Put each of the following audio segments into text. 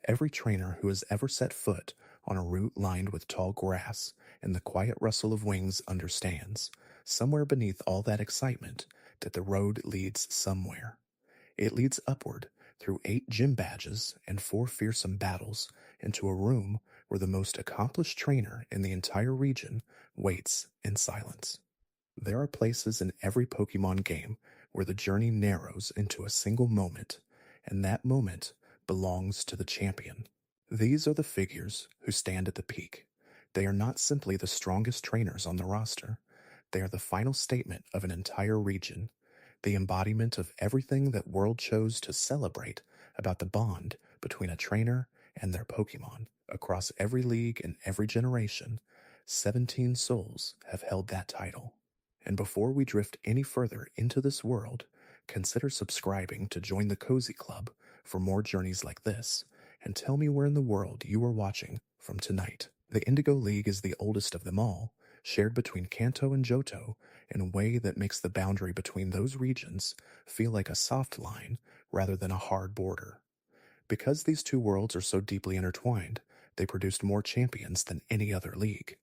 Every trainer who has ever set foot on a route lined with tall grass and the quiet rustle of wings understands, somewhere beneath all that excitement, that the road leads somewhere. It leads upward through 8 gym badges and 4 fearsome battles into a room where the most accomplished trainer in the entire region waits in silence. There are places in every Pokemon game where the journey narrows into a single moment, and that moment belongs to the champion. These are the figures who stand at the peak. They are not simply the strongest trainers on the roster. They are the final statement of an entire region, the embodiment of everything that World chose to celebrate about the bond between a trainer and their Pokemon. Across every league and every generation, 17 souls have held that title. And before we drift any further into this world, consider subscribing to join the Cozy Club for more journeys like this, and tell me where in the world you are watching from tonight. The Indigo League is the oldest of them all, shared between Kanto and Johto in a way that makes the boundary between those regions feel like a soft line rather than a hard border. Because these two worlds are so deeply intertwined, they produced more champions than any other league.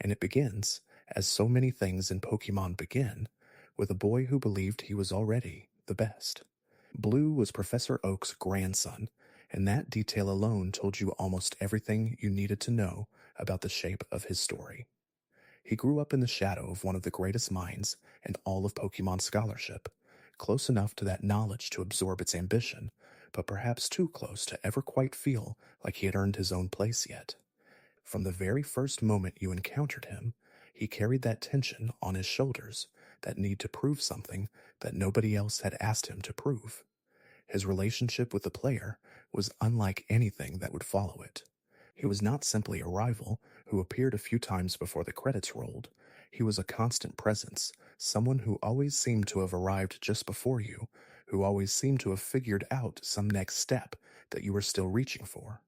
And it begins, as so many things in Pokemon begin, with a boy who believed he was already the best. Blue was Professor Oak's grandson, and that detail alone told you almost everything you needed to know about the shape of his story. He grew up in the shadow of one of the greatest minds in all of Pokemon scholarship, close enough to that knowledge to absorb its ambition, but perhaps too close to ever quite feel like he had earned his own place yet. From the very first moment you encountered him, he carried that tension on his shoulders, that need to prove something that nobody else had asked him to prove. His relationship with the player was unlike anything that would follow it. He was not simply a rival who appeared a few times before the credits rolled. He was a constant presence, someone who always seemed to have arrived just before you, who always seemed to have figured out some next step that you were still reaching for.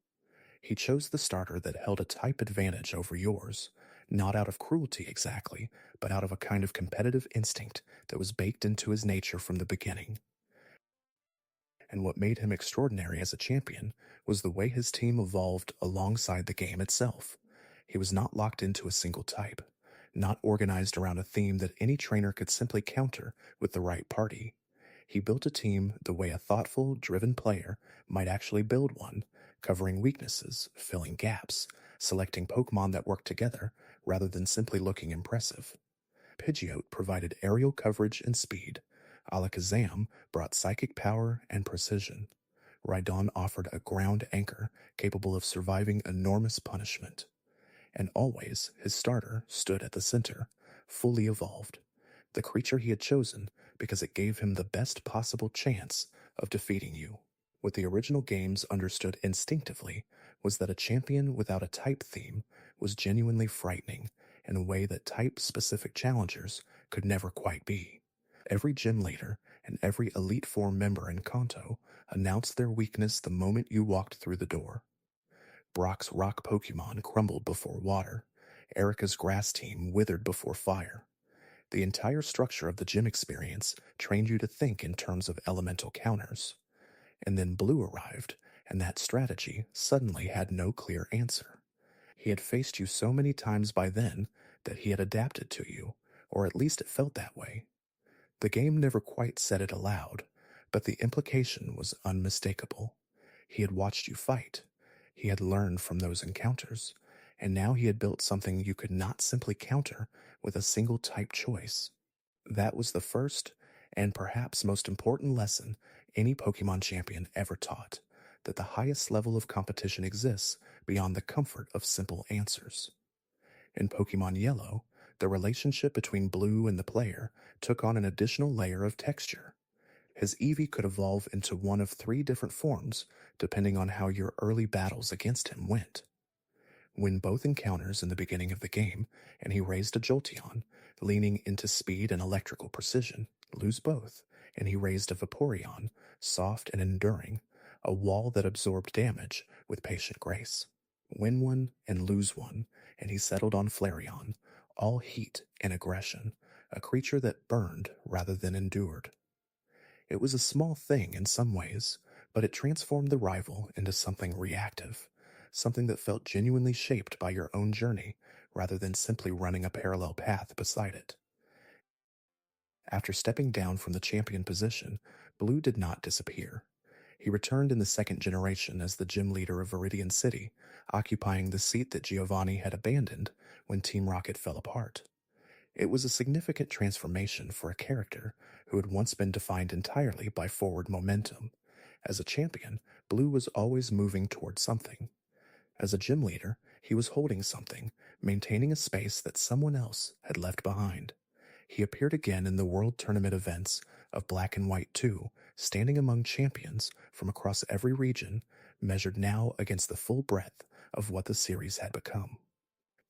He chose the starter that held a type advantage over yours, not out of cruelty exactly, but out of a kind of competitive instinct that was baked into his nature from the beginning. And what made him extraordinary as a champion was the way his team evolved alongside the game itself. He was not locked into a single type, not organized around a theme that any trainer could simply counter with the right party. He built a team the way a thoughtful, driven player might actually build one, covering weaknesses, filling gaps, selecting Pokemon that worked together rather than simply looking impressive. Pidgeot provided aerial coverage and speed. Alakazam brought psychic power and precision. Rhydon offered a ground anchor capable of surviving enormous punishment. And always, his starter stood at the center, fully evolved, the creature he had chosen because it gave him the best possible chance of defeating you. What the original games understood instinctively was that a champion without a type theme was genuinely frightening in a way that type-specific challengers could never quite be. Every gym leader and every Elite Four member in Kanto announced their weakness the moment you walked through the door. Brock's rock Pokemon crumbled before water. Erica's grass team withered before fire. The entire structure of the gym experience trained you to think in terms of elemental counters. And then Blue arrived, and that strategy suddenly had no clear answer. He had faced you so many times by then that he had adapted to you, or at least it felt that way. The game never quite said it aloud, but the implication was unmistakable. He had watched you fight. He had learned from those encounters, and now he had built something you could not simply counter with a single type choice. That was the first and perhaps most important lesson any Pokemon champion ever taught, that the highest level of competition exists beyond the comfort of simple answers. In Pokemon Yellow, the relationship between Blue and the player took on an additional layer of texture. His Eevee could evolve into one of 3 different forms depending on how your early battles against him went. Win both encounters in the beginning of the game, and he raised a Jolteon, leaning into speed and electrical precision. Lose both, and he raised a Vaporeon, soft and enduring, a wall that absorbed damage with patient grace. Win one and lose one, and he settled on Flareon, all heat and aggression, a creature that burned rather than endured. It was a small thing in some ways, but it transformed the rival into something reactive, something that felt genuinely shaped by your own journey rather than simply running a parallel path beside it. After stepping down from the champion position, Blue did not disappear. He returned in the second generation as the gym leader of Viridian City, occupying the seat that Giovanni had abandoned when Team Rocket fell apart. It was a significant transformation for a character who had once been defined entirely by forward momentum. As a champion, Blue was always moving towards something. As a gym leader, he was holding something, maintaining a space that someone else had left behind. He appeared again in the World Tournament events of Black and White 2, standing among champions from across every region, measured now against the full breadth of what the series had become.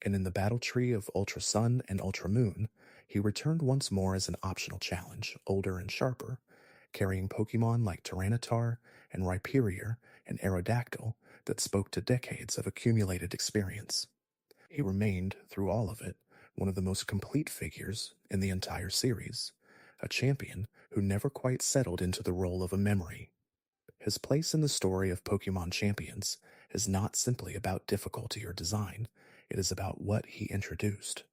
And in the battle tree of Ultra Sun and Ultra Moon, he returned once more as an optional challenge, older and sharper, carrying Pokemon like Tyranitar and Rhyperior and Aerodactyl that spoke to decades of accumulated experience. He remained, through all of it, one of the most complete figures in the entire series, a champion who never quite settled into the role of a memory. His place in the story of Pokémon Champions is not simply about difficulty or design, it is about what he introduced.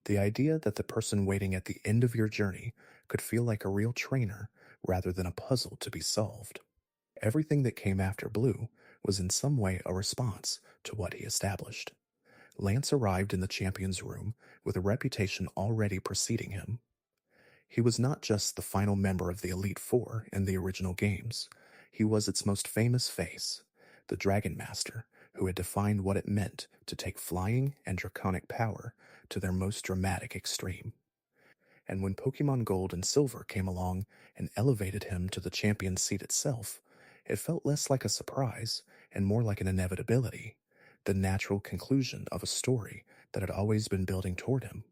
The idea that the person waiting at the end of your journey could feel like a real trainer rather than a puzzle to be solved. Everything that came after Blue was in some way a response to what he established. Lance arrived in the champion's room with a reputation already preceding him. He was not just the final member of the Elite Four in the original games, he was its most famous face, the Dragon Master, who had defined what it meant to take flying and draconic power to their most dramatic extreme. And when Pokemon Gold and Silver came along and elevated him to the champion's seat itself, it felt less like a surprise and more like an inevitability, the natural conclusion of a story that had always been building toward him.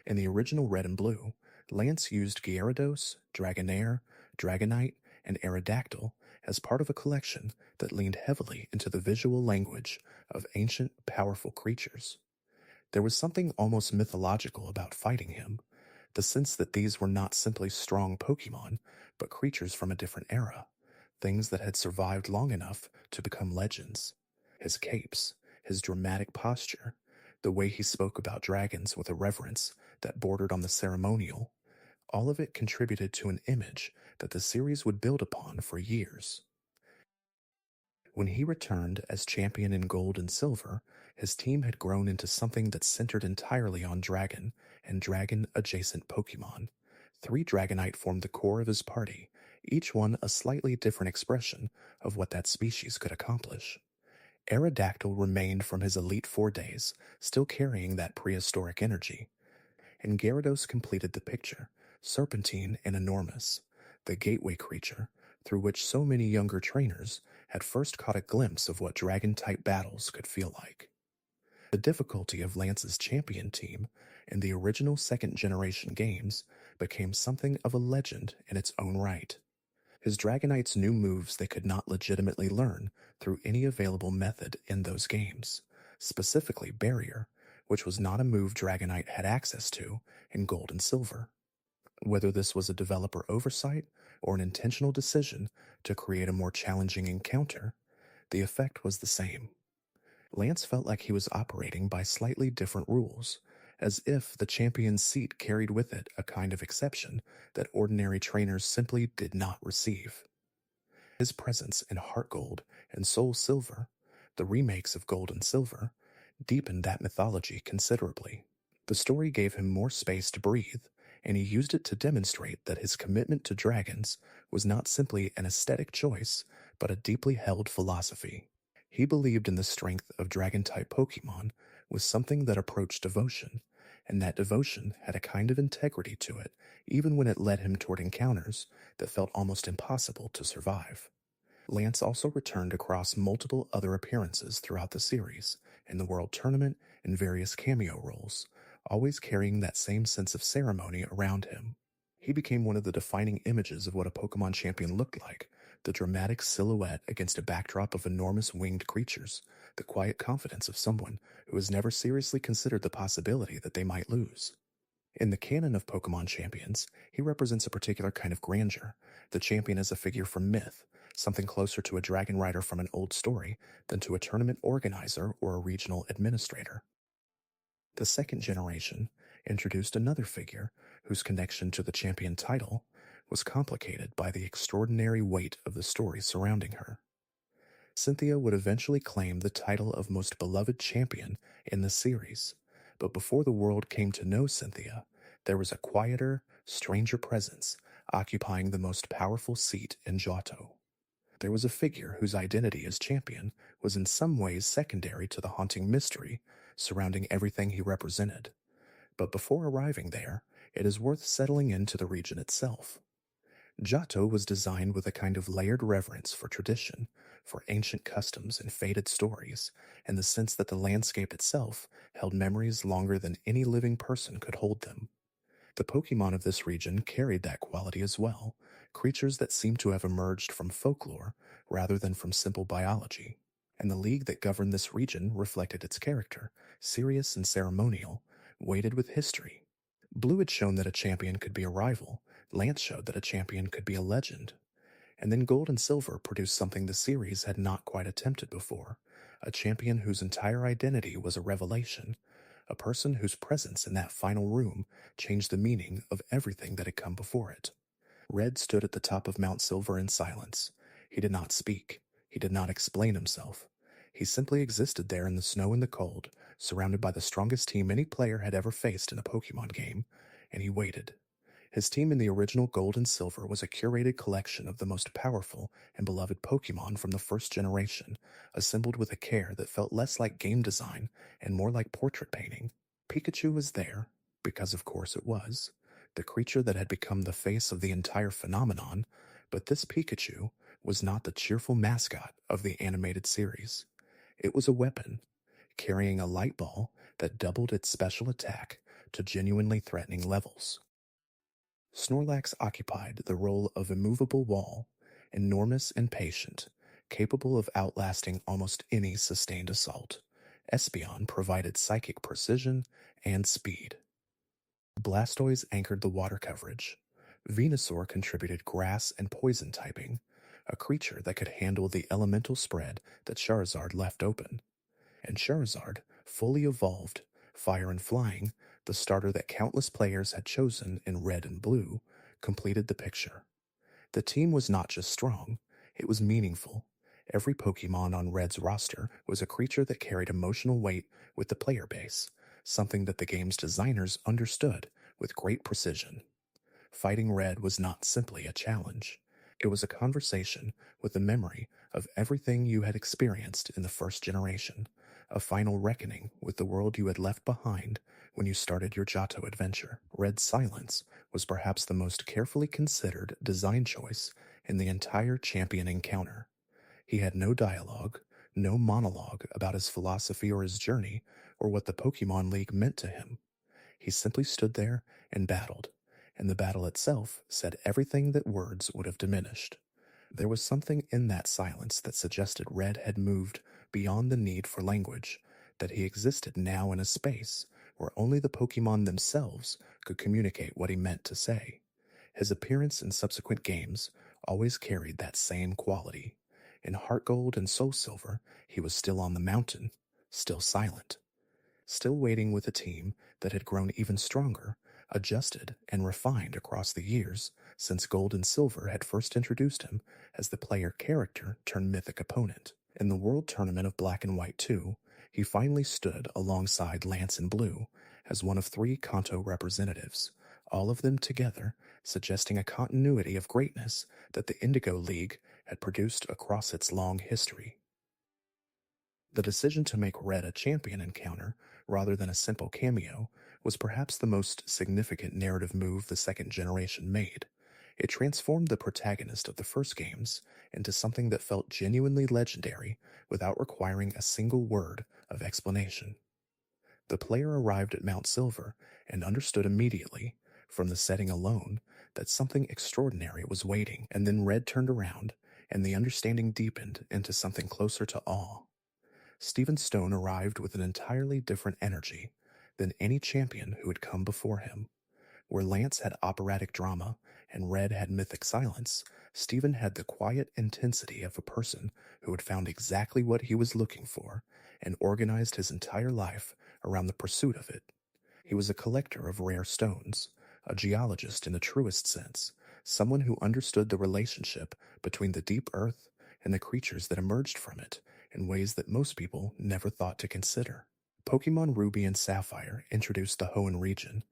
In the original Red and Blue, Lance used Gyarados, Dragonair, Dragonite, and Aerodactyl as part of a collection that leaned heavily into the visual language of ancient, powerful creatures. There was something almost mythological about fighting him, the sense that these were not simply strong Pokemon, but creatures from a different era, things that had survived long enough to become legends. His capes, his dramatic posture, the way he spoke about dragons with a reverence that bordered on the ceremonial, all of it contributed to an image that the series would build upon for years. When he returned as champion in Gold and Silver, his team had grown into something that centered entirely on dragon and dragon-adjacent Pokemon. 3 Dragonite formed the core of his party, each one a slightly different expression of what that species could accomplish. Aerodactyl remained from his Elite Four days, still carrying that prehistoric energy. And Gyarados completed the picture, serpentine and enormous, the gateway creature through which so many younger trainers had first caught a glimpse of what dragon-type battles could feel like. The difficulty of Lance's champion team in the original second-generation games became something of a legend in its own right. His Dragonites knew moves they could not legitimately learn through any available method in those games, specifically Barrier, which was not a move Dragonite had access to in Gold and Silver. Whether this was a developer oversight or an intentional decision to create a more challenging encounter, the effect was the same. Lance felt like he was operating by slightly different rules, as if the champion's seat carried with it a kind of exception that ordinary trainers simply did not receive. His presence in Heart Gold and Soul Silver, the remakes of Gold and Silver, deepened that mythology considerably. The story gave him more space to breathe, and he used it to demonstrate that his commitment to dragons was not simply an aesthetic choice, but a deeply held philosophy. He believed in the strength of dragon-type Pokemon was something that approached devotion, and that devotion had a kind of integrity to it, even when it led him toward encounters that felt almost impossible to survive. Lance also returned across multiple other appearances throughout the series, in the World Tournament and various cameo roles, always carrying that same sense of ceremony around him. He became one of the defining images of what a Pokémon champion looked like, the dramatic silhouette against a backdrop of enormous winged creatures, the quiet confidence of someone who has never seriously considered the possibility that they might lose. In the canon of Pokémon Champions, he represents a particular kind of grandeur, the champion as a figure from myth, something closer to a dragon rider from an old story than to a tournament organizer or a regional administrator. The second generation introduced another figure whose connection to the champion title was complicated by the extraordinary weight of the story surrounding her. Cynthia would eventually claim the title of most beloved champion in the series, but before the world came to know Cynthia, there was a quieter, stranger presence occupying the most powerful seat in Johto. There was a figure whose identity as champion was in some ways secondary to the haunting mystery surrounding everything he represented. But before arriving there, it is worth settling into the region itself. Johto was designed with a kind of layered reverence for tradition, for ancient customs and faded stories, and the sense that the landscape itself held memories longer than any living person could hold them. The Pokémon of this region carried that quality as well, creatures that seemed to have emerged from folklore rather than from simple biology. And the league that governed this region reflected its character, serious and ceremonial, weighted with history. Blue had shown that a champion could be a rival, Lance showed that a champion could be a legend. And then Gold and Silver produced something the series had not quite attempted before, a champion whose entire identity was a revelation, a person whose presence in that final room changed the meaning of everything that had come before it. Red stood at the top of Mount Silver in silence. He did not speak. He did not explain himself. He simply existed there in the snow and the cold, surrounded by the strongest team any player had ever faced in a Pokémon game, and he waited. His team in the original Gold and Silver was a curated collection of the most powerful and beloved Pokémon from the first generation, assembled with a care that felt less like game design and more like portrait painting. Pikachu was there, because of course it was, the creature that had become the face of the entire phenomenon, but this Pikachu was not the cheerful mascot of the animated series. It was a weapon, carrying a light ball that doubled its special attack to genuinely threatening levels. Snorlax occupied the role of immovable wall, enormous and patient, capable of outlasting almost any sustained assault. Espeon provided psychic precision and speed. Blastoise anchored the water coverage. Venusaur contributed grass and poison typing, a creature that could handle the elemental spread that Charizard left open. And Charizard, fully evolved, fire and flying, the starter that countless players had chosen in red and blue, completed the picture. The team was not just strong, it was meaningful. Every Pokémon on Red's roster was a creature that carried emotional weight with the player base, something that the game's designers understood with great precision. Fighting Red was not simply a challenge. It was a conversation with the memory of everything you had experienced in the first generation, a final reckoning with the world you had left behind when you started your Johto adventure. Red's silence was perhaps the most carefully considered design choice in the entire champion encounter. He had no dialogue, no monologue about his philosophy or his journey, or what the Pokémon League meant to him. He simply stood there and battled, and the battle itself said everything that words would have diminished. There was something in that silence that suggested Red had moved beyond the need for language, that he existed now in a space where only the Pokémon themselves could communicate what he meant to say. His appearance in subsequent games always carried that same quality. In Heart Gold and Soul Silver, he was still on the mountain, still silent, still waiting with a team that had grown even stronger, adjusted and refined across the years since Gold and Silver had first introduced him as the player character turned mythic opponent. In the World Tournament of Black and White 2, he finally stood alongside Lance and Blue as one of 3 Kanto representatives, all of them together suggesting a continuity of greatness that the Indigo League had produced across its long history. The decision to make Red a champion encounter rather than a simple cameo was perhaps the most significant narrative move the second generation made. It transformed the protagonist of the first games into something that felt genuinely legendary without requiring a single word of explanation. The player arrived at Mount Silver and understood immediately, from the setting alone, that something extraordinary was waiting, and then Red turned around, and the understanding deepened into something closer to awe. Stephen Stone arrived with an entirely different energy than any champion who had come before him. Where Lance had operatic drama and Red had mythic silence, Stephen had the quiet intensity of a person who had found exactly what he was looking for and organized his entire life around the pursuit of it. He was a collector of rare stones, a geologist in the truest sense, someone who understood the relationship between the deep earth and the creatures that emerged from it in ways that most people never thought to consider. Pokemon Ruby and Sapphire introduced the Hoenn region,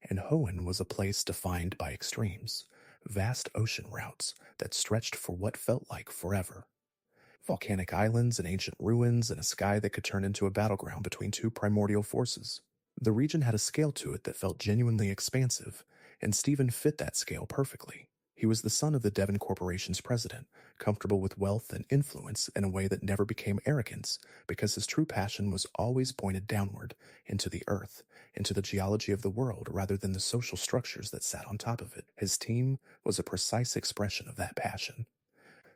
and Hoenn was a place defined by extremes, vast ocean routes that stretched for what felt like forever. Volcanic islands and ancient ruins and a sky that could turn into a battleground between two primordial forces. The region had a scale to it that felt genuinely expansive, and Stephen fit that scale perfectly. He was the son of the Devon Corporation's president, comfortable with wealth and influence in a way that never became arrogance, because his true passion was always pointed downward, into the earth, into the geology of the world, rather than the social structures that sat on top of it. His team was a precise expression of that passion.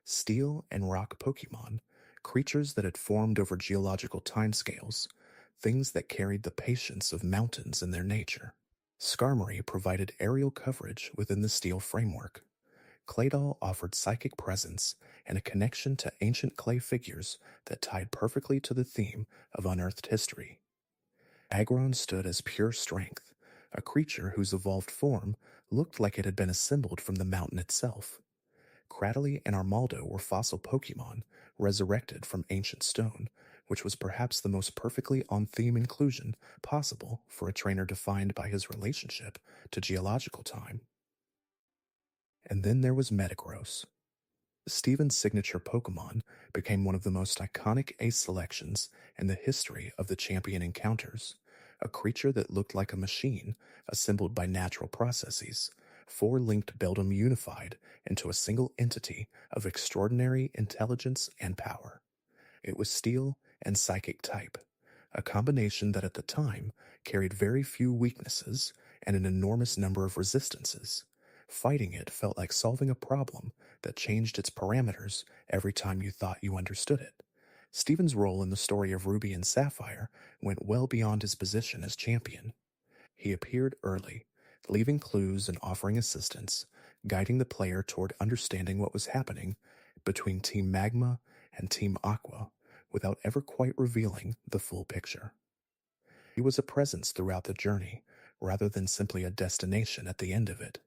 Steel and rock Pokemon, creatures that had formed over geological timescales, things that carried the patience of mountains in their nature. Skarmory provided aerial coverage within the steel framework. Claydol offered psychic presence and a connection to ancient clay figures that tied perfectly to the theme of unearthed history. Aggron stood as pure strength, a creature whose evolved form looked like it had been assembled from the mountain itself. Cradily and Armaldo were fossil Pokemon resurrected from ancient stone, which was perhaps the most perfectly on-theme inclusion possible for a trainer defined by his relationship to geological time. And then there was Metagross. Steven's signature Pokemon became one of the most iconic ace selections in the history of the champion encounters, a creature that looked like a machine assembled by natural processes, four-linked Beldum unified into a single entity of extraordinary intelligence and power. It was steel and psychic type, a combination that at the time carried very few weaknesses and an enormous number of resistances. Fighting it felt like solving a problem that changed its parameters every time you thought you understood it. Stephen's role in the story of Ruby and Sapphire went well beyond his position as champion. He appeared early, leaving clues and offering assistance, guiding the player toward understanding what was happening between Team Magma and Team Aqua, without ever quite revealing the full picture. He was a presence throughout the journey, rather than simply a destination at the end of it,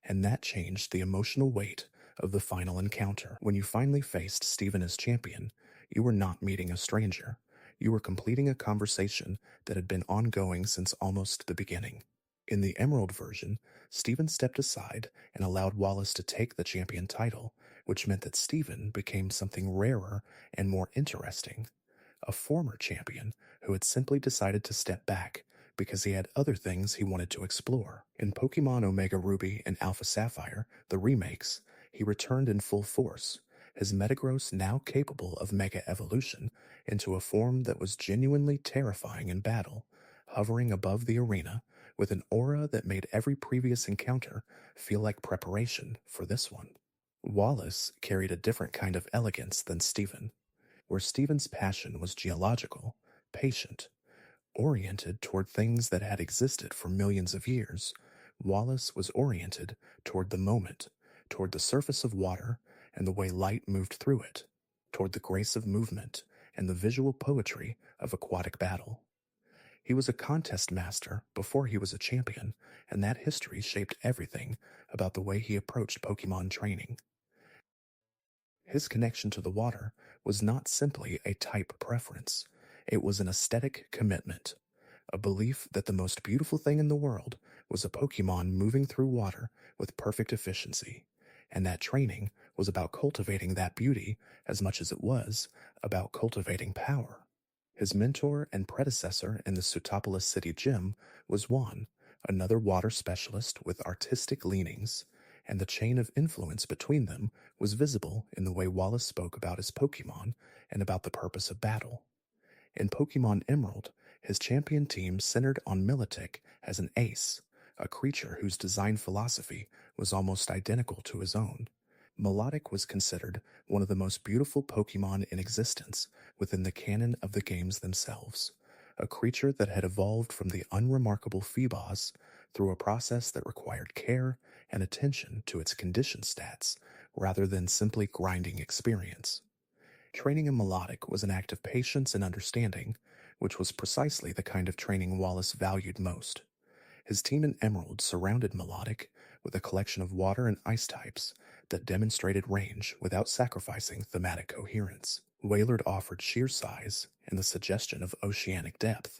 and that changed the emotional weight of the final encounter. When you finally faced Stephen as champion, you were not meeting a stranger. You were completing a conversation that had been ongoing since almost the beginning. In the Emerald version, Stephen stepped aside and allowed Wallace to take the champion title, which meant that Stephen became something rarer and more interesting. A former champion who had simply decided to step back because he had other things he wanted to explore. In Pokemon Omega Ruby and Alpha Sapphire, the remakes, he returned in full force, his Metagross now capable of Mega Evolution into a form that was genuinely terrifying in battle, hovering above the arena with an aura that made every previous encounter feel like preparation for this one. Wallace carried a different kind of elegance than Stephen. Where Stephen's passion was geological, patient, oriented toward things that had existed for millions of years, Wallace was oriented toward the moment, toward the surface of water and the way light moved through it, toward the grace of movement and the visual poetry of aquatic battle. He was a contest master before he was a champion, and that history shaped everything about the way he approached Pokemon training. His connection to the water was not simply a type preference. It was an aesthetic commitment, a belief that the most beautiful thing in the world was a Pokemon moving through water with perfect efficiency, and that training was about cultivating that beauty as much as it was about cultivating power. His mentor and predecessor in the Sootopolis City Gym was Juan, another water specialist with artistic leanings, and the chain of influence between them was visible in the way Wallace spoke about his Pokemon and about the purpose of battle. In Pokemon Emerald, his champion team centered on Milotic as an ace, a creature whose design philosophy was almost identical to his own. Milotic was considered one of the most beautiful Pokemon in existence within the canon of the games themselves, a creature that had evolved from the unremarkable Phoebos through a process that required care and attention to its condition stats rather than simply grinding experience. Training in Melodic was an act of patience and understanding, which was precisely the kind of training Wallace valued most. His team in Emerald surrounded Melodic with a collection of water and ice types that demonstrated range without sacrificing thematic coherence. Wailord offered sheer size and the suggestion of oceanic depth.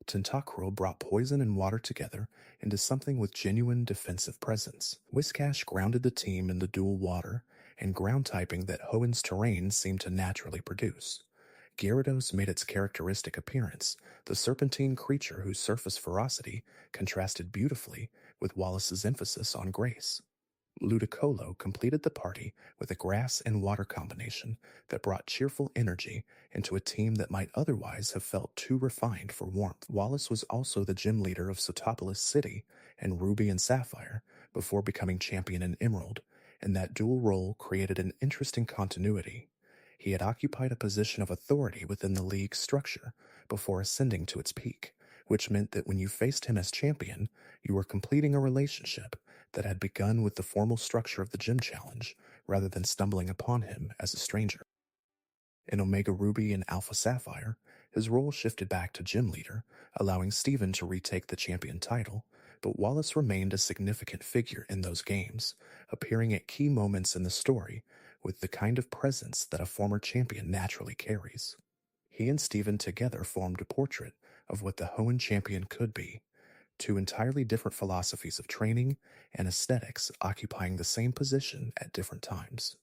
Tentacruel brought poison and water together into something with genuine defensive presence. Whiscash grounded the team in the dual water and ground typing that Hoenn's terrain seemed to naturally produce. Gyarados made its characteristic appearance, the serpentine creature whose surface ferocity contrasted beautifully with Wallace's emphasis on grace. Ludicolo completed the party with a grass and water combination that brought cheerful energy into a team that might otherwise have felt too refined for warmth. Wallace was also the gym leader of Sotopolis City and Ruby and Sapphire before becoming champion in Emerald, and that dual role created an interesting continuity. He had occupied a position of authority within the league's structure before ascending to its peak, which meant that when you faced him as champion, you were completing a relationship that had begun with the formal structure of the gym challenge rather than stumbling upon him as a stranger. In Omega Ruby and Alpha Sapphire, his role shifted back to gym leader, allowing Steven to retake the champion title, but Wallace remained a significant figure in those games, appearing at key moments in the story with the kind of presence that a former champion naturally carries. He and Steven together formed a portrait of what the Hoenn champion could be, two entirely different philosophies of training and aesthetics occupying the same position at different times.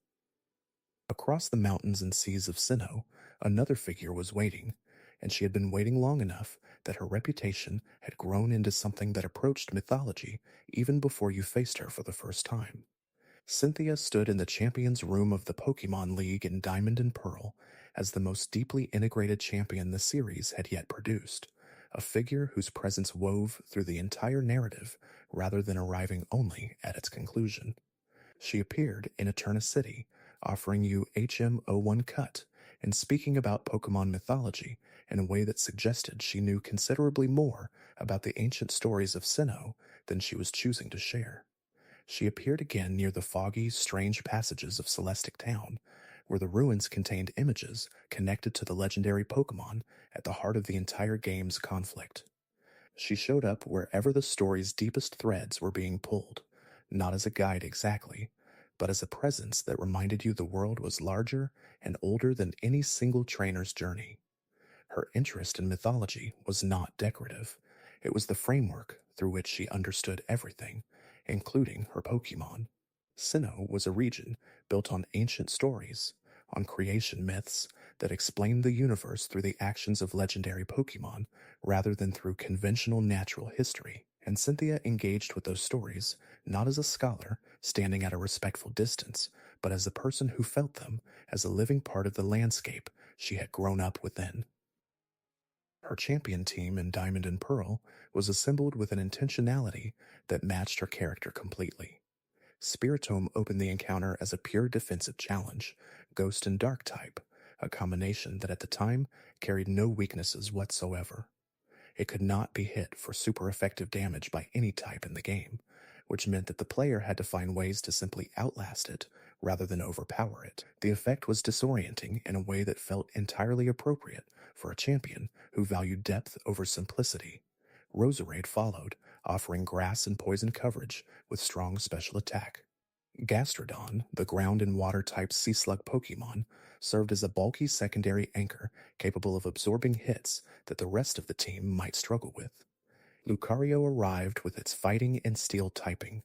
Across the mountains and seas of Sinnoh, another figure was waiting, and she had been waiting long enough that her reputation had grown into something that approached mythology even before you faced her for the first time. Cynthia stood in the Champions Room of the Pokémon League in Diamond and Pearl as the most deeply integrated champion the series had yet produced, a figure whose presence wove through the entire narrative rather than arriving only at its conclusion. She appeared in Eterna City, offering you HM01 Cut and speaking about Pokemon mythology in a way that suggested she knew considerably more about the ancient stories of Sinnoh than she was choosing to share. She appeared again near the foggy, strange passages of Celestic Town, where the ruins contained images connected to the legendary Pokemon at the heart of the entire game's conflict. She showed up wherever the story's deepest threads were being pulled, not as a guide exactly, but as a presence that reminded you the world was larger and older than any single trainer's journey. Her interest in mythology was not decorative. It was the framework through which she understood everything, including her Pokemon. Sinnoh was a region built on ancient stories, on creation myths that explained the universe through the actions of legendary Pokemon rather than through conventional natural history. And Cynthia engaged with those stories not as a scholar standing at a respectful distance, but as a person who felt them as a living part of the landscape she had grown up within. Her champion team in Diamond and Pearl was assembled with an intentionality that matched her character completely. Spiritomb opened the encounter as a pure defensive challenge, Ghost and Dark type, a combination that at the time carried no weaknesses whatsoever. It could not be hit for super effective damage by any type in the game, which meant that the player had to find ways to simply outlast it rather than overpower it. The effect was disorienting in a way that felt entirely appropriate for a champion who valued depth over simplicity. Roserade followed, offering grass and poison coverage with strong special attack. Gastrodon, the ground and water type sea slug Pokemon, served as a bulky secondary anchor capable of absorbing hits that the rest of the team might struggle with. Lucario arrived with its fighting and steel typing,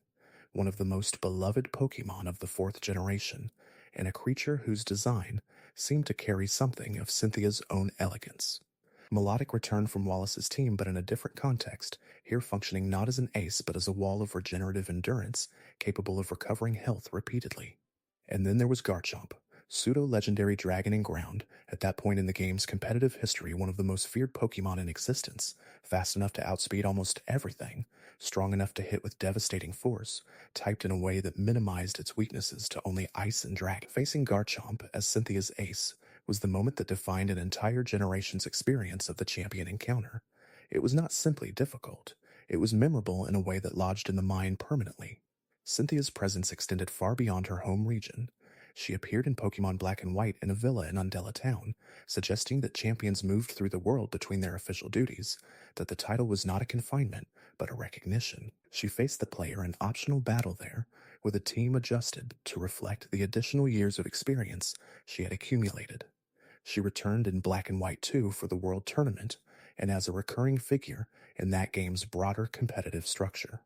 one of the most beloved Pokemon of the 4th generation, and a creature whose design seemed to carry something of Cynthia's own elegance. Melodic returned from Wallace's team, but in a different context, here functioning not as an ace but as a wall of regenerative endurance capable of recovering health repeatedly. And then there was Garchomp, pseudo-legendary dragon and ground, at that point in the game's competitive history one of the most feared Pokemon in existence, fast enough to outspeed almost everything, strong enough to hit with devastating force, typed in a way that minimized its weaknesses to only ice and dragon. Facing Garchomp as Cynthia's ace was the moment that defined an entire generation's experience of the champion encounter. It was not simply difficult, It was memorable in a way that lodged in the mind permanently. Cynthia's presence extended far beyond her home region. She appeared in Pokemon Black and White in a villa in Undella Town, suggesting that champions moved through the world between their official duties, that the title was not a confinement, but a recognition. She faced the player in optional battle there, with a team adjusted to reflect the additional years of experience she had accumulated. She returned in Black and White 2 for the World Tournament, and as a recurring figure in that game's broader competitive structure.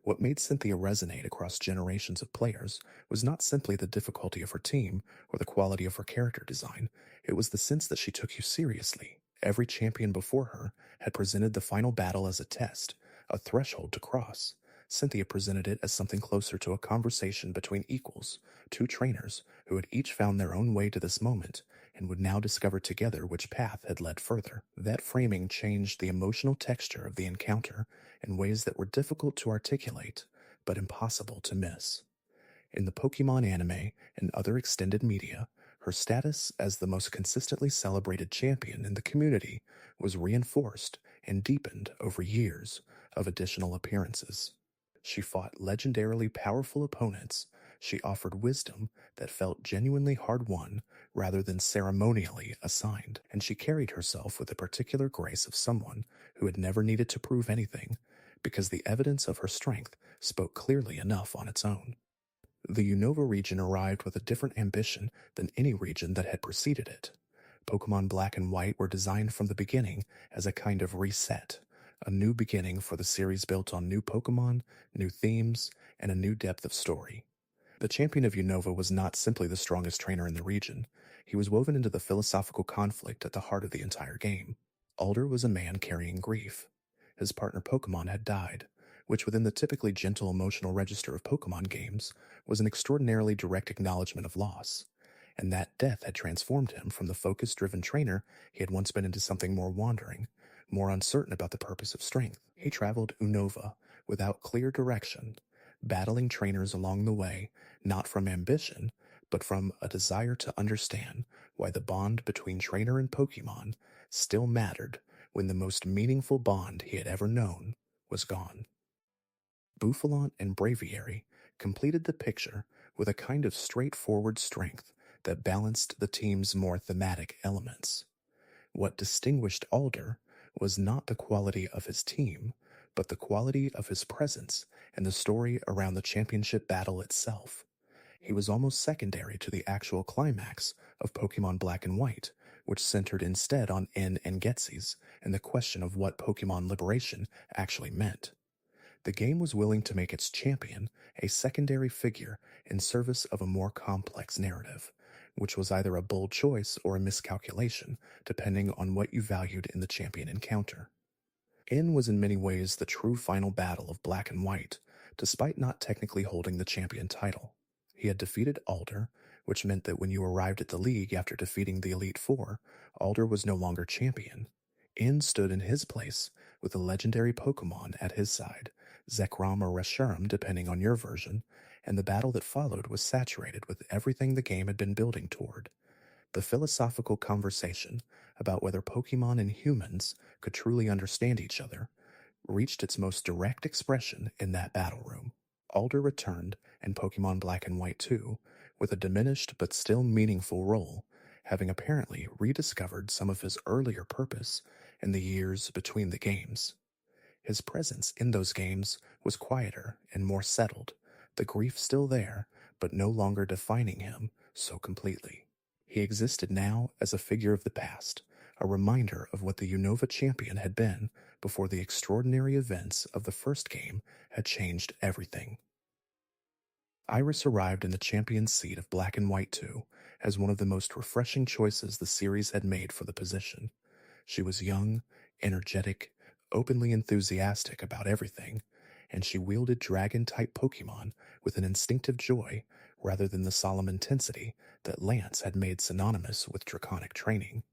What made Cynthia resonate across generations of players was not simply the difficulty of her team or the quality of her character design, it was the sense that she took you seriously. Every champion before her had presented the final battle as a test, a threshold to cross. Cynthia presented it as something closer to a conversation between equals, two trainers who had each found their own way to this moment and would now discover together which path had led further. That framing changed the emotional texture of the encounter in ways that were difficult to articulate, but impossible to miss. In the Pokemon anime and other extended media, her status as the most consistently celebrated champion in the community was reinforced and deepened over years of additional appearances. She fought legendarily powerful opponents. She offered wisdom that felt genuinely hard-won rather than ceremonially assigned, and she carried herself with the particular grace of someone who had never needed to prove anything, because the evidence of her strength spoke clearly enough on its own. The Unova region arrived with a different ambition than any region that had preceded it. Pokemon Black and White were designed from the beginning as a kind of reset, a new beginning for the series built on new Pokemon, new themes, and a new depth of story. The champion of Unova was not simply the strongest trainer in the region. He was woven into the philosophical conflict at the heart of the entire game. Alder was a man carrying grief. His partner Pokemon had died, which within the typically gentle emotional register of Pokemon games was an extraordinarily direct acknowledgement of loss. And that death had transformed him from the focus-driven trainer he had once been into something more wandering, more uncertain about the purpose of strength. He traveled Unova without clear direction, battling trainers along the way, not from ambition, but from a desire to understand why the bond between trainer and Pokemon still mattered when the most meaningful bond he had ever known was gone. Bouffalant and Braviary completed the picture with a kind of straightforward strength that balanced the team's more thematic elements. What distinguished Alder was not the quality of his team, but the quality of his presence and the story around the championship battle itself. He was almost secondary to the actual climax of Pokemon Black and White, which centered instead on N and Getzies and the question of what Pokemon liberation actually meant. The game was willing to make its champion a secondary figure in service of a more complex narrative, which was either a bold choice or a miscalculation, depending on what you valued in the champion encounter. N was in many ways the true final battle of Black and White, despite not technically holding the champion title. He had defeated Alder, which meant that when you arrived at the league after defeating the Elite Four, Alder was no longer champion. N stood in his place, with a legendary Pokemon at his side, Zekrom or Reshiram depending on your version, and the battle that followed was saturated with everything the game had been building toward. The philosophical conversation about whether Pokemon and humans could truly understand each other reached its most direct expression in that battle room. Alder returned in Pokemon Black and White 2 with a diminished but still meaningful role, having apparently rediscovered some of his earlier purpose in the years between the games. His presence in those games was quieter and more settled, the grief still there, but no longer defining him so completely. He existed now as a figure of the past, a reminder of what the Unova champion had been before the extraordinary events of the first game had changed everything. Iris arrived in the champion's seat of Black and White 2 as one of the most refreshing choices the series had made for the position. She was young, energetic, openly enthusiastic about everything, and she wielded dragon-type Pokemon with an instinctive joy rather than the solemn intensity that Lance had made synonymous with draconic training.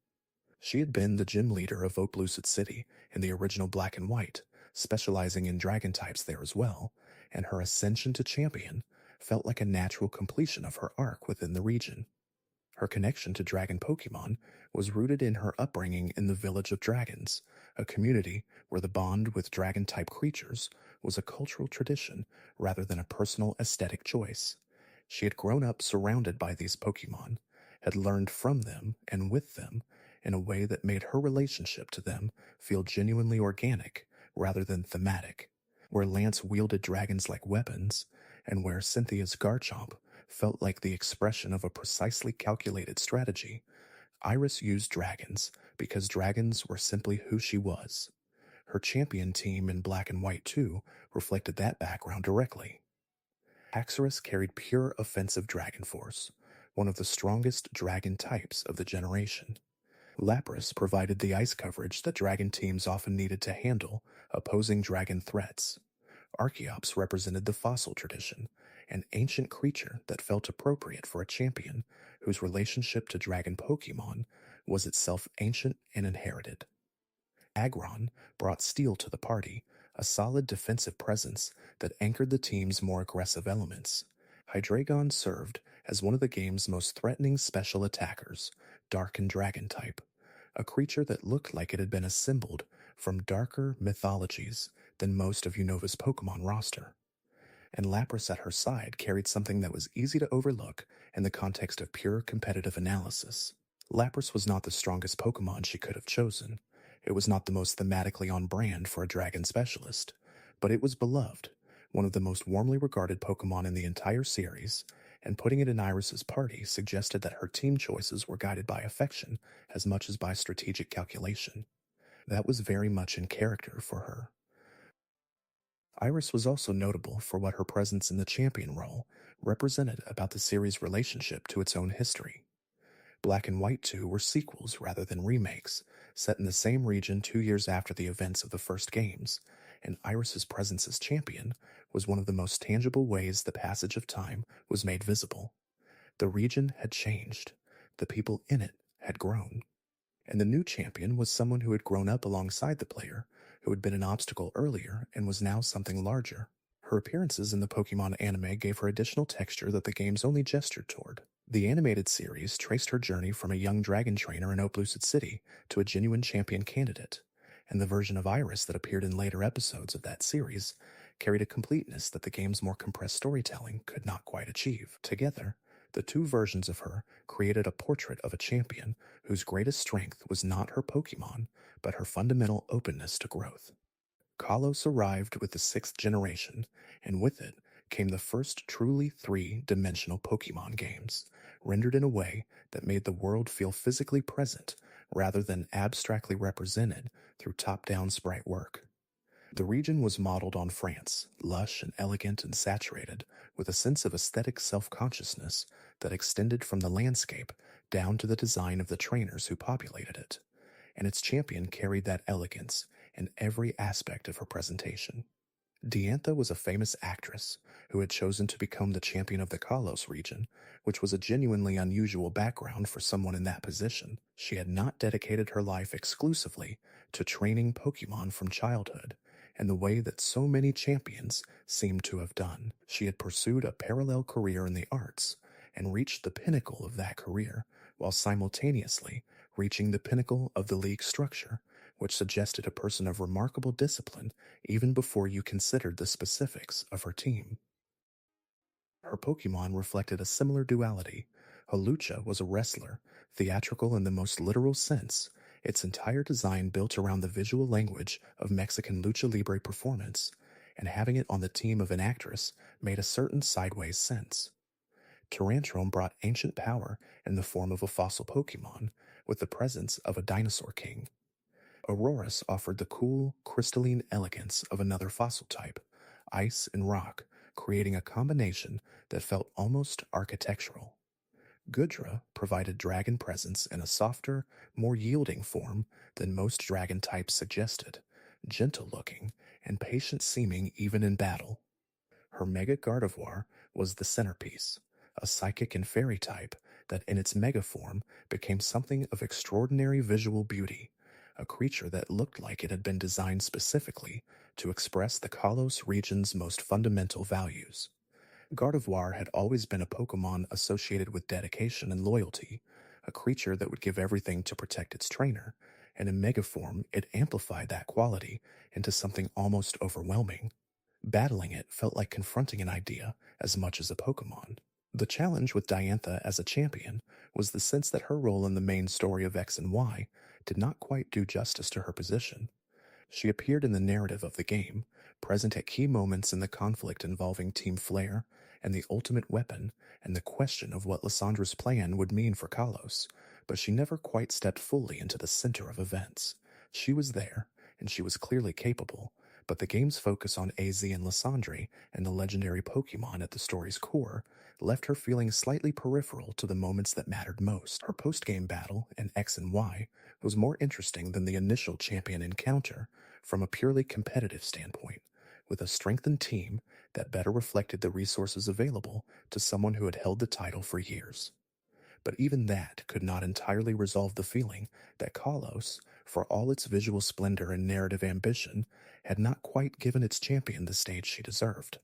She had been the gym leader of Oaklucid City in the original Black and White, specializing in dragon types there as well, and her ascension to champion felt like a natural completion of her arc within the region. Her connection to dragon Pokemon was rooted in her upbringing in the Village of Dragons, a community where the bond with dragon type creatures was a cultural tradition rather than a personal aesthetic choice. She had grown up surrounded by these Pokemon, had learned from them and with them in a way that made her relationship to them feel genuinely organic rather than thematic, where Lance wielded dragons like weapons, and where Cynthia's Garchomp felt like the expression of a precisely calculated strategy. Iris used dragons because dragons were simply who she was. Her champion team in Black and White 2 reflected that background directly. Haxorus carried pure offensive dragon force, one of the strongest dragon types of the generation. Lapras provided the ice coverage that dragon teams often needed to handle opposing dragon threats. Archeops represented the fossil tradition, an ancient creature that felt appropriate for a champion whose relationship to dragon Pokemon was itself ancient and inherited. Aggron brought steel to the party, a solid defensive presence that anchored the team's more aggressive elements. Hydreigon served as one of the game's most threatening special attackers, Dark and Dragon type, a creature that looked like it had been assembled from darker mythologies than most of Unova's Pokemon roster. And Lapras at her side carried something that was easy to overlook in the context of pure competitive analysis. Lapras was not the strongest Pokemon she could have chosen. It was not the most thematically on brand for a dragon specialist, but it was beloved, one of the most warmly regarded Pokemon in the entire series, and putting it in Iris's party suggested that her team choices were guided by affection as much as by strategic calculation. That was very much in character for her. Iris was also notable for what her presence in the champion role represented about the series' relationship to its own history. Black and White 2 were sequels rather than remakes, set in the same region 2 years after the events of the first games, and Iris's presence as champion was one of the most tangible ways the passage of time was made visible. The region had changed, the people in it had grown, and the new champion was someone who had grown up alongside the player, who had been an obstacle earlier and was now something larger. Her appearances in the Pokemon anime gave her additional texture that the games only gestured toward. The animated series traced her journey from a young dragon trainer in Oplucid City to a genuine champion candidate, and the version of Iris that appeared in later episodes of that series carried a completeness that the game's more compressed storytelling could not quite achieve. Together, the two versions of her created a portrait of a champion whose greatest strength was not her Pokemon, but her fundamental openness to growth. Kalos arrived with the 6th generation, and with it came the first truly three-dimensional Pokemon games, rendered in a way that made the world feel physically present rather than abstractly represented through top-down sprite work. The region was modeled on France, lush and elegant and saturated, with a sense of aesthetic self-consciousness that extended from the landscape down to the design of the trainers who populated it, and its champion carried that elegance in every aspect of her presentation. Diantha was a famous actress who had chosen to become the champion of the Kalos region, which was a genuinely unusual background for someone in that position. She had not dedicated her life exclusively to training Pokemon from childhood, in the way that so many champions seem to have done. She had pursued a parallel career in the arts and reached the pinnacle of that career, while simultaneously reaching the pinnacle of the league structure, which suggested a person of remarkable discipline even before you considered the specifics of her team. Her Pokemon reflected a similar duality. Hawlucha was a wrestler, theatrical in the most literal sense, its entire design built around the visual language of Mexican lucha libre performance, and having it on the team of an actress made a certain sideways sense. Tyrantrum brought ancient power in the form of a fossil Pokemon, with the presence of a dinosaur king. Aurorus offered the cool, crystalline elegance of another fossil type, ice and rock, creating a combination that felt almost architectural. Gudra provided dragon presence in a softer, more yielding form than most dragon types suggested, gentle-looking and patient-seeming even in battle. Her Mega Gardevoir was the centerpiece, a psychic and fairy type that in its mega form became something of extraordinary visual beauty, a creature that looked like it had been designed specifically to express the Kalos region's most fundamental values. Gardevoir had always been a Pokemon associated with dedication and loyalty, a creature that would give everything to protect its trainer, and in Mega form, it amplified that quality into something almost overwhelming. Battling it felt like confronting an idea as much as a Pokemon. The challenge with Diantha as a champion was the sense that her role in the main story of X and Y did not quite do justice to her position. She appeared in the narrative of the game, present at key moments in the conflict involving Team Flare and the ultimate weapon and the question of what Lissandra's plan would mean for Kalos, but she never quite stepped fully into the center of events. She was there, and she was clearly capable, but the game's focus on AZ and Lissandre and the legendary Pokemon at the story's core left her feeling slightly peripheral to the moments that mattered most. Her post-game battle in X and Y was more interesting than the initial champion encounter from a purely competitive standpoint, with a strengthened team that better reflected the resources available to someone who had held the title for years. But even that could not entirely resolve the feeling that Kalos, for all its visual splendor and narrative ambition, had not quite given its champion the stage she deserved.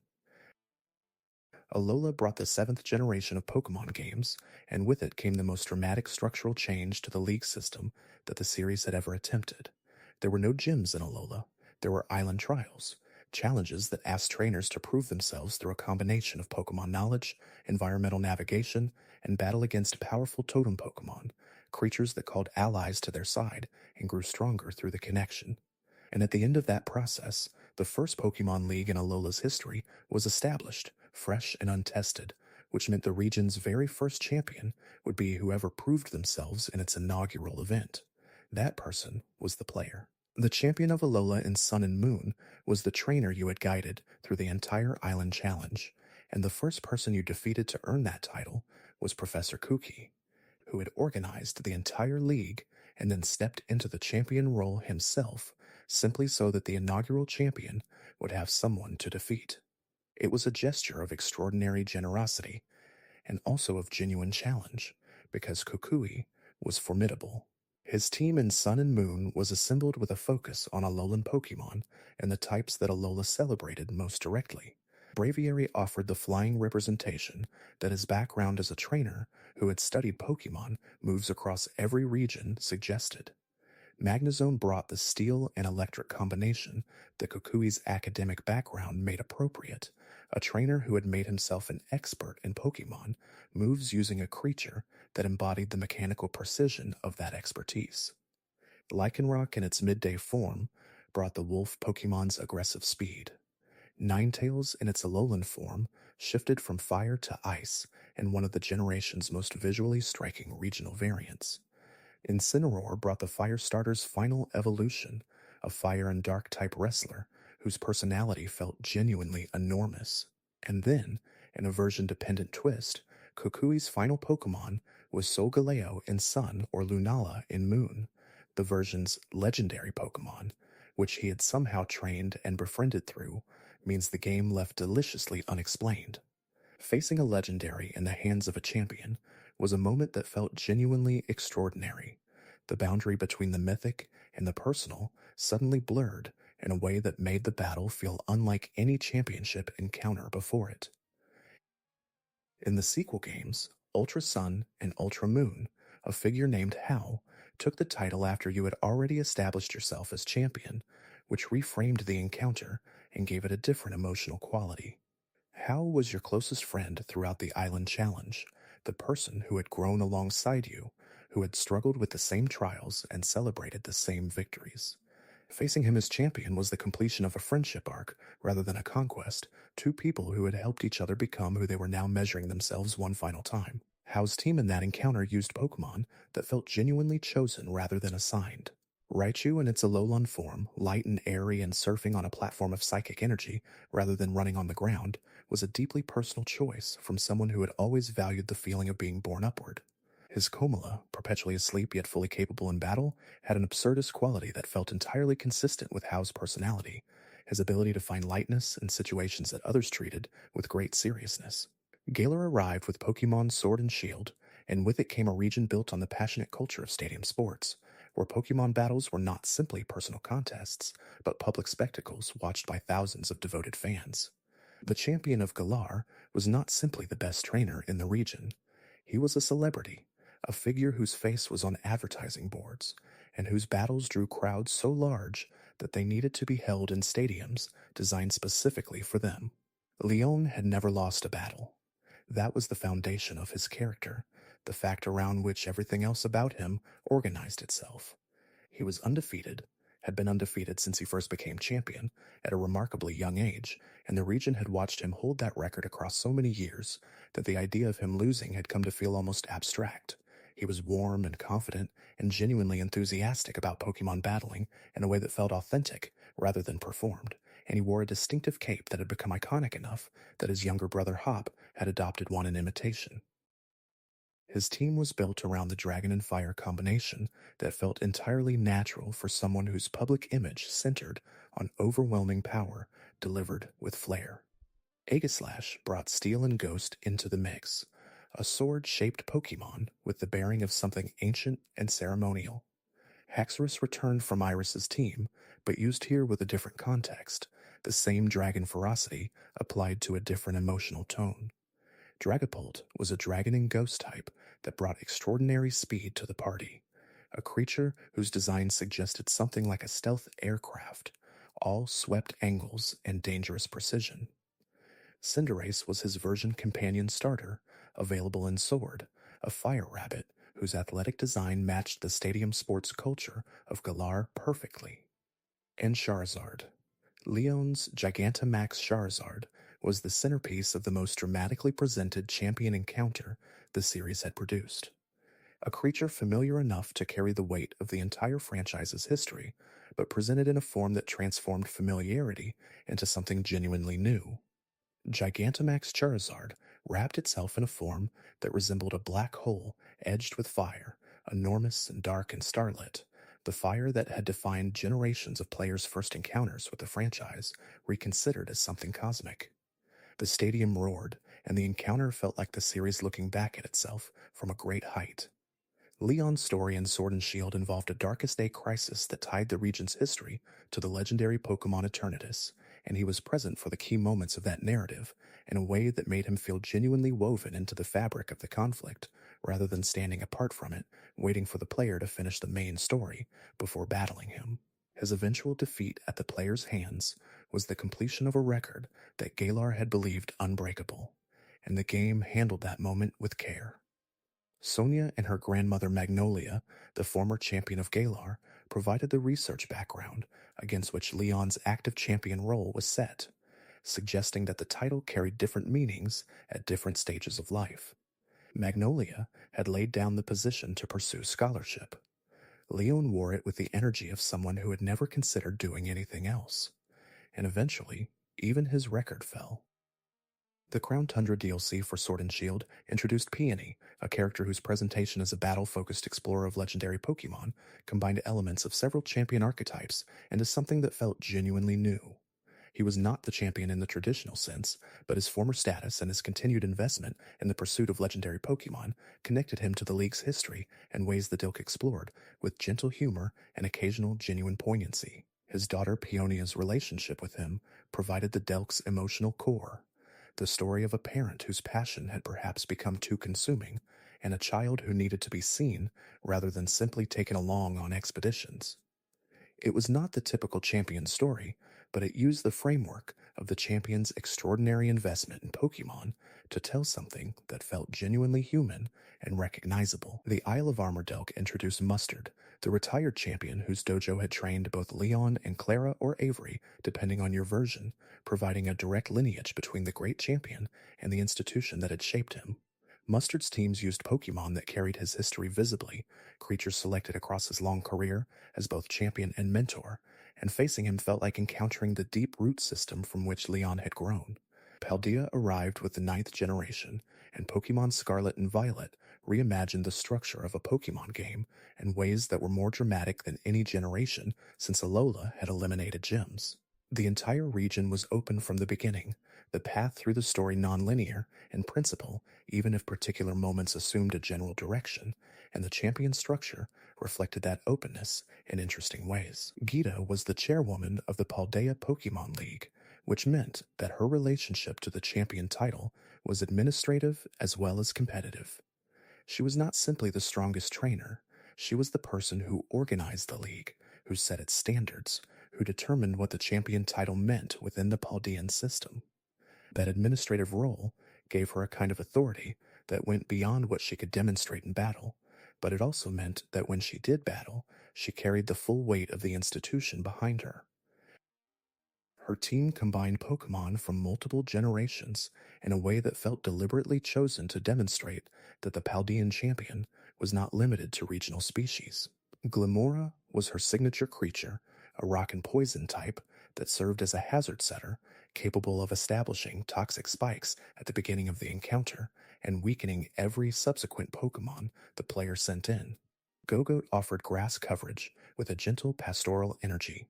Alola brought the seventh generation of Pokemon games, and with it came the most dramatic structural change to the league system that the series had ever attempted. There were no gyms in Alola, there were island trials, challenges that asked trainers to prove themselves through a combination of Pokemon knowledge, environmental navigation, and battle against powerful totem Pokemon, creatures that called allies to their side and grew stronger through the connection. And at the end of that process, the first Pokemon League in Alola's history was established, fresh and untested, which meant the region's very first champion would be whoever proved themselves in its inaugural event. That person was the player. The champion of Alola in Sun and Moon was the trainer you had guided through the entire island challenge, and the first person you defeated to earn that title was Professor Kuki, who had organized the entire league and then stepped into the champion role himself simply so that the inaugural champion would have someone to defeat. It was a gesture of extraordinary generosity and also of genuine challenge, because Kukui was formidable. His team in Sun and Moon was assembled with a focus on Alolan Pokemon and the types that Alola celebrated most directly. Braviary offered the flying representation that his background as a trainer who had studied Pokemon moves across every region suggested. Magnezone brought the steel and electric combination that Kukui's academic background made appropriate. A trainer who had made himself an expert in Pokemon moves using a creature that embodied the mechanical precision of that expertise. Lycanroc in its midday form brought the wolf Pokemon's aggressive speed. Ninetales in its Alolan form shifted from fire to ice in one of the generation's most visually striking regional variants. Incineroar brought the Firestarter's final evolution, a fire and dark type wrestler whose personality felt genuinely enormous. And then, in a version-dependent twist, Kukui's final Pokemon was Solgaleo in Sun or Lunala in Moon, the version's legendary Pokemon, which he had somehow trained and befriended through, means the game left deliciously unexplained. Facing a legendary in the hands of a champion was a moment that felt genuinely extraordinary. The boundary between the mythic and the personal suddenly blurred in a way that made the battle feel unlike any championship encounter before it. In the sequel games, Ultra Sun and Ultra Moon, a figure named Hao took the title after you had already established yourself as champion, which reframed the encounter and gave it a different emotional quality. Hao was your closest friend throughout the island challenge, the person who had grown alongside you, who had struggled with the same trials and celebrated the same victories. Facing him as champion was the completion of a friendship arc rather than a conquest, two people who had helped each other become who they were now measuring themselves one final time. Hao's team in that encounter used Pokemon that felt genuinely chosen rather than assigned. Raichu in its Alolan form, light and airy and surfing on a platform of psychic energy rather than running on the ground, was a deeply personal choice from someone who had always valued the feeling of being born upward. His Komala, perpetually asleep yet fully capable in battle, had an absurdist quality that felt entirely consistent with Hao's personality, his ability to find lightness in situations that others treated with great seriousness. Galar arrived with Pokemon Sword and Shield, and with it came a region built on the passionate culture of stadium sports, where Pokemon battles were not simply personal contests, but public spectacles watched by thousands of devoted fans. The champion of Galar was not simply the best trainer in the region. He was a celebrity, a figure whose face was on advertising boards, and whose battles drew crowds so large that they needed to be held in stadiums designed specifically for them. Leon had never lost a battle. That was the foundation of his character, the fact around which everything else about him organized itself. He was undefeated, had been undefeated since he first became champion at a remarkably young age, and the region had watched him hold that record across so many years that the idea of him losing had come to feel almost abstract. He was warm and confident and genuinely enthusiastic about Pokemon battling in a way that felt authentic rather than performed, and he wore a distinctive cape that had become iconic enough that his younger brother Hop had adopted one in imitation. His team was built around the Dragon and Fire combination that felt entirely natural for someone whose public image centered on overwhelming power delivered with flair. Aegislash brought Steel and Ghost into the mix, a sword-shaped Pokemon with the bearing of something ancient and ceremonial. Haxorus returned from Iris's team, but used here with a different context, the same dragon ferocity applied to a different emotional tone. Dragapult was a dragon and ghost type that brought extraordinary speed to the party, a creature whose design suggested something like a stealth aircraft, all swept angles and dangerous precision. Cinderace was his version companion starter, available in Sword, a fire rabbit whose athletic design matched the stadium sports culture of Galar perfectly. And Charizard. Leon's Gigantamax Charizard was the centerpiece of the most dramatically presented champion encounter the series had produced. A creature familiar enough to carry the weight of the entire franchise's history, but presented in a form that transformed familiarity into something genuinely new. Gigantamax Charizard wrapped itself in a form that resembled a black hole edged with fire, enormous and dark and starlit, the fire that had defined generations of players' first encounters with the franchise, reconsidered as something cosmic. The stadium roared, and the encounter felt like the series looking back at itself from a great height. Leon's story in Sword and Shield involved a Darkest Day crisis that tied the region's history to the legendary Pokemon Eternatus, and he was present for the key moments of that narrative in a way that made him feel genuinely woven into the fabric of the conflict, rather than standing apart from it, waiting for the player to finish the main story before battling him. His eventual defeat at the player's hands was the completion of a record that Galar had believed unbreakable, and the game handled that moment with care. Sonia and her grandmother Magnolia, the former champion of Galar, provided the research background against which Leon's active champion role was set, suggesting that the title carried different meanings at different stages of life. Magnolia had laid down the position to pursue scholarship. Leon wore it with the energy of someone who had never considered doing anything else, and eventually, even his record fell. The Crown Tundra DLC for Sword and Shield introduced Peony, a character whose presentation as a battle-focused explorer of legendary Pokemon combined elements of several champion archetypes into something that felt genuinely new. He was not the champion in the traditional sense, but his former status and his continued investment in the pursuit of legendary Pokemon connected him to the league's history in ways the Dilk explored, with gentle humor and occasional genuine poignancy. His daughter Peonia's relationship with him provided the Delk's emotional core, the story of a parent whose passion had perhaps become too consuming, and a child who needed to be seen rather than simply taken along on expeditions. It was not the typical champion story, but it used the framework of the champion's extraordinary investment in Pokemon to tell something that felt genuinely human and recognizable. The Isle of Armor Delk introduced Mustard, the retired champion whose dojo had trained both Leon and Clara or Avery, depending on your version, providing a direct lineage between the great champion and the institution that had shaped him. Mustard's teams used Pokemon that carried his history visibly, creatures selected across his long career as both champion and mentor, and facing him felt like encountering the deep root system from which Leon had grown. Paldea arrived with the 9th generation, and Pokemon Scarlet and Violet reimagined the structure of a Pokemon game in ways that were more dramatic than any generation since Alola had eliminated gyms. The entire region was open from the beginning, the path through the story non-linear in principle, even if particular moments assumed a general direction, and the champion structure reflected that openness in interesting ways. Gita was the chairwoman of the Paldea Pokemon League, which meant that her relationship to the champion title was administrative as well as competitive. She was not simply the strongest trainer, she was the person who organized the league, who set its standards, who determined what the champion title meant within the Paldean system. That administrative role gave her a kind of authority that went beyond what she could demonstrate in battle, but it also meant that when she did battle, she carried the full weight of the institution behind her. Her team combined Pokémon from multiple generations in a way that felt deliberately chosen to demonstrate that the Paldean champion was not limited to regional species. Glimora was her signature creature, a rock and poison type that served as a hazard setter, capable of establishing toxic spikes at the beginning of the encounter and weakening every subsequent Pokémon the player sent in. Gogoat offered grass coverage with a gentle pastoral energy.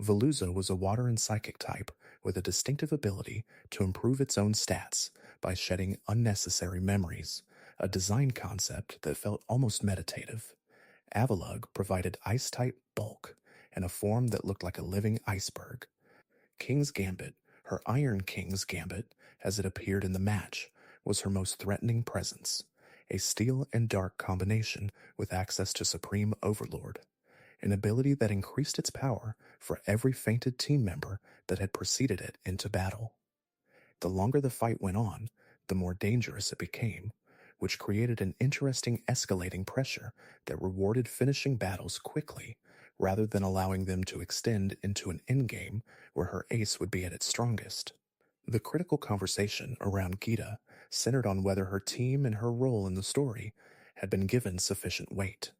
Veluza was a water and psychic type with a distinctive ability to improve its own stats by shedding unnecessary memories, a design concept that felt almost meditative. Avalugg provided ice-type bulk and a form that looked like a living iceberg. King's Gambit, her Iron King's Gambit, as it appeared in the match, was her most threatening presence, a steel and dark combination with access to Supreme Overlord, an ability that increased its power for every fainted team member that had preceded it into battle. The longer the fight went on, the more dangerous it became, which created an interesting escalating pressure that rewarded finishing battles quickly rather than allowing them to extend into an endgame where her ace would be at its strongest. The critical conversation around Gita centered on whether her team and her role in the story had been given sufficient weight.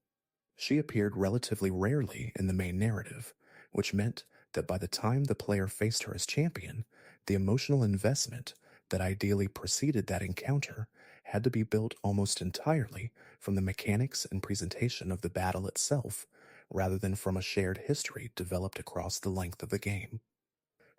She appeared relatively rarely in the main narrative, which meant that by the time the player faced her as champion, the emotional investment that ideally preceded that encounter had to be built almost entirely from the mechanics and presentation of the battle itself, rather than from a shared history developed across the length of the game.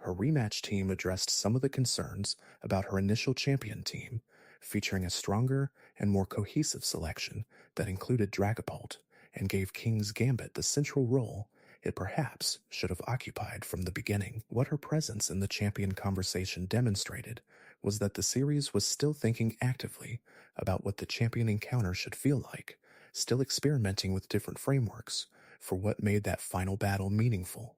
Her rematch team addressed some of the concerns about her initial champion team, featuring a stronger and more cohesive selection that included Dragapult and gave King's Gambit the central role it perhaps should have occupied from the beginning. What her presence in the champion conversation demonstrated was that the series was still thinking actively about what the champion encounter should feel like, still experimenting with different frameworks for what made that final battle meaningful.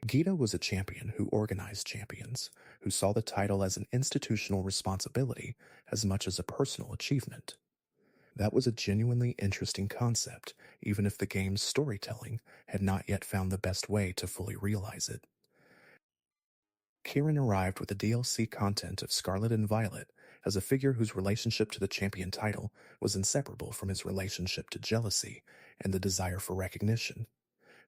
Gita was a champion who organized champions, who saw the title as an institutional responsibility as much as a personal achievement. That was a genuinely interesting concept, even if the game's storytelling had not yet found the best way to fully realize it. Kieran arrived with the DLC content of Scarlet and Violet as a figure whose relationship to the champion title was inseparable from his relationship to jealousy and the desire for recognition.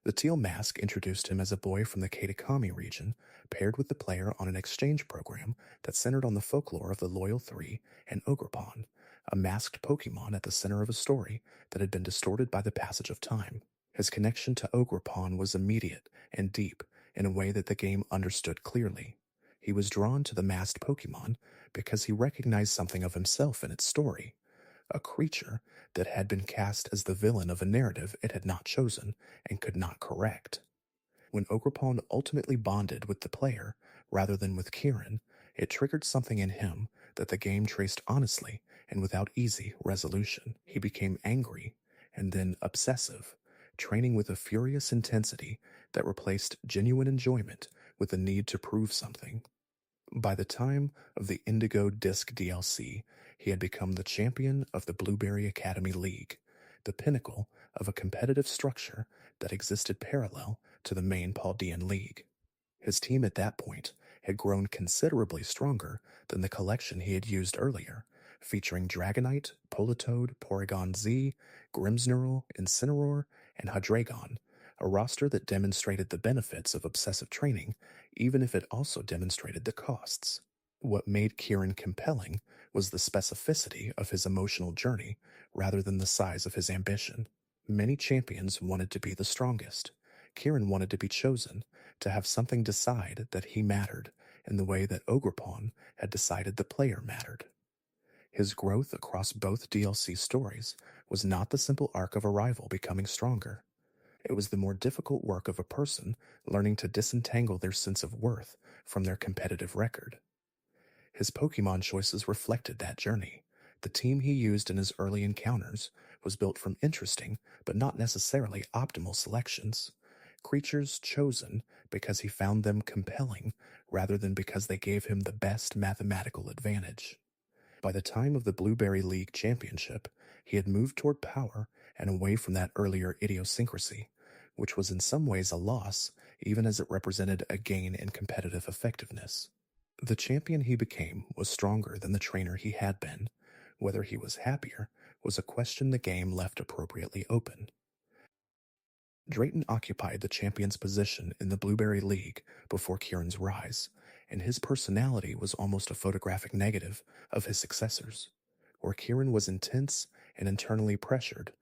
The teal mask introduced him as a boy from the Katakami region, paired with the player on an exchange program that centered on the folklore of the Loyal Three and Ogerpon, a masked Pokemon at the center of a story that had been distorted by the passage of time. His connection to Ogerpon was immediate and deep in a way that the game understood clearly. He was drawn to the masked Pokemon because he recognized something of himself in its story, a creature that had been cast as the villain of a narrative it had not chosen and could not correct. When Ogerpon ultimately bonded with the player rather than with Kieran, it triggered something in him that the game traced honestly and without easy resolution. He became angry and then obsessive, training with a furious intensity that replaced genuine enjoyment with the need to prove something. By the time of the Indigo Disc DLC, he had become the champion of the Blueberry Academy League, the pinnacle of a competitive structure that existed parallel to the main Paldean League. His team at that point had grown considerably stronger than the collection he had used earlier, featuring Dragonite, Politoed, Porygon Z, Grimmsnarl, Incineroar, and Hydreigon, a roster that demonstrated the benefits of obsessive training, even if it also demonstrated the costs. What made Kieran compelling was the specificity of his emotional journey rather than the size of his ambition. Many champions wanted to be the strongest. Kieran wanted to be chosen, to have something decide that he mattered in the way that Ogerpon had decided the player mattered. His growth across both DLC stories was not the simple arc of a rival becoming stronger. It was the more difficult work of a person learning to disentangle their sense of worth from their competitive record. His Pokemon choices reflected that journey. The team he used in his early encounters was built from interesting, but not necessarily optimal selections. Creatures chosen because he found them compelling rather than because they gave him the best mathematical advantage. By the time of the Blueberry League Championship, he had moved toward power and away from that earlier idiosyncrasy, which was in some ways a loss, even as it represented a gain in competitive effectiveness. The champion he became was stronger than the trainer he had been. Whether he was happier was a question the game left appropriately open. Drayton occupied the champion's position in the Blueberry League before Kieran's rise, and his personality was almost a photographic negative of his successors. Where Kieran was intense and internally pressured,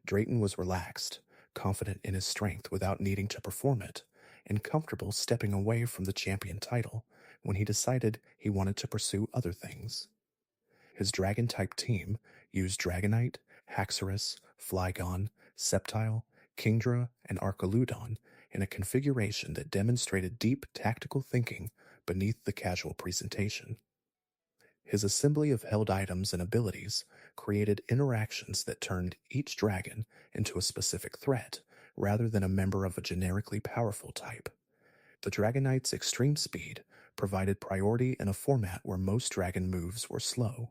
Drayton was relaxed, confident in his strength without needing to perform it, and comfortable stepping away from the champion title when he decided he wanted to pursue other things. His Dragon-type team used Dragonite, Haxorus, Flygon, Sceptile, Kingdra, and Archaludon in a configuration that demonstrated deep tactical thinking beneath the casual presentation. His assembly of held items and abilities created interactions that turned each dragon into a specific threat rather than a member of a generically powerful type. The Dragonite's extreme speed provided priority in a format where most dragon moves were slow.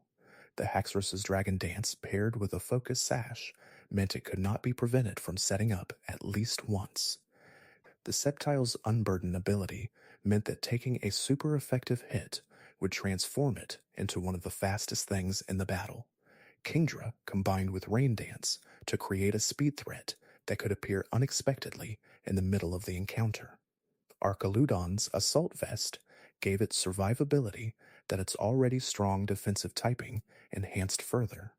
The Haxorus's Dragon Dance paired with a Focus Sash meant it could not be prevented from setting up at least once. The Sceptile's Unburden ability meant that taking a super effective hit would transform it into one of the fastest things in the battle. Kingdra combined with Rain Dance to create a speed threat that could appear unexpectedly in the middle of the encounter. Archaludon's Assault Vest gave it survivability that its already strong defensive typing enhanced further.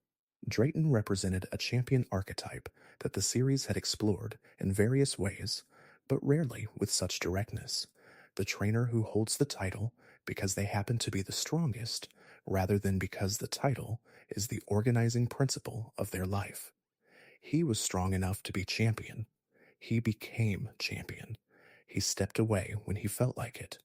Drayton represented a champion archetype that the series had explored in various ways, but rarely with such directness. The trainer who holds the title because they happen to be the strongest, rather than because the title is the organizing principle of their life. He was strong enough to be champion. He became champion. He stepped away when he felt like it.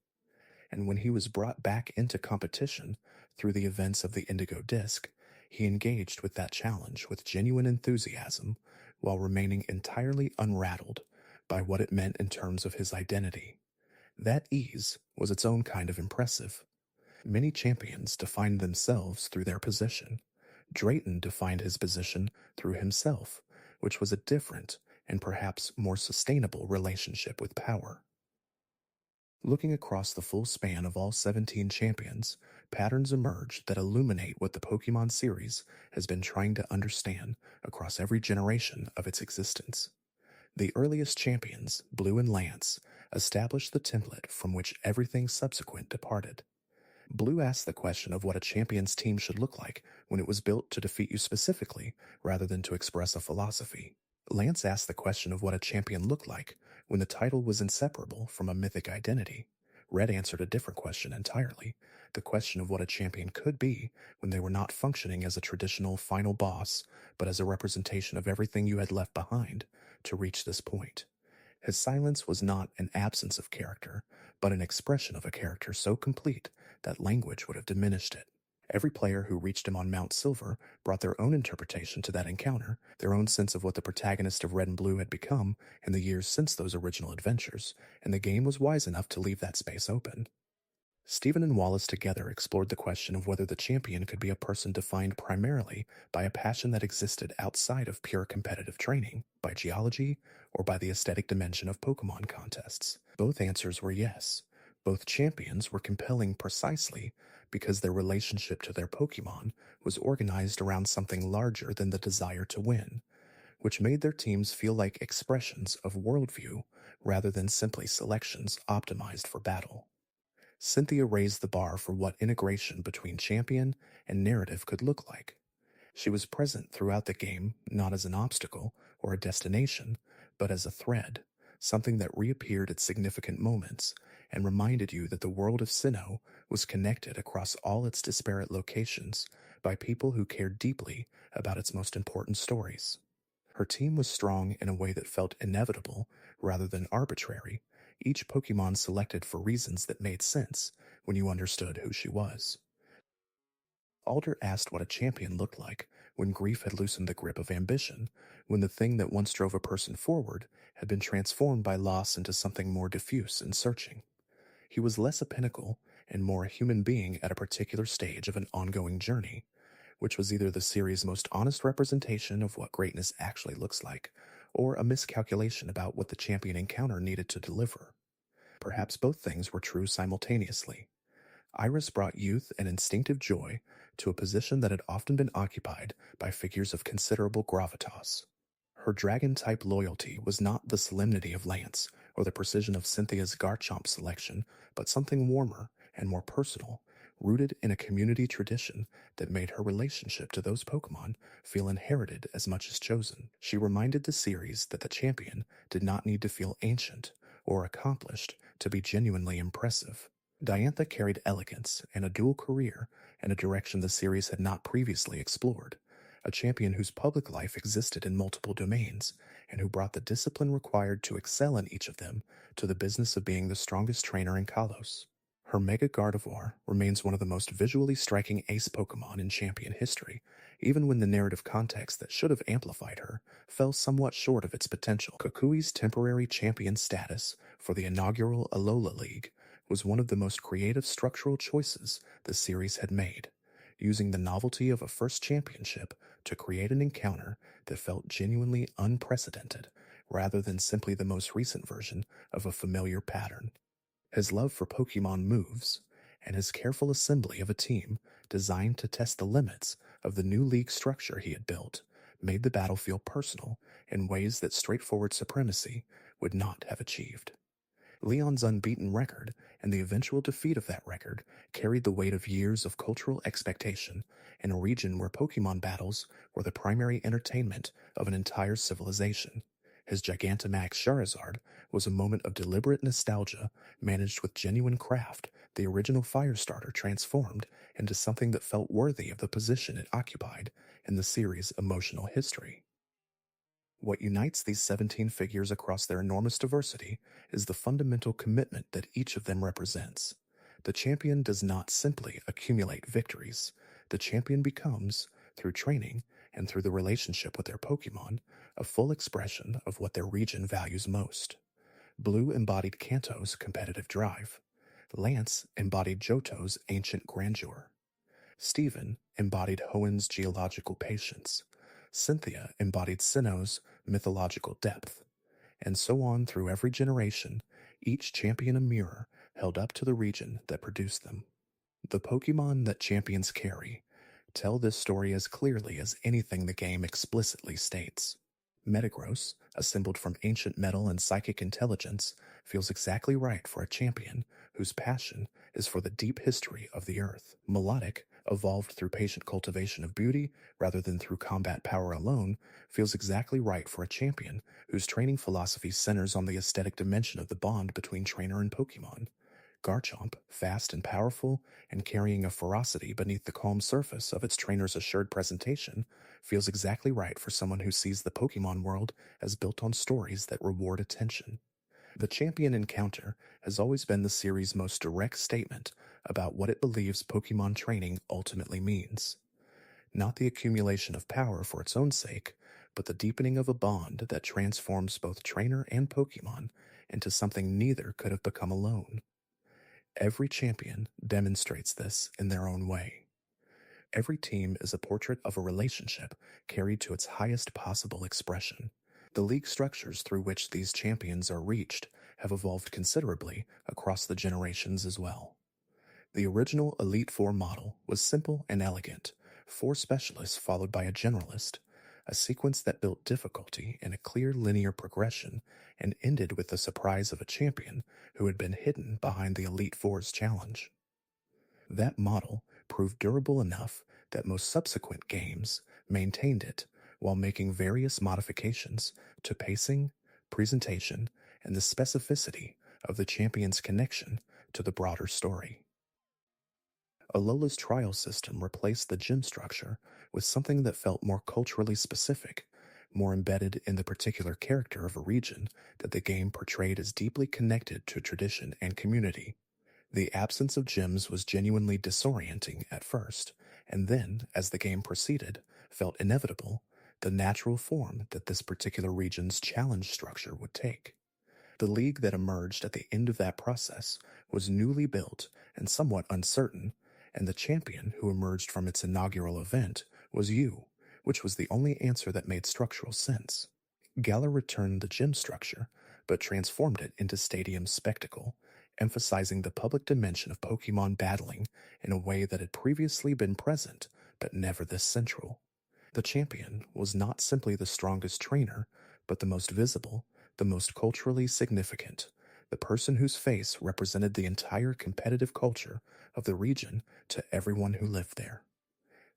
And when he was brought back into competition through the events of the Indigo Disc, he engaged with that challenge with genuine enthusiasm while remaining entirely unrattled by what it meant in terms of his identity. That ease was its own kind of impressive. Many champions defined themselves through their position. Drayton defined his position through himself, which was a different and perhaps more sustainable relationship with power. Looking across the full span of all 17 champions, patterns emerge that illuminate what the Pokémon series has been trying to understand across every generation of its existence. The earliest champions, Blue and Lance, established the template from which everything subsequent departed. Blue asked the question of what a champion's team should look like when it was built to defeat you specifically, rather than to express a philosophy. Lance asked the question of what a champion looked like when the title was inseparable from a mythic identity. Red answered a different question entirely, the question of what a champion could be when they were not functioning as a traditional final boss, but as a representation of everything you had left behind to reach this point. His silence was not an absence of character, but an expression of a character so complete that language would have diminished it. Every player who reached him on Mount Silver brought their own interpretation to that encounter, their own sense of what the protagonist of Red and Blue had become in the years since those original adventures, and the game was wise enough to leave that space open. Stephen and Wallace together explored the question of whether the champion could be a person defined primarily by a passion that existed outside of pure competitive training, by geology, or by the aesthetic dimension of Pokémon contests. Both answers were yes. Both champions were compelling precisely because their relationship to their Pokémon was organized around something larger than the desire to win, which made their teams feel like expressions of worldview rather than simply selections optimized for battle. Cynthia raised the bar for what integration between champion and narrative could look like. She was present throughout the game, not as an obstacle or a destination, but as a thread, something that reappeared at significant moments and reminded you that the world of Sinnoh was connected across all its disparate locations by people who cared deeply about its most important stories. Her team was strong in a way that felt inevitable rather than arbitrary, each Pokemon selected for reasons that made sense when you understood who she was. Alder asked what a champion looked like when grief had loosened the grip of ambition, when the thing that once drove a person forward had been transformed by loss into something more diffuse and searching. He was less a pinnacle and more a human being at a particular stage of an ongoing journey, which was either the series' most honest representation of what greatness actually looks like, or a miscalculation about what the champion encounter needed to deliver. Perhaps both things were true simultaneously. Iris brought youth and instinctive joy to a position that had often been occupied by figures of considerable gravitas. Her dragon-type loyalty was not the solemnity of Lance or the precision of Cynthia's Garchomp selection, but something warmer and more personal, rooted in a community tradition that made her relationship to those Pokemon feel inherited as much as chosen. She reminded the series that the champion did not need to feel ancient or accomplished to be genuinely impressive. Diantha carried elegance and a dual career in a direction the series had not previously explored, a champion whose public life existed in multiple domains, and who brought the discipline required to excel in each of them to the business of being the strongest trainer in Kalos. Her Mega Gardevoir remains one of the most visually striking ace Pokemon in Champion history, even when the narrative context that should have amplified her fell somewhat short of its potential. Kukui's temporary champion status for the inaugural Alola League was one of the most creative structural choices the series had made, using the novelty of a first championship to create an encounter that felt genuinely unprecedented, rather than simply the most recent version of a familiar pattern. His love for Pokemon moves, and his careful assembly of a team designed to test the limits of the new league structure he had built, made the battle feel personal in ways that straightforward supremacy would not have achieved. Leon's unbeaten record and the eventual defeat of that record carried the weight of years of cultural expectation in a region where Pokemon battles were the primary entertainment of an entire civilization. His Gigantamax Charizard was a moment of deliberate nostalgia managed with genuine craft, the original Firestarter transformed into something that felt worthy of the position it occupied in the series' emotional history. What unites these 17 figures across their enormous diversity is the fundamental commitment that each of them represents. The champion does not simply accumulate victories. The champion becomes, through training and through the relationship with their Pokemon, a full expression of what their region values most. Blue embodied Kanto's competitive drive. Lance embodied Johto's ancient grandeur. Stephen embodied Hoenn's geological patience. Cynthia embodied Sinnoh's mythological depth. And so on through every generation, each champion a mirror held up to the region that produced them. The Pokemon that champions carry tell this story as clearly as anything the game explicitly states. Metagross, assembled from ancient metal and psychic intelligence, feels exactly right for a champion whose passion is for the deep history of the earth. Melodic, evolved through patient cultivation of beauty rather than through combat power alone, feels exactly right for a champion whose training philosophy centers on the aesthetic dimension of the bond between trainer and Pokemon. Garchomp, fast and powerful, and carrying a ferocity beneath the calm surface of its trainer's assured presentation, feels exactly right for someone who sees the Pokemon world as built on stories that reward attention. The champion encounter has always been the series' most direct statement about what it believes Pokemon training ultimately means. Not the accumulation of power for its own sake, but the deepening of a bond that transforms both trainer and Pokemon into something neither could have become alone. Every champion demonstrates this in their own way. Every team is a portrait of a relationship carried to its highest possible expression. The league structures through which these champions are reached have evolved considerably across the generations as well. The original Elite Four model was simple and elegant, 4 specialists followed by a generalist, a sequence that built difficulty in a clear linear progression and ended with the surprise of a champion who had been hidden behind the Elite Four's challenge. That model proved durable enough that most subsequent games maintained it while making various modifications to pacing, presentation, and the specificity of the champion's connection to the broader story. Alola's trial system replaced the gym structure with something that felt more culturally specific, more embedded in the particular character of a region that the game portrayed as deeply connected to tradition and community. The absence of gyms was genuinely disorienting at first, and then, as the game proceeded, felt inevitable, the natural form that this particular region's challenge structure would take. The league that emerged at the end of that process was newly built and somewhat uncertain, and the champion who emerged from its inaugural event was you, which was the only answer that made structural sense. Galar returned the gym structure, but transformed it into stadium spectacle, emphasizing the public dimension of Pokemon battling in a way that had previously been present, but never this central. The champion was not simply the strongest trainer, but the most visible, the most culturally significant, the person whose face represented the entire competitive culture of the region to everyone who lived there.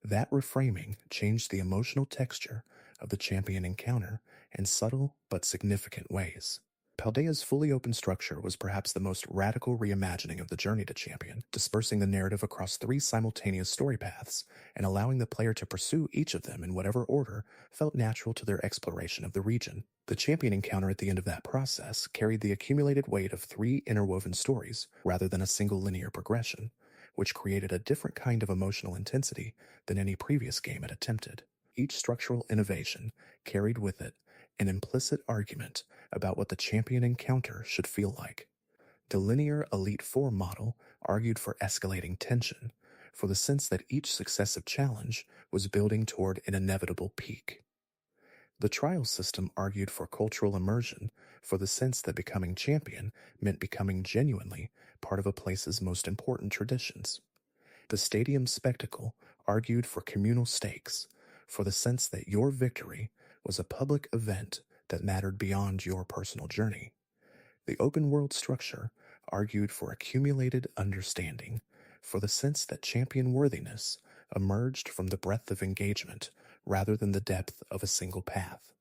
That reframing changed the emotional texture of the champion encounter in subtle but significant ways. Paldea's fully open structure was perhaps the most radical reimagining of the journey to champion, dispersing the narrative across 3 simultaneous story paths and allowing the player to pursue each of them in whatever order felt natural to their exploration of the region. The champion encounter at the end of that process carried the accumulated weight of 3 interwoven stories rather than a single linear progression, which created a different kind of emotional intensity than any previous game had attempted. Each structural innovation carried with it an implicit argument about what the champion encounter should feel like. The linear Elite Four model argued for escalating tension, for the sense that each successive challenge was building toward an inevitable peak. The trial system argued for cultural immersion, for the sense that becoming champion meant becoming genuinely part of a place's most important traditions. The stadium spectacle argued for communal stakes, for the sense that your victory was a public event that mattered beyond your personal journey. The open world structure argued for accumulated understanding, for the sense that champion worthiness emerged from the breadth of engagement rather than the depth of a single path.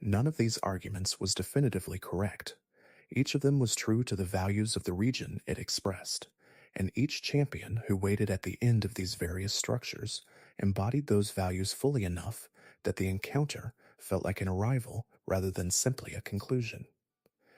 None of these arguments was definitively correct. Each of them was true to the values of the region it expressed, and each champion who waited at the end of these various structures embodied those values fully enough that the encounter felt like an arrival rather than simply a conclusion.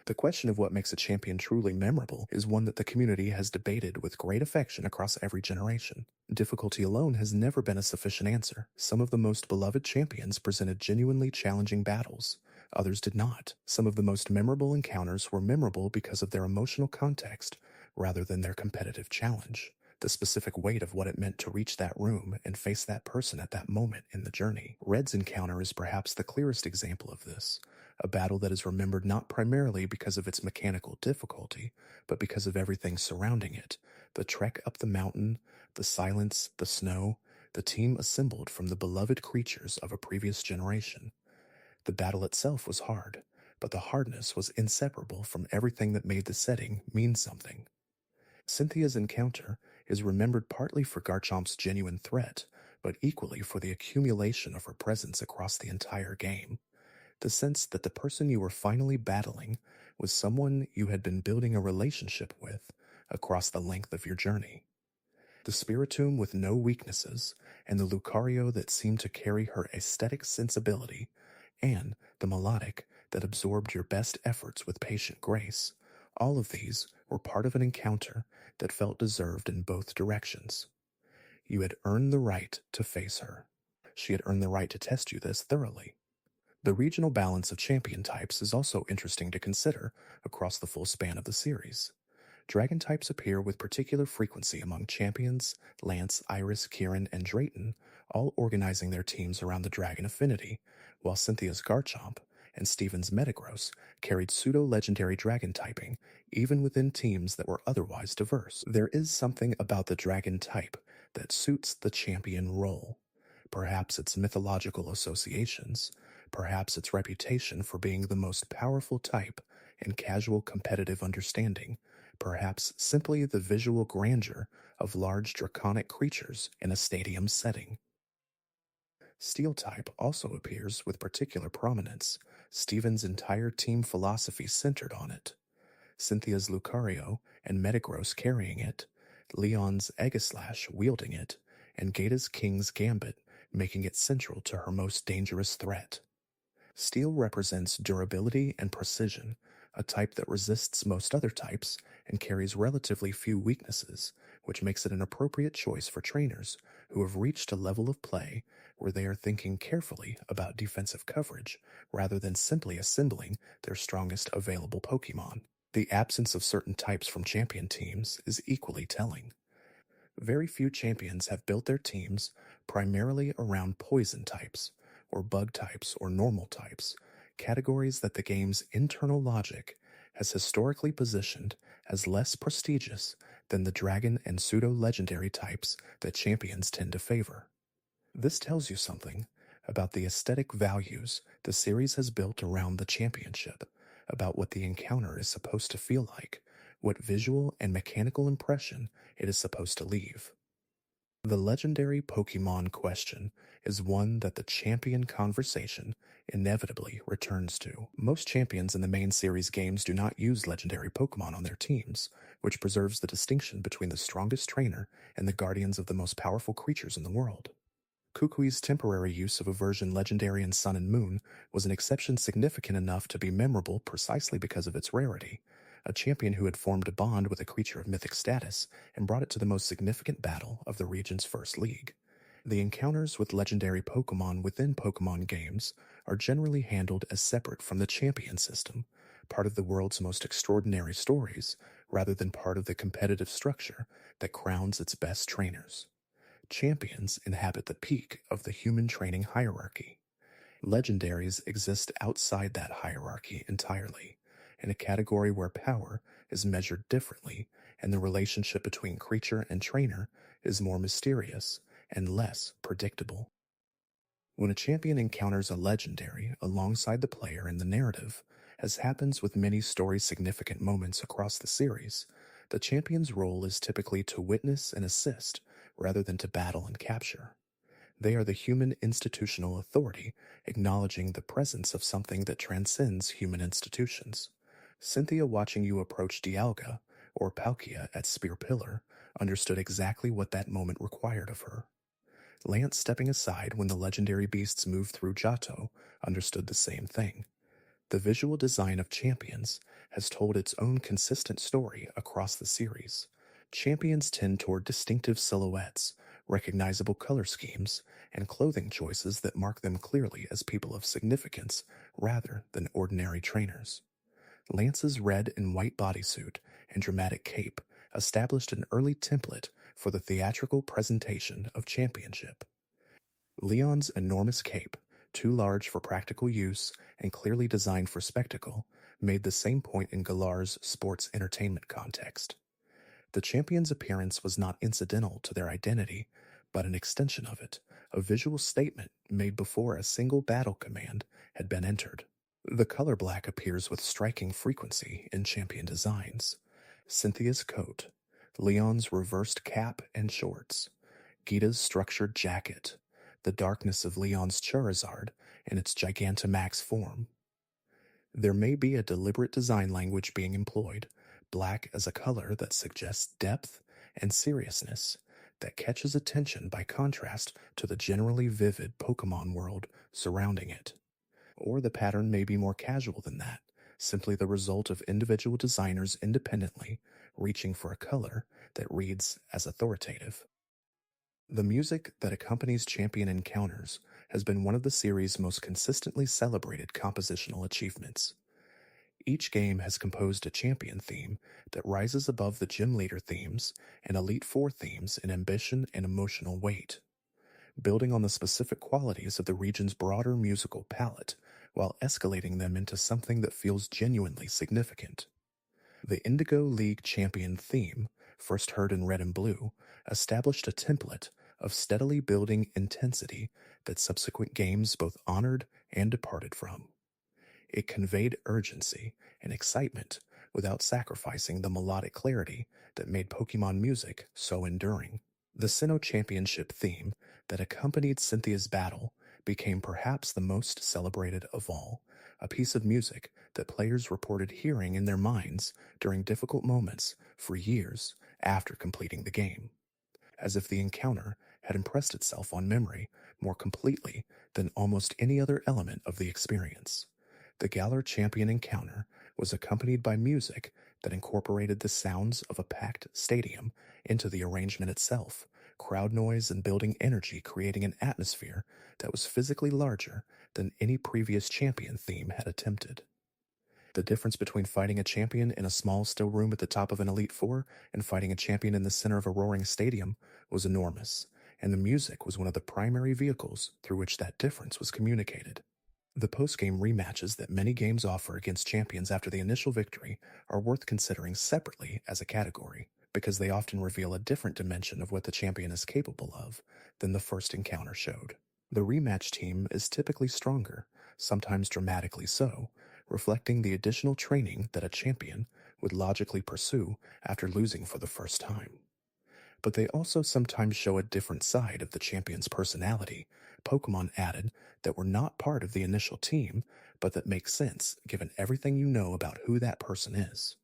The question of what makes a champion truly memorable is one that the community has debated with great affection across every generation. Difficulty alone has never been a sufficient answer. Some of the most beloved champions presented genuinely challenging battles. Others did not. Some of the most memorable encounters were memorable because of their emotional context rather than their competitive challenge, the specific weight of what it meant to reach that room and face that person at that moment in the journey. Red's encounter is perhaps the clearest example of this, a battle that is remembered not primarily because of its mechanical difficulty, but because of everything surrounding it: the trek up the mountain, the silence, the snow, the team assembled from the beloved creatures of a previous generation. The battle itself was hard, but the hardness was inseparable from everything that made the setting mean something. Cynthia's encounter is remembered partly for Garchomp's genuine threat, but equally for the accumulation of her presence across the entire game. The sense that the person you were finally battling was someone you had been building a relationship with across the length of your journey. The Spiritomb with no weaknesses, and the Lucario that seemed to carry her aesthetic sensibility, and the Melodic that absorbed your best efforts with patient grace, all of these were part of an encounter that felt deserved in both directions. You had earned the right to face her. She had earned the right to test you this thoroughly. The regional balance of champion types is also interesting to consider across the full span of the series. Dragon types appear with particular frequency among champions, Lance, Iris, Kieran, and Drayton, all organizing their teams around the dragon affinity, while Cynthia's Garchomp and Steven's Metagross carried pseudo-legendary dragon typing, even within teams that were otherwise diverse. There is something about the dragon type that suits the champion role. Perhaps its mythological associations, perhaps its reputation for being the most powerful type in casual competitive understanding, perhaps simply the visual grandeur of large draconic creatures in a stadium setting. Steel type also appears with particular prominence, Steven's entire team philosophy centered on it. Cynthia's Lucario and Metagross carrying it, Leon's Aegislash wielding it, and Gata's King's Gambit making it central to her most dangerous threat. Steel represents durability and precision, a type that resists most other types and carries relatively few weaknesses, which makes it an appropriate choice for trainers who have reached a level of play where they are thinking carefully about defensive coverage rather than simply assembling their strongest available Pokemon. The absence of certain types from champion teams is equally telling. Very few champions have built their teams primarily around poison types, or bug types, or normal types, categories that the game's internal logic has historically positioned as less prestigious than the dragon and pseudo legendary types that champions tend to favor. This tells you something about the aesthetic values the series has built around the championship, about what the encounter is supposed to feel like, what visual and mechanical impression it is supposed to leave. The legendary Pokemon question is one that the champion conversation inevitably returns to. Most champions in the main series games do not use legendary Pokemon on their teams, which preserves the distinction between the strongest trainer and the guardians of the most powerful creatures in the world. Kukui's temporary use of a version legendary in Sun and Moon was an exception significant enough to be memorable precisely because of its rarity, a champion who had formed a bond with a creature of mythic status and brought it to the most significant battle of the region's first league. The encounters with legendary Pokemon within Pokemon games are generally handled as separate from the champion system, part of the world's most extraordinary stories, rather than part of the competitive structure that crowns its best trainers. Champions inhabit the peak of the human training hierarchy. Legendaries exist outside that hierarchy entirely, in a category where power is measured differently and the relationship between creature and trainer is more mysterious and less predictable. When a champion encounters a legendary alongside the player in the narrative, as happens with many story-significant moments across the series, the champion's role is typically to witness and assist rather than to battle and capture. They are the human institutional authority, acknowledging the presence of something that transcends human institutions. Cynthia watching you approach Dialga, or Palkia at Spear Pillar, understood exactly what that moment required of her. Lance stepping aside when the legendary beasts moved through Johto understood the same thing. The visual design of Champions has told its own consistent story across the series. Champions tend toward distinctive silhouettes, recognizable color schemes, and clothing choices that mark them clearly as people of significance rather than ordinary trainers. Lance's red and white bodysuit and dramatic cape established an early template for the theatrical presentation of championship. Leon's enormous cape, too large for practical use and clearly designed for spectacle, made the same point in Galar's sports entertainment context. The champion's appearance was not incidental to their identity, but an extension of it, a visual statement made before a single battle command had been entered. The color black appears with striking frequency in champion designs. Cynthia's coat, Leon's reversed cap and shorts, Gita's structured jacket, the darkness of Leon's Charizard in its Gigantamax form. There may be a deliberate design language being employed, black as a color that suggests depth and seriousness, that catches attention by contrast to the generally vivid Pokemon world surrounding it. Or the pattern may be more casual than that, simply the result of individual designers independently reaching for a color that reads as authoritative. The music that accompanies champion encounters has been one of the series' most consistently celebrated compositional achievements. Each game has composed a champion theme that rises above the gym leader themes and Elite Four themes in ambition and emotional weight, building on the specific qualities of the region's broader musical palette while escalating them into something that feels genuinely significant. The Indigo League champion theme, first heard in Red and Blue, established a template of steadily building intensity that subsequent games both honored and departed from. It conveyed urgency and excitement without sacrificing the melodic clarity that made Pokemon music so enduring. The Sinnoh Championship theme that accompanied Cynthia's battle became perhaps the most celebrated of all, a piece of music that players reported hearing in their minds during difficult moments for years after completing the game, as if the encounter had impressed itself on memory more completely than almost any other element of the experience. The Galar Champion encounter was accompanied by music that incorporated the sounds of a packed stadium into the arrangement itself, crowd noise and building energy creating an atmosphere that was physically larger than any previous champion theme had attempted. The difference between fighting a champion in a small still room at the top of an Elite Four and fighting a champion in the center of a roaring stadium was enormous, and the music was one of the primary vehicles through which that difference was communicated. The post-game rematches that many games offer against champions after the initial victory are worth considering separately as a category, because they often reveal a different dimension of what the champion is capable of than the first encounter showed. The rematch team is typically stronger, sometimes dramatically so, reflecting the additional training that a champion would logically pursue after losing for the first time. But they also sometimes show a different side of the champion's personality, Pokemon added that were not part of the initial team, but that make sense given everything you know about who that person is.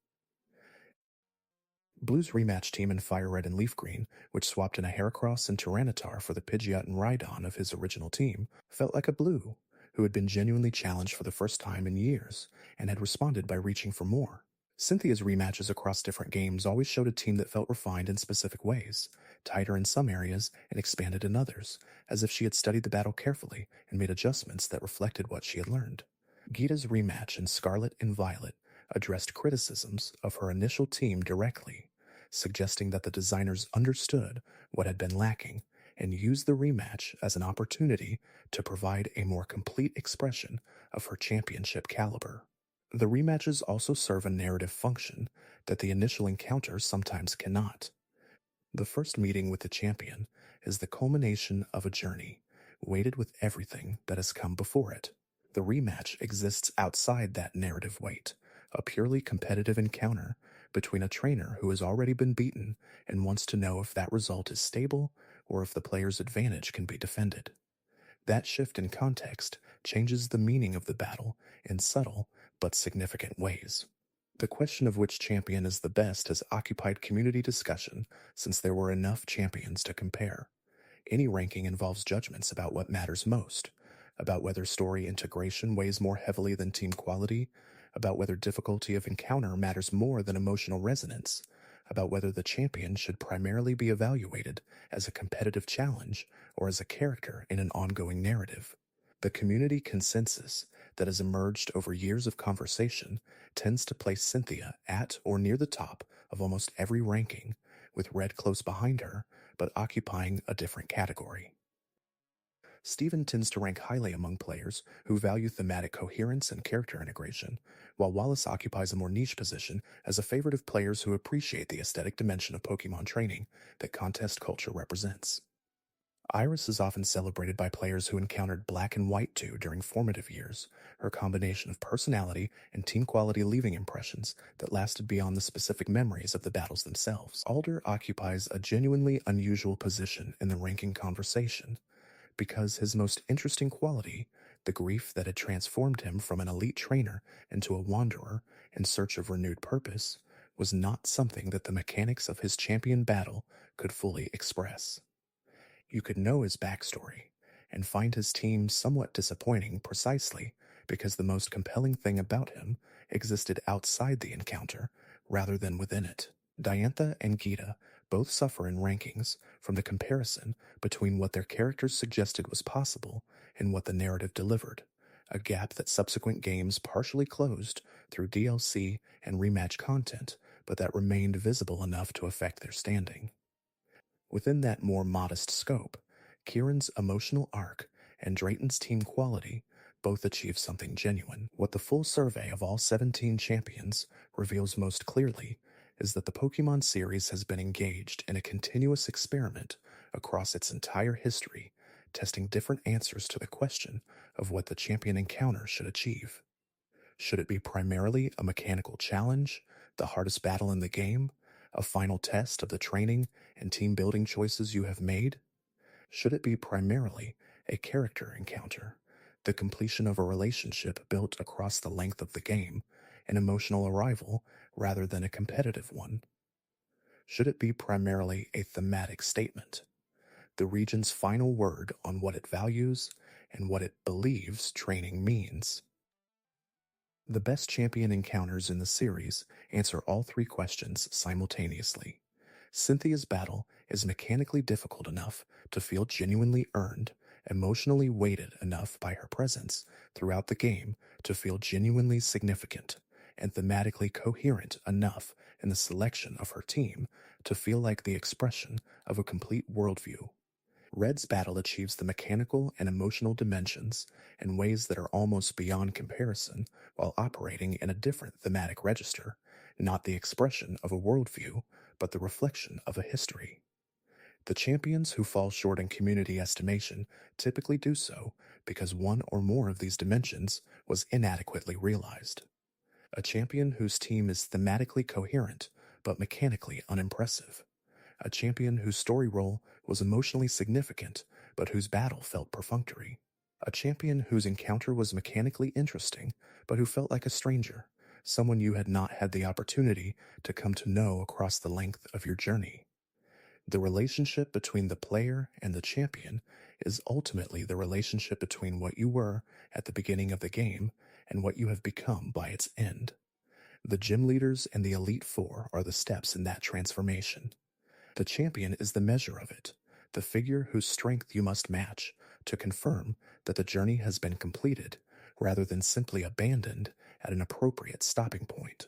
Blue's rematch team in Fire Red and Leaf Green, which swapped in a Heracross and Tyranitar for the Pidgeot and Rhydon of his original team, felt like a Blue, who had been genuinely challenged for the first time in years and had responded by reaching for more. Cynthia's rematches across different games always showed a team that felt refined in specific ways, tighter in some areas and expanded in others, as if she had studied the battle carefully and made adjustments that reflected what she had learned. Gita's rematch in Scarlet and Violet addressed criticisms of her initial team directly, suggesting that the designers understood what had been lacking and used the rematch as an opportunity to provide a more complete expression of her championship caliber. The rematches also serve a narrative function that the initial encounter sometimes cannot. The first meeting with the champion is the culmination of a journey, weighted with everything that has come before it. The rematch exists outside that narrative weight, a purely competitive encounter between a trainer who has already been beaten and wants to know if that result is stable or if the player's advantage can be defended. That shift in context changes the meaning of the battle in subtle but significant ways. The question of which champion is the best has occupied community discussion since there were enough champions to compare. Any ranking involves judgments about what matters most, about whether story integration weighs more heavily than team quality, about whether difficulty of encounter matters more than emotional resonance, about whether the champion should primarily be evaluated as a competitive challenge or as a character in an ongoing narrative. The community consensus that has emerged over years of conversation tends to place Cynthia at or near the top of almost every ranking, with Red close behind her, but occupying a different category. Steven tends to rank highly among players who value thematic coherence and character integration, while Wallace occupies a more niche position as a favorite of players who appreciate the aesthetic dimension of Pokemon training that contest culture represents. Iris is often celebrated by players who encountered Black and White 2 during formative years, her combination of personality and team quality leaving impressions that lasted beyond the specific memories of the battles themselves. Alder occupies a genuinely unusual position in the ranking conversation, because his most interesting quality, the grief that had transformed him from an elite trainer into a wanderer in search of renewed purpose, was not something that the mechanics of his champion battle could fully express. You could know his backstory and find his team somewhat disappointing precisely because the most compelling thing about him existed outside the encounter rather than within it. Diantha and Gita both suffer in rankings from the comparison between what their characters suggested was possible and what the narrative delivered, a gap that subsequent games partially closed through DLC and rematch content, but that remained visible enough to affect their standing. Within that more modest scope, Kieran's emotional arc and Drayton's team quality both achieve something genuine. What the full survey of all 17 champions reveals most clearly is that the Pokemon series has been engaged in a continuous experiment across its entire history, testing different answers to the question of what the champion encounter should achieve. Should it be primarily a mechanical challenge, the hardest battle in the game, a final test of the training and team building choices you have made? Should it be primarily a character encounter, the completion of a relationship built across the length of the game, an emotional arrival rather than a competitive one? Should it be primarily a thematic statement, the region's final word on what it values and what it believes training means. The best champion encounters in the series answer all three questions simultaneously. Cynthia's battle is mechanically difficult enough to feel genuinely earned, emotionally weighted enough by her presence throughout the game to feel genuinely significant, and thematically coherent enough in the selection of her team to feel like the expression of a complete worldview. Red's battle achieves the mechanical and emotional dimensions in ways that are almost beyond comparison while operating in a different thematic register, not the expression of a worldview, but the reflection of a history. The champions who fall short in community estimation typically do so because one or more of these dimensions was inadequately realized. A champion whose team is thematically coherent but mechanically unimpressive. A champion whose story role was emotionally significant, but whose battle felt perfunctory. A champion whose encounter was mechanically interesting, but who felt like a stranger, someone you had not had the opportunity to come to know across the length of your journey. The relationship between the player and the champion is ultimately the relationship between what you were at the beginning of the game and what you have become by its end. The gym leaders and the Elite Four are the steps in that transformation. The champion is the measure of it, the figure whose strength you must match to confirm that the journey has been completed, rather than simply abandoned at an appropriate stopping point.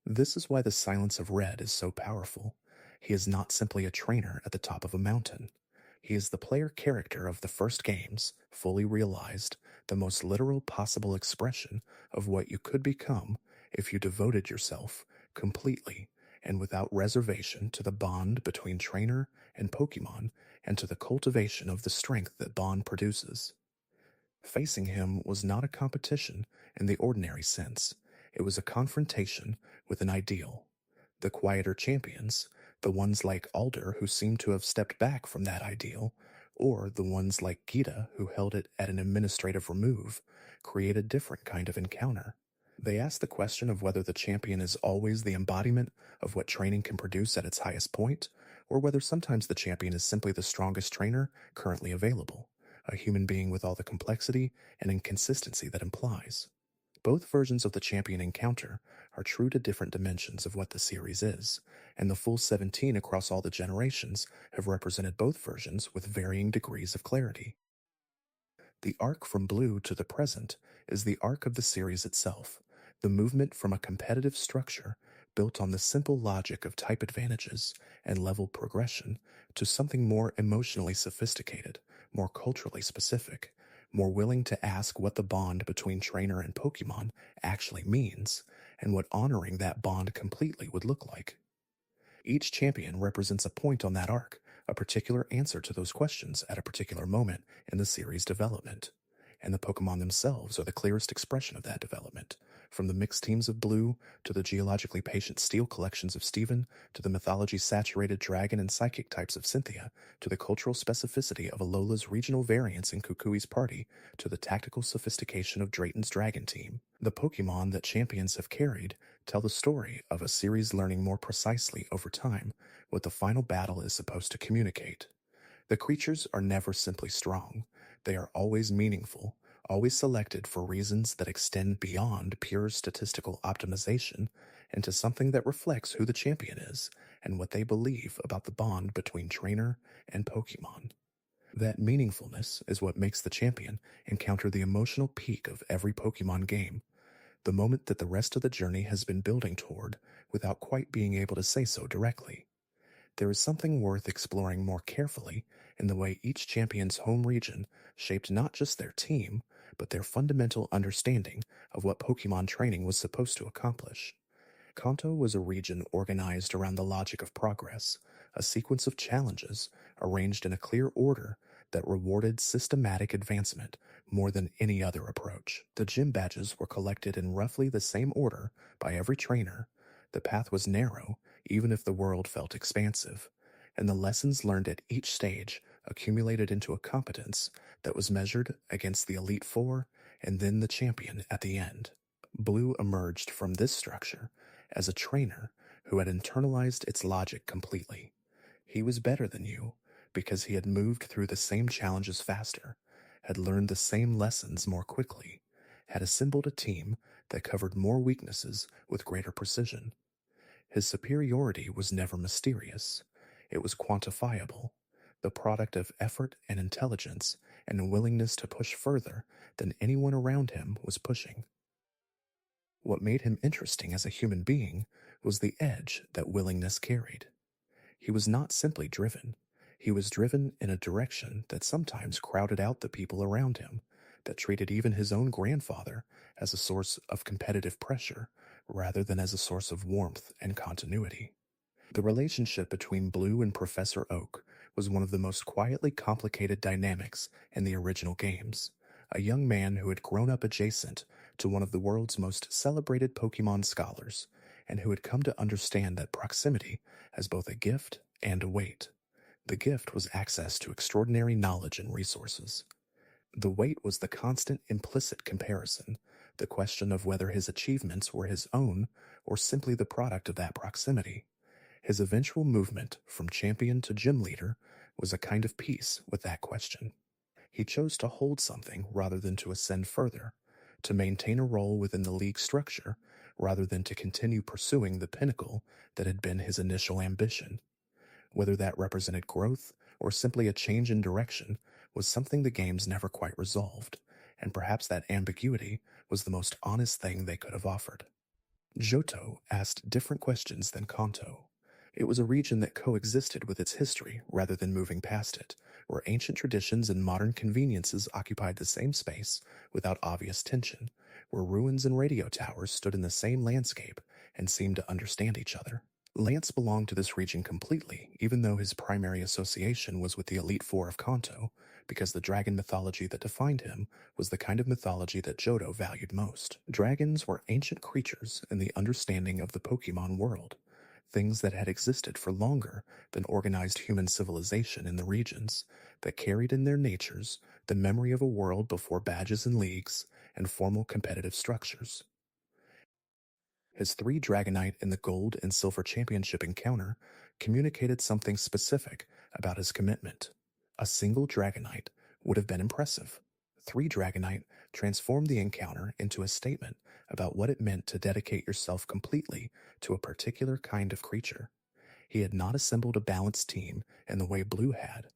This is why the silence of Red is so powerful. He is not simply a trainer at the top of a mountain. He is the player character of the first games, fully realized, the most literal possible expression of what you could become if you devoted yourself completely and without reservation to the bond between trainer and Pokemon and to the cultivation of the strength that bond produces. Facing him was not a competition in the ordinary sense. It was a confrontation with an ideal. The quieter champions, the ones like Alder who seemed to have stepped back from that ideal, or the ones like Gita who held it at an administrative remove, create a different kind of encounter. They ask the question of whether the champion is always the embodiment of what training can produce at its highest point, or whether sometimes the champion is simply the strongest trainer currently available, a human being with all the complexity and inconsistency that implies. Both versions of the champion encounter are true to different dimensions of what the series is, and the full 17 across all the generations have represented both versions with varying degrees of clarity. The arc from Blue to the present is the arc of the series itself, the movement from a competitive structure built on the simple logic of type advantages and level progression to something more emotionally sophisticated, more culturally specific, more willing to ask what the bond between trainer and Pokemon actually means, and what honoring that bond completely would look like. Each champion represents a point on that arc, a particular answer to those questions at a particular moment in the series' development. And the Pokemon themselves are the clearest expression of that development, from the mixed teams of Blue to the geologically patient steel collections of Steven to the mythology-saturated dragon and psychic types of Cynthia to the cultural specificity of Alola's regional variants in Kukui's party to the tactical sophistication of Drayton's dragon team. The Pokemon that champions have carried tell the story of a series learning more precisely over time what the final battle is supposed to communicate. The creatures are never simply strong. They are always meaningful, always selected for reasons that extend beyond pure statistical optimization into something that reflects who the champion is and what they believe about the bond between trainer and Pokemon. That meaningfulness is what makes the champion encounter the emotional peak of every Pokemon game, the moment that the rest of the journey has been building toward without quite being able to say so directly. There is something worth exploring more carefully in the way each champion's home region shaped not just their team, but their fundamental understanding of what Pokemon training was supposed to accomplish. Kanto was a region organized around the logic of progress, a sequence of challenges arranged in a clear order that rewarded systematic advancement more than any other approach. The gym badges were collected in roughly the same order by every trainer. The path was narrow, even if the world felt expansive, and the lessons learned at each stage accumulated into a competence that was measured against the Elite Four and then the champion at the end. Blue emerged from this structure as a trainer who had internalized its logic completely. He was better than you, because he had moved through the same challenges faster, had learned the same lessons more quickly, had assembled a team that covered more weaknesses with greater precision. His superiority was never mysterious. It was quantifiable, the product of effort and intelligence and a willingness to push further than anyone around him was pushing. What made him interesting as a human being was the edge that willingness carried. He was not simply driven. He was driven in a direction that sometimes crowded out the people around him, that treated even his own grandfather as a source of competitive pressure rather than as a source of warmth and continuity. The relationship between Blue and Professor Oak was one of the most quietly complicated dynamics in the original games. A young man who had grown up adjacent to one of the world's most celebrated Pokémon scholars, and who had come to understand that proximity has both a gift and a weight. The gift was access to extraordinary knowledge and resources. The weight was the constant implicit comparison, the question of whether his achievements were his own or simply the product of that proximity. His eventual movement from champion to gym leader was a kind of peace with that question. He chose to hold something rather than to ascend further, to maintain a role within the league structure rather than to continue pursuing the pinnacle that had been his initial ambition. Whether that represented growth or simply a change in direction was something the games never quite resolved, and perhaps that ambiguity was the most honest thing they could have offered. Johto asked different questions than Kanto. It was a region that coexisted with its history rather than moving past it, where ancient traditions and modern conveniences occupied the same space without obvious tension, where ruins and radio towers stood in the same landscape and seemed to understand each other. Lance belonged to this region completely, even though his primary association was with the Elite Four of Kanto, because the dragon mythology that defined him was the kind of mythology that Johto valued most. Dragons were ancient creatures in the understanding of the Pokémon world, things that had existed for longer than organized human civilization in the regions, that carried in their natures the memory of a world before badges and leagues and formal competitive structures. His 3 Dragonite in the Gold and Silver Championship encounter communicated something specific about his commitment. A single Dragonite would have been impressive. 3 Dragonite transformed the encounter into a statement about what it meant to dedicate yourself completely to a particular kind of creature. He had not assembled a balanced team in the way Blue had.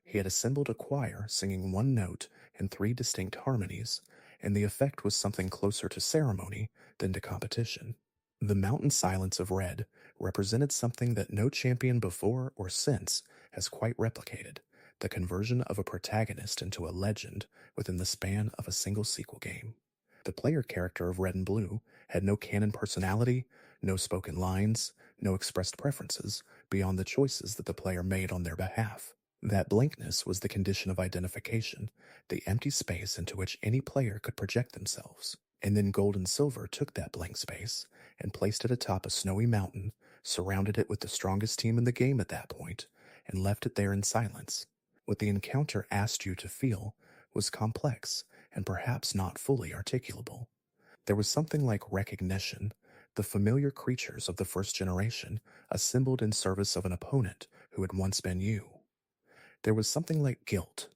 He had assembled a choir singing one note in 3 distinct harmonies, and the effect was something closer to ceremony than to competition. The mountain silence of Red represented something that no champion before or since has quite replicated, the conversion of a protagonist into a legend within the span of a single sequel game. The player character of Red and Blue had no canon personality, no spoken lines, no expressed preferences beyond the choices that the player made on their behalf. That blankness was the condition of identification, the empty space into which any player could project themselves. And then Gold and Silver took that blank space and placed it atop a snowy mountain, surrounded it with the strongest team in the game at that point, and left it there in silence. What the encounter asked you to feel was complex and perhaps not fully articulable. There was something like recognition, the familiar creatures of the first generation assembled in service of an opponent who had once been you. There was something like guilt,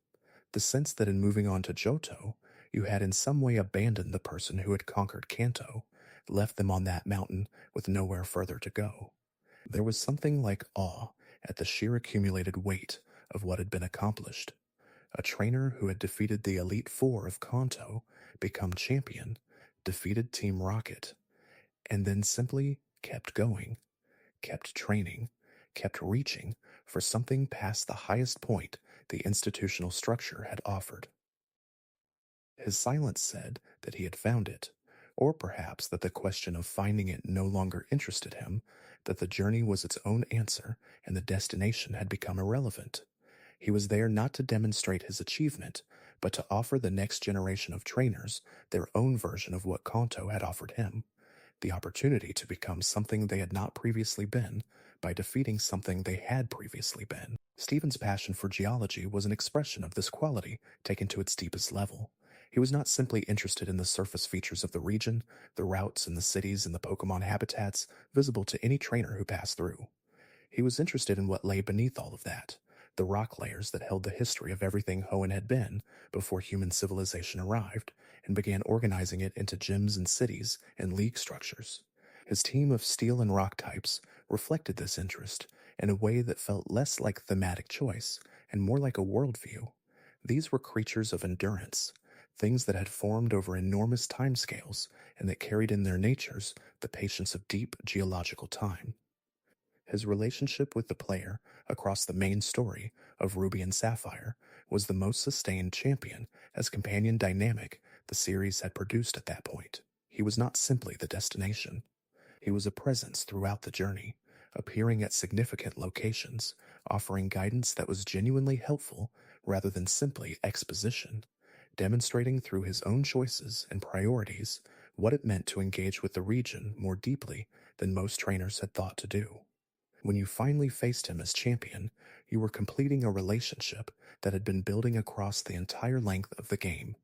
the sense that in moving on to Johto, you had in some way abandoned the person who had conquered Kanto, left them on that mountain with nowhere further to go. There was something like awe at the sheer accumulated weight of what had been accomplished. A trainer who had defeated the Elite Four of Kanto, become champion, defeated Team Rocket, and then simply kept going, kept training, kept reaching for something past the highest point the institutional structure had offered. His silence said that he had found it, or perhaps that the question of finding it no longer interested him, that the journey was its own answer and the destination had become irrelevant. He was there not to demonstrate his achievement, but to offer the next generation of trainers their own version of what Kanto had offered him, the opportunity to become something they had not previously been by defeating something they had previously been. Stephen's passion for geology was an expression of this quality taken to its deepest level. He was not simply interested in the surface features of the region, the routes and the cities and the Pokémon habitats visible to any trainer who passed through. He was interested in what lay beneath all of that, the rock layers that held the history of everything Hoenn had been before human civilization arrived and began organizing it into gyms and cities and league structures. His team of steel and rock types reflected this interest in a way that felt less like thematic choice and more like a worldview. These were creatures of endurance, things that had formed over enormous timescales and that carried in their natures the patience of deep geological time. His relationship with the player across the main story of Ruby and Sapphire was the most sustained champion as companion dynamic the series had produced at that point. He was not simply the destination. He was a presence throughout the journey, appearing at significant locations, offering guidance that was genuinely helpful rather than simply exposition, demonstrating through his own choices and priorities what it meant to engage with the region more deeply than most trainers had thought to do. When you finally faced him as champion, you were completing a relationship that had been building across the entire length of the game.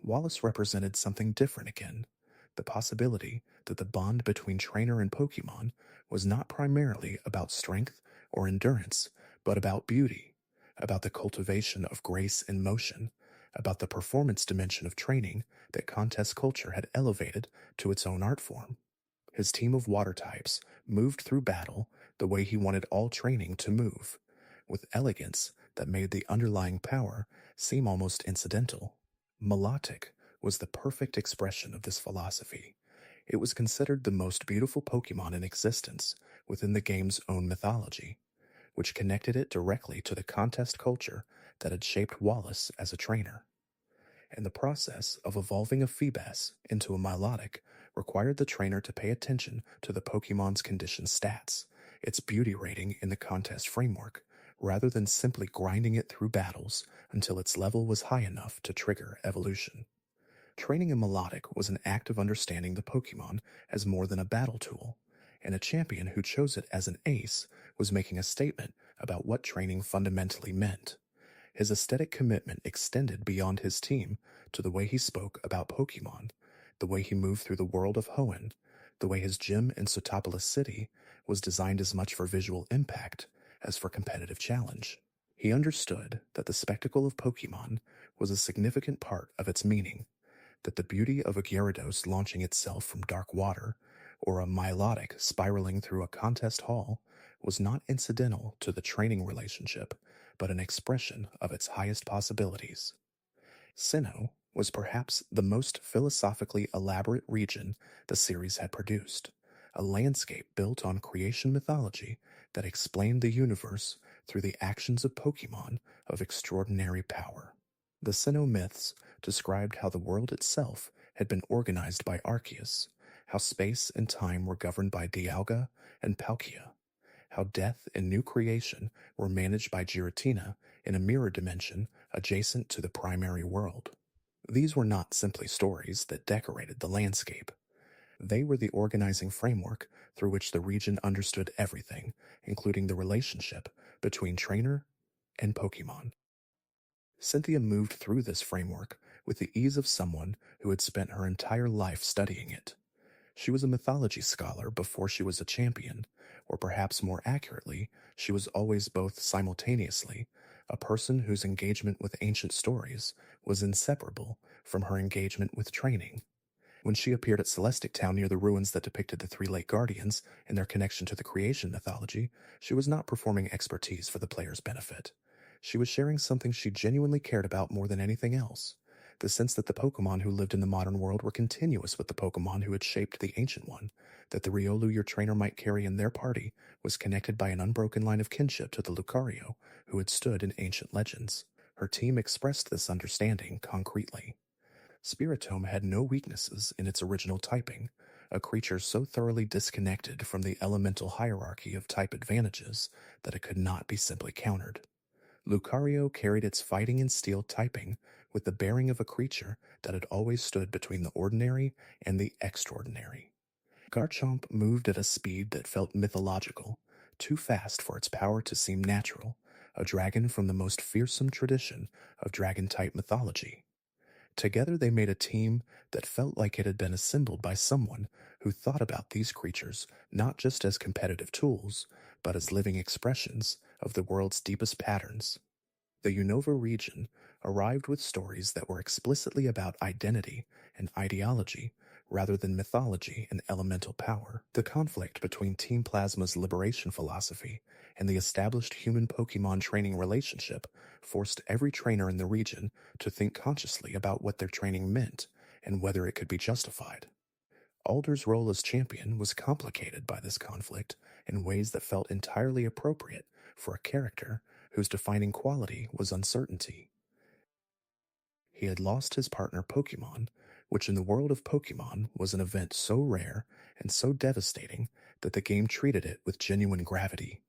Wallace represented something different again, the possibility that the bond between trainer and Pokemon was not primarily about strength or endurance, but about beauty, about the cultivation of grace and motion, about the performance dimension of training that contest culture had elevated to its own art form. His team of water types moved through battle the way he wanted all training to move, with elegance that made the underlying power seem almost incidental. Milotic was the perfect expression of this philosophy. It was considered the most beautiful Pokemon in existence within the game's own mythology, which connected it directly to the contest culture that had shaped Wallace as a trainer. And the process of evolving a Feebas into a Milotic required the trainer to pay attention to the Pokemon's condition stats, its beauty rating in the contest framework, rather than simply grinding it through battles until its level was high enough to trigger evolution. Training a Milotic was an act of understanding the Pokemon as more than a battle tool, and a champion who chose it as an ace was making a statement about what training fundamentally meant. His aesthetic commitment extended beyond his team to the way he spoke about Pokemon, the way he moved through the world of Hoenn, the way his gym in Sotopolis City was designed as much for visual impact as for competitive challenge. He understood that the spectacle of Pokemon was a significant part of its meaning, that the beauty of a Gyarados launching itself from dark water, or a Milotic spiraling through a contest hall, was not incidental to the training relationship, but an expression of its highest possibilities. Sinnoh was perhaps the most philosophically elaborate region the series had produced, a landscape built on creation mythology that explained the universe through the actions of Pokemon of extraordinary power. The Sinnoh myths described how the world itself had been organized by Arceus, how space and time were governed by Dialga and Palkia, how death and new creation were managed by Giratina in a mirror dimension adjacent to the primary world. These were not simply stories that decorated the landscape. They were the organizing framework through which the region understood everything, including the relationship between trainer and Pokemon. Cynthia moved through this framework with the ease of someone who had spent her entire life studying it. She was a mythology scholar before she was a champion, or perhaps more accurately, she was always both simultaneously, a person whose engagement with ancient stories was inseparable from her engagement with training. When she appeared at Celestic Town near the ruins that depicted the three Lake Guardians and their connection to the creation mythology, she was not performing expertise for the player's benefit. She was sharing something she genuinely cared about more than anything else, the sense that the Pokemon who lived in the modern world were continuous with the Pokemon who had shaped the ancient one, that the Riolu your trainer might carry in their party was connected by an unbroken line of kinship to the Lucario who had stood in ancient legends. Her team expressed this understanding concretely. Spiritomb had no weaknesses in its original typing, a creature so thoroughly disconnected from the elemental hierarchy of type advantages that it could not be simply countered. Lucario carried its fighting and steel typing with the bearing of a creature that had always stood between the ordinary and the extraordinary. Garchomp moved at a speed that felt mythological, too fast for its power to seem natural, a dragon from the most fearsome tradition of dragon-type mythology. Together they made a team that felt like it had been assembled by someone who thought about these creatures not just as competitive tools, but as living expressions of the world's deepest patterns. The Unova region arrived with stories that were explicitly about identity and ideology rather than mythology and elemental power. The conflict between Team Plasma's liberation philosophy and the established human Pokemon training relationship forced every trainer in the region to think consciously about what their training meant and whether it could be justified. Alder's role as champion was complicated by this conflict in ways that felt entirely appropriate for a character whose defining quality was uncertainty. He had lost his partner Pokemon, which in the world of Pokemon was an event so rare and so devastating that the game treated it with genuine gravity.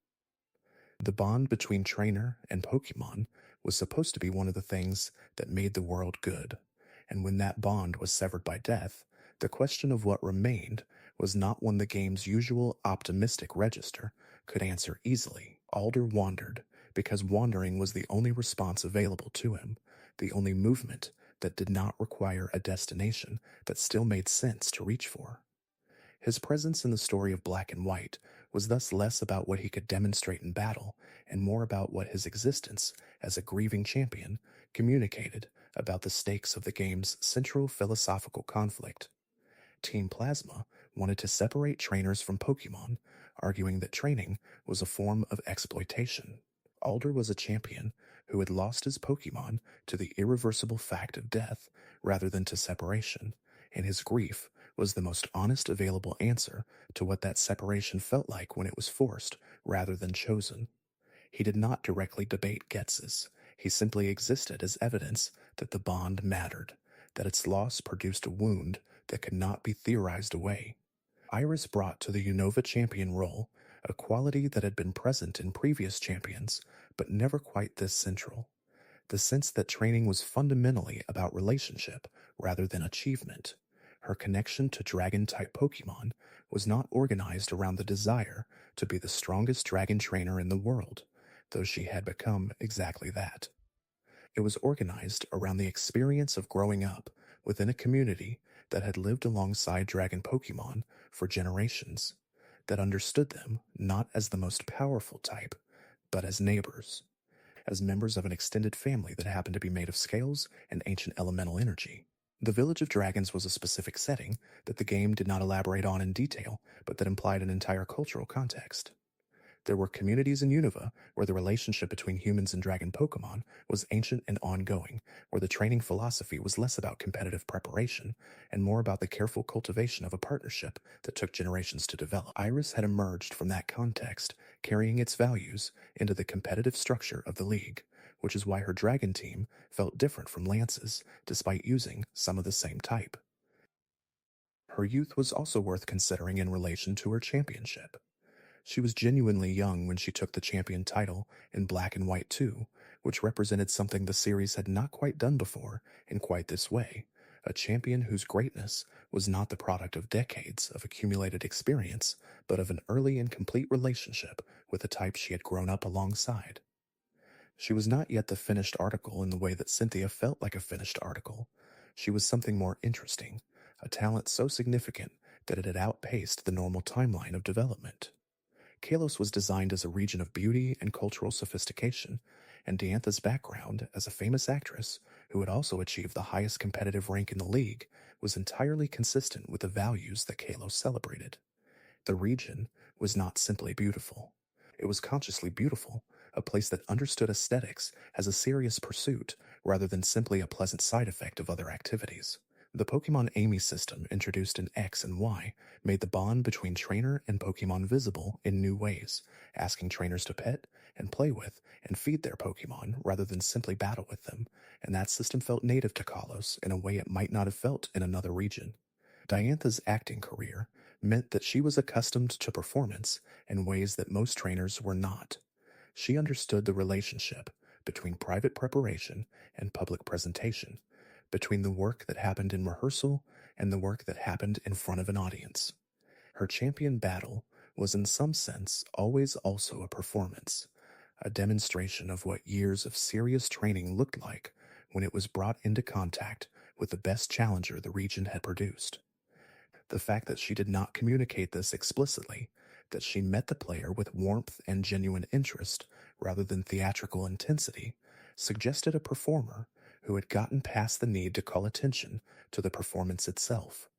The bond between trainer and Pokemon was supposed to be one of the things that made the world good, and when that bond was severed by death, the question of what remained was not one the game's usual optimistic register could answer easily. Alder wandered, because wandering was the only response available to him, the only movement that did not require a destination that still made sense to reach for. His presence in the story of Black and White was thus less about what he could demonstrate in battle and more about what his existence as a grieving champion communicated about the stakes of the game's central philosophical conflict. Team Plasma wanted to separate trainers from Pokemon, arguing that training was a form of exploitation. Alder was a champion who had lost his Pokemon to the irreversible fact of death rather than to separation, and his grief was the most honest available answer to what that separation felt like when it was forced rather than chosen. He did not directly debate Getz's. He simply existed as evidence that the bond mattered, that its loss produced a wound that could not be theorized away. Iris brought to the Unova champion role a quality that had been present in previous champions, but never quite this central. The sense that training was fundamentally about relationship rather than achievement. Her connection to dragon-type Pokemon was not organized around the desire to be the strongest dragon trainer in the world, though she had become exactly that. It was organized around the experience of growing up within a community that had lived alongside dragon Pokemon for generations, that understood them not as the most powerful type, but as neighbors, as members of an extended family that happened to be made of scales and ancient elemental energy. The Village of Dragons was a specific setting that the game did not elaborate on in detail, but that implied an entire cultural context. There were communities in Unova where the relationship between humans and dragon Pokemon was ancient and ongoing, where the training philosophy was less about competitive preparation and more about the careful cultivation of a partnership that took generations to develop. Iris had emerged from that context, carrying its values into the competitive structure of the league, which is why her dragon team felt different from Lance's, despite using some of the same type. Her youth was also worth considering in relation to her championship. She was genuinely young when she took the champion title in Black and White 2, which represented something the series had not quite done before in quite this way, a champion whose greatness was not the product of decades of accumulated experience, but of an early and complete relationship with a type she had grown up alongside. She was not yet the finished article in the way that Cynthia felt like a finished article. She was something more interesting, a talent so significant that it had outpaced the normal timeline of development. Kalos was designed as a region of beauty and cultural sophistication, and Diantha's background as a famous actress who had also achieved the highest competitive rank in the league was entirely consistent with the values that Kalos celebrated. The region was not simply beautiful. It was consciously beautiful, a place that understood aesthetics as a serious pursuit rather than simply a pleasant side effect of other activities. The Pokemon Amy system introduced in X and Y made the bond between trainer and Pokemon visible in new ways, asking trainers to pet and play with and feed their Pokemon rather than simply battle with them, and that system felt native to Kalos in a way it might not have felt in another region. Diantha's acting career meant that she was accustomed to performance in ways that most trainers were not. She understood the relationship between private preparation and public presentation, between the work that happened in rehearsal and the work that happened in front of an audience. Her champion battle was in some sense always also a performance, a demonstration of what years of serious training looked like when it was brought into contact with the best challenger the region had produced. The fact that she did not communicate this explicitly, that she met the player with warmth and genuine interest, rather than theatrical intensity, suggested a performer who had gotten past the need to call attention to the performance itself.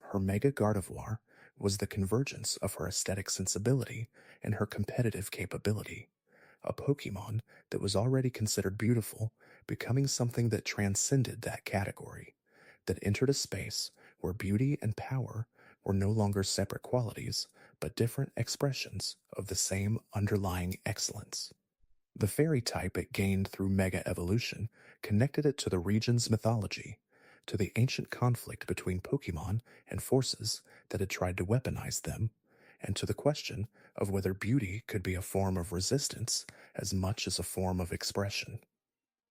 Her Mega Gardevoir was the convergence of her aesthetic sensibility and her competitive capability, a Pokemon that was already considered beautiful, becoming something that transcended that category, that entered a space where beauty and power were no longer separate qualities, but different expressions of the same underlying excellence. The fairy type it gained through Mega Evolution connected it to the region's mythology, to the ancient conflict between Pokemon and forces that had tried to weaponize them, and to the question of whether beauty could be a form of resistance as much as a form of expression.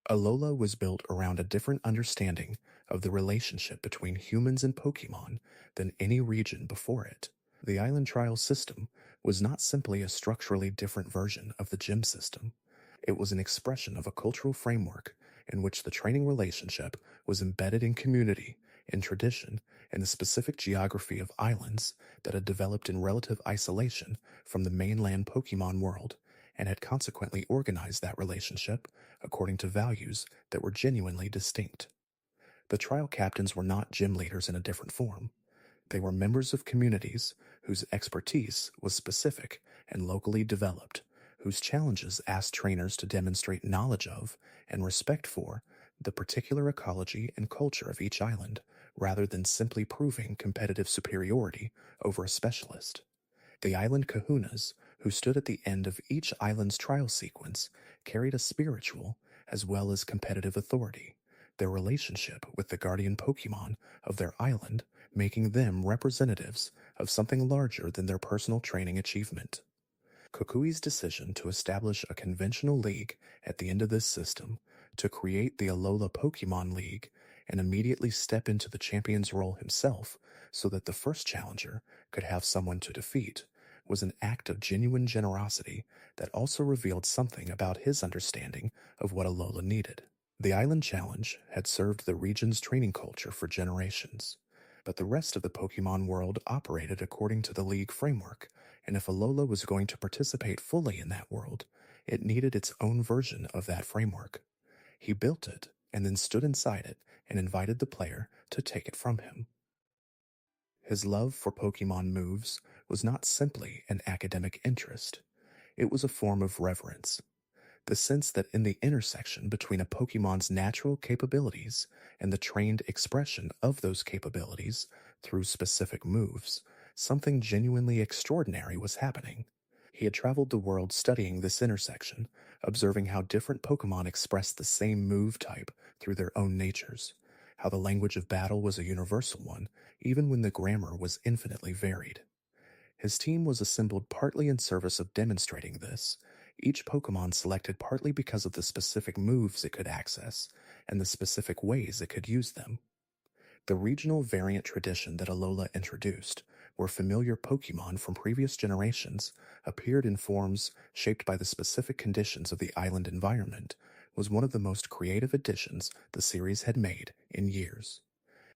Alola was built around a different understanding of the relationship between humans and Pokemon than any region before it. The Island Trial system was not simply a structurally different version of the gym system. It was an expression of a cultural framework in which the training relationship was embedded in community, in tradition, and the specific geography of islands that had developed in relative isolation from the mainland Pokemon world, and had consequently organized that relationship according to values that were genuinely distinct. The trial captains were not gym leaders in a different form. They were members of communities whose expertise was specific and locally developed, whose challenges asked trainers to demonstrate knowledge of and respect for the particular ecology and culture of each island, rather than simply proving competitive superiority over a specialist. The island kahunas, who stood at the end of each island's trial sequence, carried a spiritual as well as competitive authority, their relationship with the guardian Pokemon of their island making them representatives of something larger than their personal training achievement. Kokui's decision to establish a conventional league at the end of this system, to create the Alola Pokemon League, and immediately step into the champion's role himself so that the first challenger could have someone to defeat, was an act of genuine generosity that also revealed something about his understanding of what Alola needed. The Island Challenge had served the region's training culture for generations, but the rest of the Pokemon world operated according to the League framework, and if Alola was going to participate fully in that world, it needed its own version of that framework. He built it, and then stood inside it and invited the player to take it from him. His love for Pokemon moves was not simply an academic interest. It was a form of reverence, the sense that in the intersection between a Pokemon's natural capabilities and the trained expression of those capabilities through specific moves, something genuinely extraordinary was happening. He had traveled the world studying this intersection, observing how different Pokemon expressed the same move type through their own natures, how the language of battle was a universal one, even when the grammar was infinitely varied. His team was assembled partly in service of demonstrating this, each Pokemon selected partly because of the specific moves it could access and the specific ways it could use them. The regional variant tradition that Alola introduced, where familiar Pokemon from previous generations appeared in forms shaped by the specific conditions of the island environment, was one of the most creative additions the series had made in years.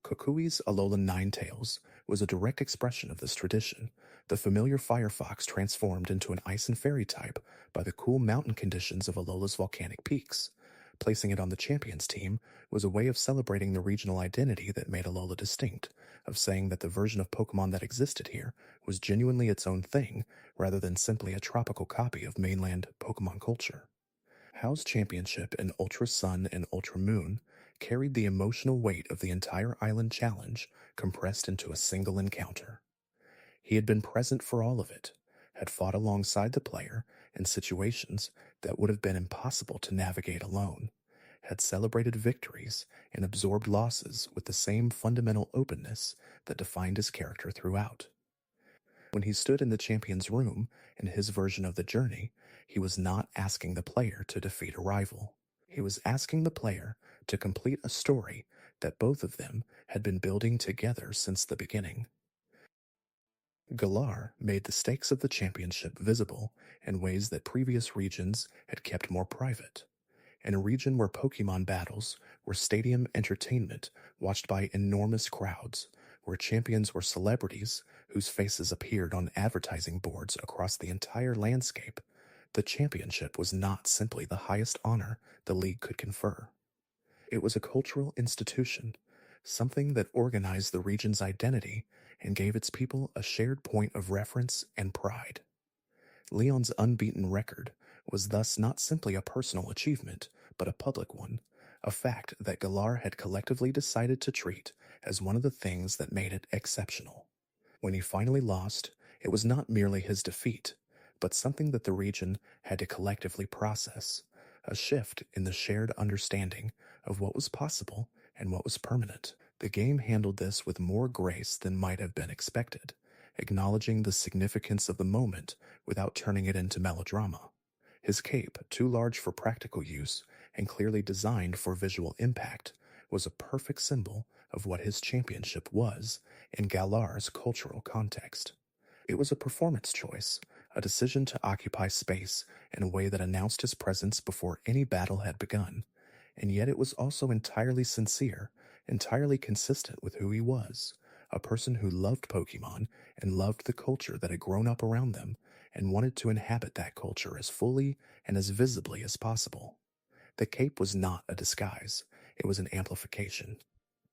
Kokui's Alola Ninetales was a direct expression of this tradition, the familiar Firefox transformed into an ice and fairy type by the cool mountain conditions of Alola's volcanic peaks. Placing it on the Champions team was a way of celebrating the regional identity that made Alola distinct, of saying that the version of Pokemon that existed here was genuinely its own thing, rather than simply a tropical copy of mainland Pokemon culture. Howe's championship in Ultra Sun and Ultra Moon carried the emotional weight of the entire island challenge compressed into a single encounter. He had been present for all of it, had fought alongside the player in situations that would have been impossible to navigate alone, had celebrated victories and absorbed losses with the same fundamental openness that defined his character throughout. When he stood in the champion's room in his version of the journey, he was not asking the player to defeat a rival. He was asking the player to complete a story that both of them had been building together since the beginning. Galar made the stakes of the championship visible in ways that previous regions had kept more private. In a region where Pokemon battles were stadium entertainment watched by enormous crowds, where champions were celebrities whose faces appeared on advertising boards across the entire landscape, The championship was not simply the highest honor the league could confer. It was a cultural institution, something that organized the region's identity and gave its people a shared point of reference and pride. Leon's unbeaten record was thus not simply a personal achievement, but a public one, a fact that Galar had collectively decided to treat as one of the things that made it exceptional. When he finally lost, it was not merely his defeat, but something that the region had to collectively process, a shift in the shared understanding of what was possible and what was permanent. The game handled this with more grace than might have been expected, acknowledging the significance of the moment without turning it into melodrama. His cape, too large for practical use and clearly designed for visual impact, was a perfect symbol of what his championship was in Galar's cultural context. It was a performance choice, a decision to occupy space in a way that announced his presence before any battle had begun, and yet it was also entirely sincere, entirely consistent with who he was, a person who loved Pokemon and loved the culture that had grown up around them and wanted to inhabit that culture as fully and as visibly as possible. The cape was not a disguise, it was an amplification.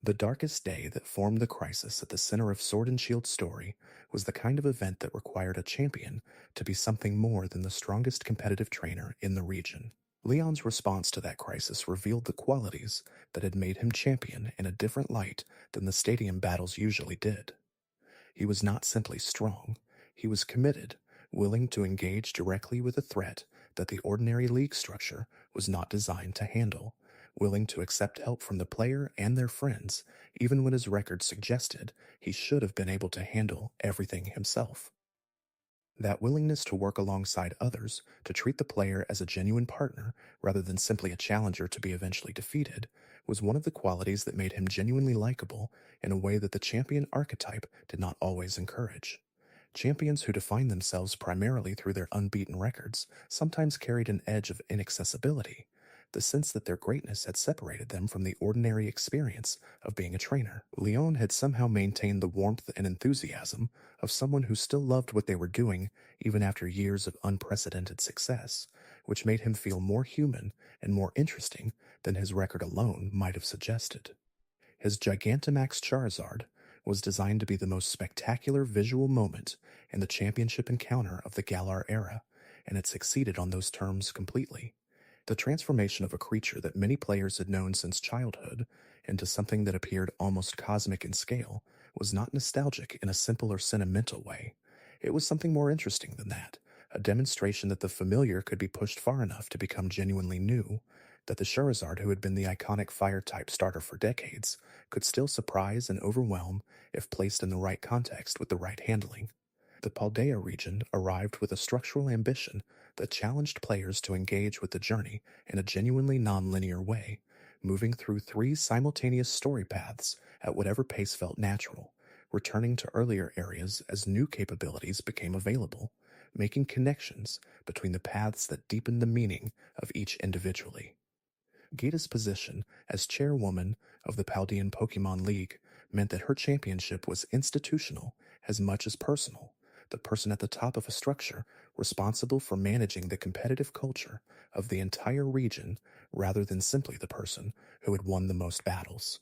The darkest day that formed the crisis at the center of Sword and Shield's story was the kind of event that required a champion to be something more than the strongest competitive trainer in the region. Leon's response to that crisis revealed the qualities that had made him champion in a different light than the stadium battles usually did. He was not simply strong, he was committed, willing to engage directly with a threat that the ordinary league structure was not designed to handle, willing to accept help from the player and their friends, even when his record suggested he should have been able to handle everything himself. That willingness to work alongside others, to treat the player as a genuine partner rather than simply a challenger to be eventually defeated, was one of the qualities that made him genuinely likable in a way that the champion archetype did not always encourage. Champions who defined themselves primarily through their unbeaten records sometimes carried an edge of inaccessibility, the sense that their greatness had separated them from the ordinary experience of being a trainer. Leon had somehow maintained the warmth and enthusiasm of someone who still loved what they were doing even after years of unprecedented success, which made him feel more human and more interesting than his record alone might have suggested. His Gigantamax Charizard was designed to be the most spectacular visual moment in the championship encounter of the Galar era, and it succeeded on those terms completely. The transformation of a creature that many players had known since childhood into something that appeared almost cosmic in scale was not nostalgic in a simple or sentimental way. It was something more interesting than that, a demonstration that the familiar could be pushed far enough to become genuinely new, that the Charizard, who had been the iconic fire-type starter for decades, could still surprise and overwhelm if placed in the right context with the right handling. The Paldea region arrived with a structural ambition that challenged players to engage with the journey in a genuinely non-linear way, moving through 3 simultaneous story paths at whatever pace felt natural, returning to earlier areas as new capabilities became available, making connections between the paths that deepened the meaning of each individually. Gita's position as chairwoman of the Paldean Pokemon League meant that her championship was institutional as much as personal, the person at the top of a structure responsible for managing the competitive culture of the entire region rather than simply the person who had won the most battles.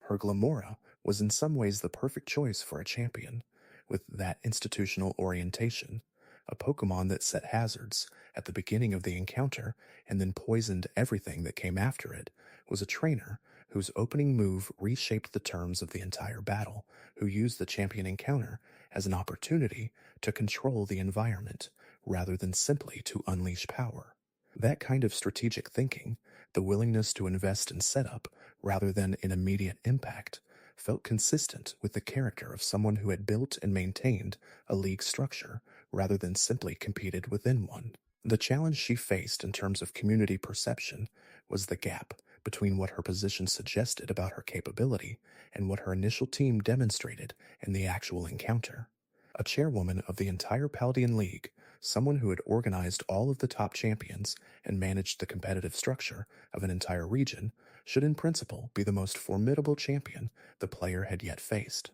Her Glamora was in some ways the perfect choice for a champion, with that institutional orientation, a Pokemon that set hazards at the beginning of the encounter and then poisoned everything that came after it, was a trainer whose opening move reshaped the terms of the entire battle, who used the champion encounter as an opportunity to control the environment rather than simply to unleash power. That kind of strategic thinking, the willingness to invest in setup rather than in immediate impact, felt consistent with the character of someone who had built and maintained a league structure rather than simply competed within one. The challenge she faced in terms of community perception was the gap between what her position suggested about her capability and what her initial team demonstrated in the actual encounter. A chairwoman of the entire Paldean League, someone who had organized all of the top champions and managed the competitive structure of an entire region, should in principle be the most formidable champion the player had yet faced.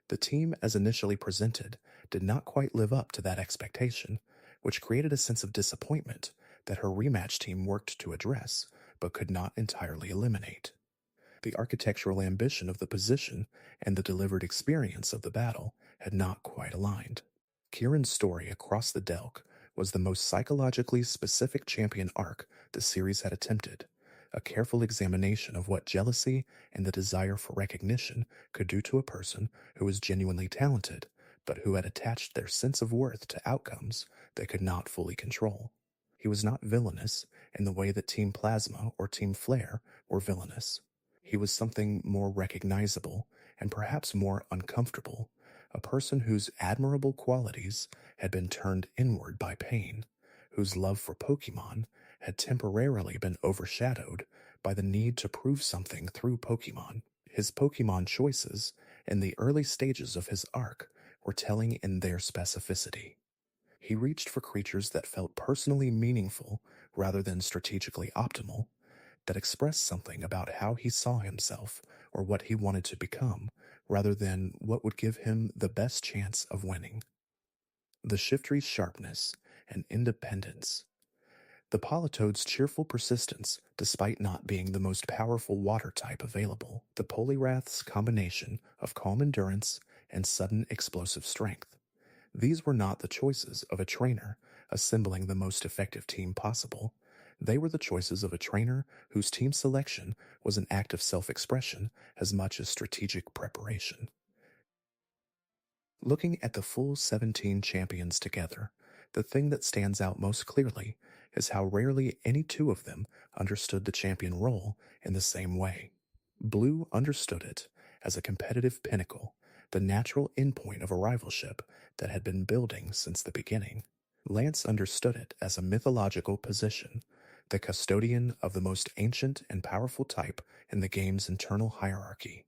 The team, as initially presented, did not quite live up to that expectation, which created a sense of disappointment that her rematch team worked to address but could not entirely eliminate. The architectural ambition of the position and the delivered experience of the battle had not quite aligned. Kieran's story across the Delk was the most psychologically specific champion arc the series had attempted, a careful examination of what jealousy and the desire for recognition could do to a person who was genuinely talented, but who had attached their sense of worth to outcomes they could not fully control. He was not villainous in the way that Team Plasma or Team Flare were villainous. He was something more recognizable and perhaps more uncomfortable, a person whose admirable qualities had been turned inward by pain, whose love for Pokémon had temporarily been overshadowed by the need to prove something through Pokémon. His Pokémon choices in the early stages of his arc were telling in their specificity. He reached for creatures that felt personally meaningful rather than strategically optimal, that expressed something about how he saw himself or what he wanted to become, rather than what would give him the best chance of winning. The Shiftry's sharpness and independence. The Politoad's cheerful persistence, despite not being the most powerful water type available. The Poliwrath's combination of calm endurance and sudden explosive strength. These were not the choices of a trainer assembling the most effective team possible. They were the choices of a trainer whose team selection was an act of self-expression as much as strategic preparation. Looking at the full 17 champions together, the thing that stands out most clearly is how rarely any two of them understood the champion role in the same way. Blue understood it as a competitive pinnacle, the natural endpoint of a rivalship that had been building since the beginning. Lance understood it as a mythological position, the custodian of the most ancient and powerful type in the game's internal hierarchy.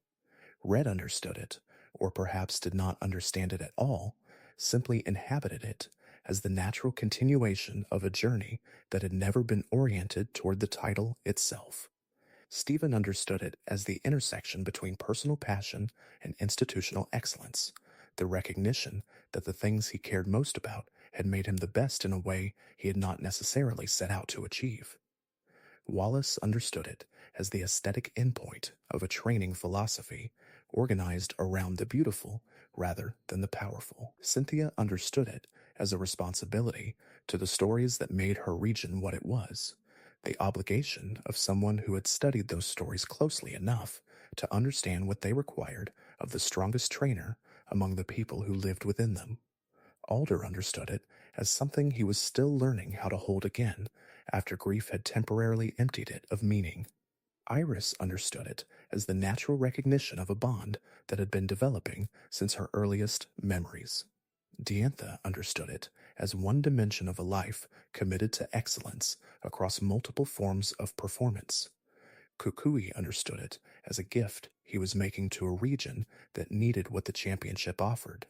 Red understood it, or perhaps did not understand it at all, simply inhabited it as the natural continuation of a journey that had never been oriented toward the title itself. Stephen understood it as the intersection between personal passion and institutional excellence, the recognition that the things he cared most about had made him the best in a way he had not necessarily set out to achieve. Wallace understood it as the aesthetic endpoint of a training philosophy organized around the beautiful rather than the powerful. Cynthia understood it as a responsibility to the stories that made her region what it was, the obligation of someone who had studied those stories closely enough to understand what they required of the strongest trainer among the people who lived within them. Alder understood it as something he was still learning how to hold again after grief had temporarily emptied it of meaning. Iris understood it as the natural recognition of a bond that had been developing since her earliest memories. Diantha understood it as one dimension of a life committed to excellence across multiple forms of performance. Kukui understood it as a gift he was making to a region that needed what the championship offered.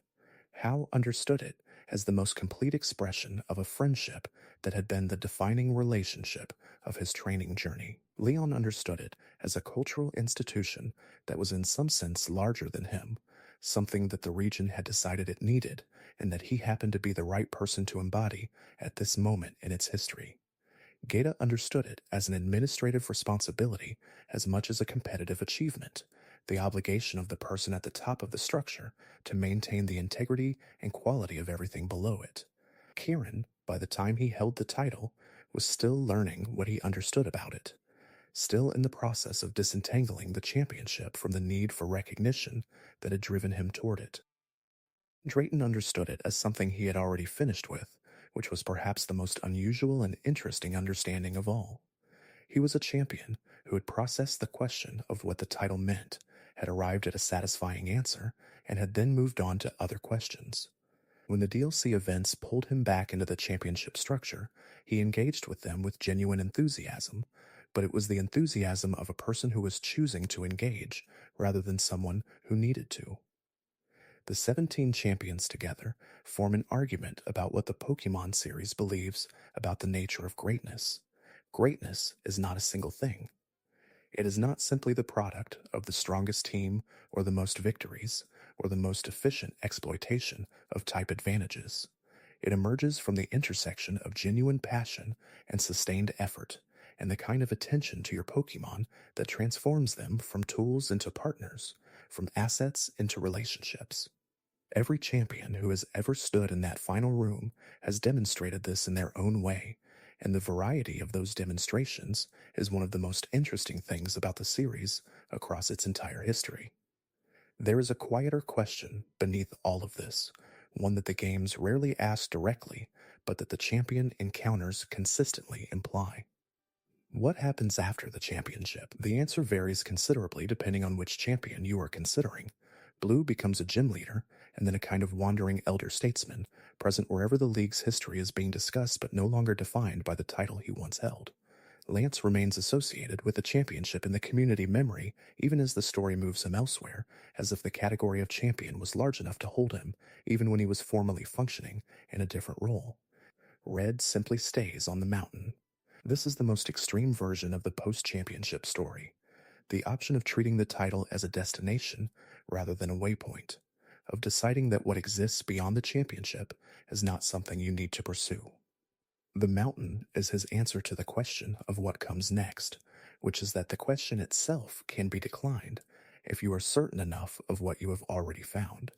Hal understood it as the most complete expression of a friendship that had been the defining relationship of his training journey. Leon understood it as a cultural institution that was in some sense larger than him, something that the region had decided it needed, and that he happened to be the right person to embody at this moment in its history. Geta understood it as an administrative responsibility as much as a competitive achievement, the obligation of the person at the top of the structure to maintain the integrity and quality of everything below it. Kieran, by the time he held the title, was still learning what he understood about it, still in the process of disentangling the championship from the need for recognition that had driven him toward it. Drayton understood it as something he had already finished with, which was perhaps the most unusual and interesting understanding of all. He was a champion who had processed the question of what the title meant, had arrived at a satisfying answer, and had then moved on to other questions. When the DLC events pulled him back into the championship structure, he engaged with them with genuine enthusiasm, but it was the enthusiasm of a person who was choosing to engage rather than someone who needed to. The 17 champions together form an argument about what the Pokémon series believes about the nature of greatness. Greatness is not a single thing. It is not simply the product of the strongest team or the most victories or the most efficient exploitation of type advantages. It emerges from the intersection of genuine passion and sustained effort, and the kind of attention to your Pokemon that transforms them from tools into partners, from assets into relationships. Every champion who has ever stood in that final room has demonstrated this in their own way, and the variety of those demonstrations is one of the most interesting things about the series across its entire history. There is a quieter question beneath all of this, one that the games rarely ask directly, but that the champion encounters consistently imply. What happens after the championship? The answer varies considerably depending on which champion you are considering. Blue becomes a gym leader, and then a kind of wandering elder statesman, present wherever the league's history is being discussed but no longer defined by the title he once held. Lance remains associated with the championship in the community memory even as the story moves him elsewhere, as if the category of champion was large enough to hold him, even when he was formally functioning in a different role. Red simply stays on the mountain. This is the most extreme version of the post-championship story, the option of treating the title as a destination rather than a waypoint, of deciding that what exists beyond the championship is not something you need to pursue. The mountain is his answer to the question of what comes next, which is that the question itself can be declined if you are certain enough of what you have already found.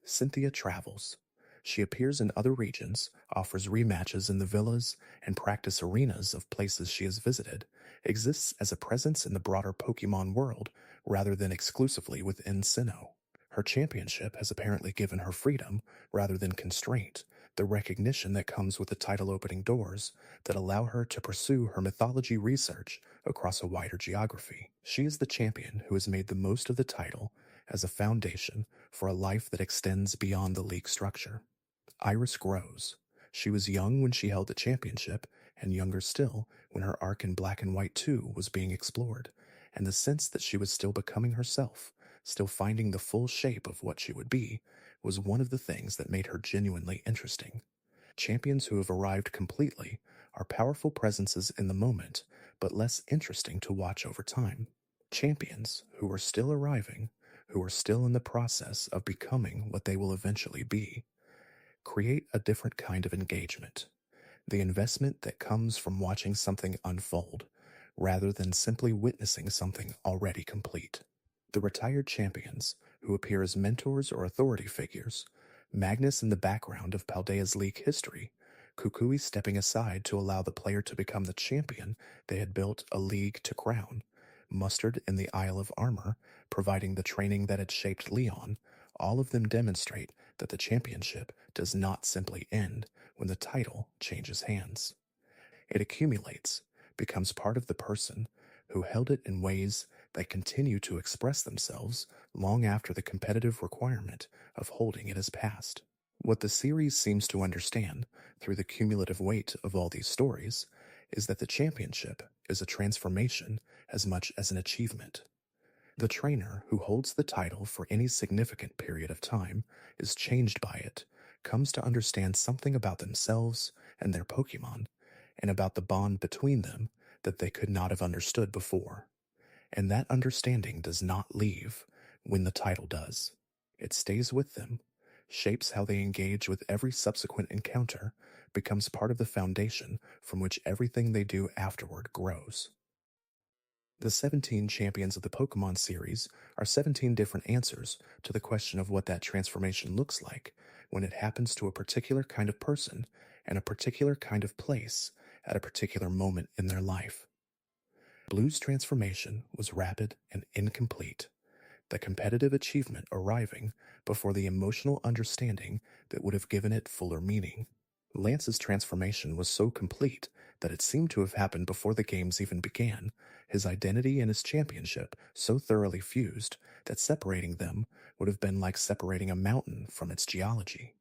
Cynthia travels. She appears in other regions, offers rematches in the villas and practice arenas of places she has visited, exists as a presence in the broader Pokemon world rather than exclusively within Sinnoh. Her championship has apparently given her freedom rather than constraint, the recognition that comes with the title opening doors that allow her to pursue her mythology research across a wider geography. She is the champion who has made the most of the title as a foundation for a life that extends beyond the league structure. Iris grows. She was young when she held the championship, and younger still when her arc in Black and White 2 was being explored, and the sense that she was still becoming herself, still finding the full shape of what she would be, was one of the things that made her genuinely interesting. Champions who have arrived completely are powerful presences in the moment, but less interesting to watch over time. Champions who are still arriving, who are still in the process of becoming what they will eventually be, create a different kind of engagement. The investment that comes from watching something unfold, rather than simply witnessing something already complete. The retired champions, who appear as mentors or authority figures, Magnus in the background of Paldea's league history, Kukui stepping aside to allow the player to become the champion they had built a league to crown, Mustard in the Isle of Armor, providing the training that had shaped Leon, all of them demonstrate that the championship does not simply end when the title changes hands. It accumulates, becomes part of the person who held it in ways that continue to express themselves long after the competitive requirement of holding it has passed. What the series seems to understand, through the cumulative weight of all these stories, is that the championship is a transformation as much as an achievement. The trainer who holds the title for any significant period of time is changed by it, comes to understand something about themselves and their Pokemon, and about the bond between them that they could not have understood before. And that understanding does not leave when the title does. It stays with them, shapes how they engage with every subsequent encounter, becomes part of the foundation from which everything they do afterward grows. The 17 champions of the Pokemon series are 17 different answers to the question of what that transformation looks like when it happens to a particular kind of person and a particular kind of place at a particular moment in their life. Blue's transformation was rapid and incomplete, the competitive achievement arriving before the emotional understanding that would have given it fuller meaning. Lance's transformation was so complete that it seemed to have happened before the games even began, his identity and his championship so thoroughly fused that separating them would have been like separating a mountain from its geology.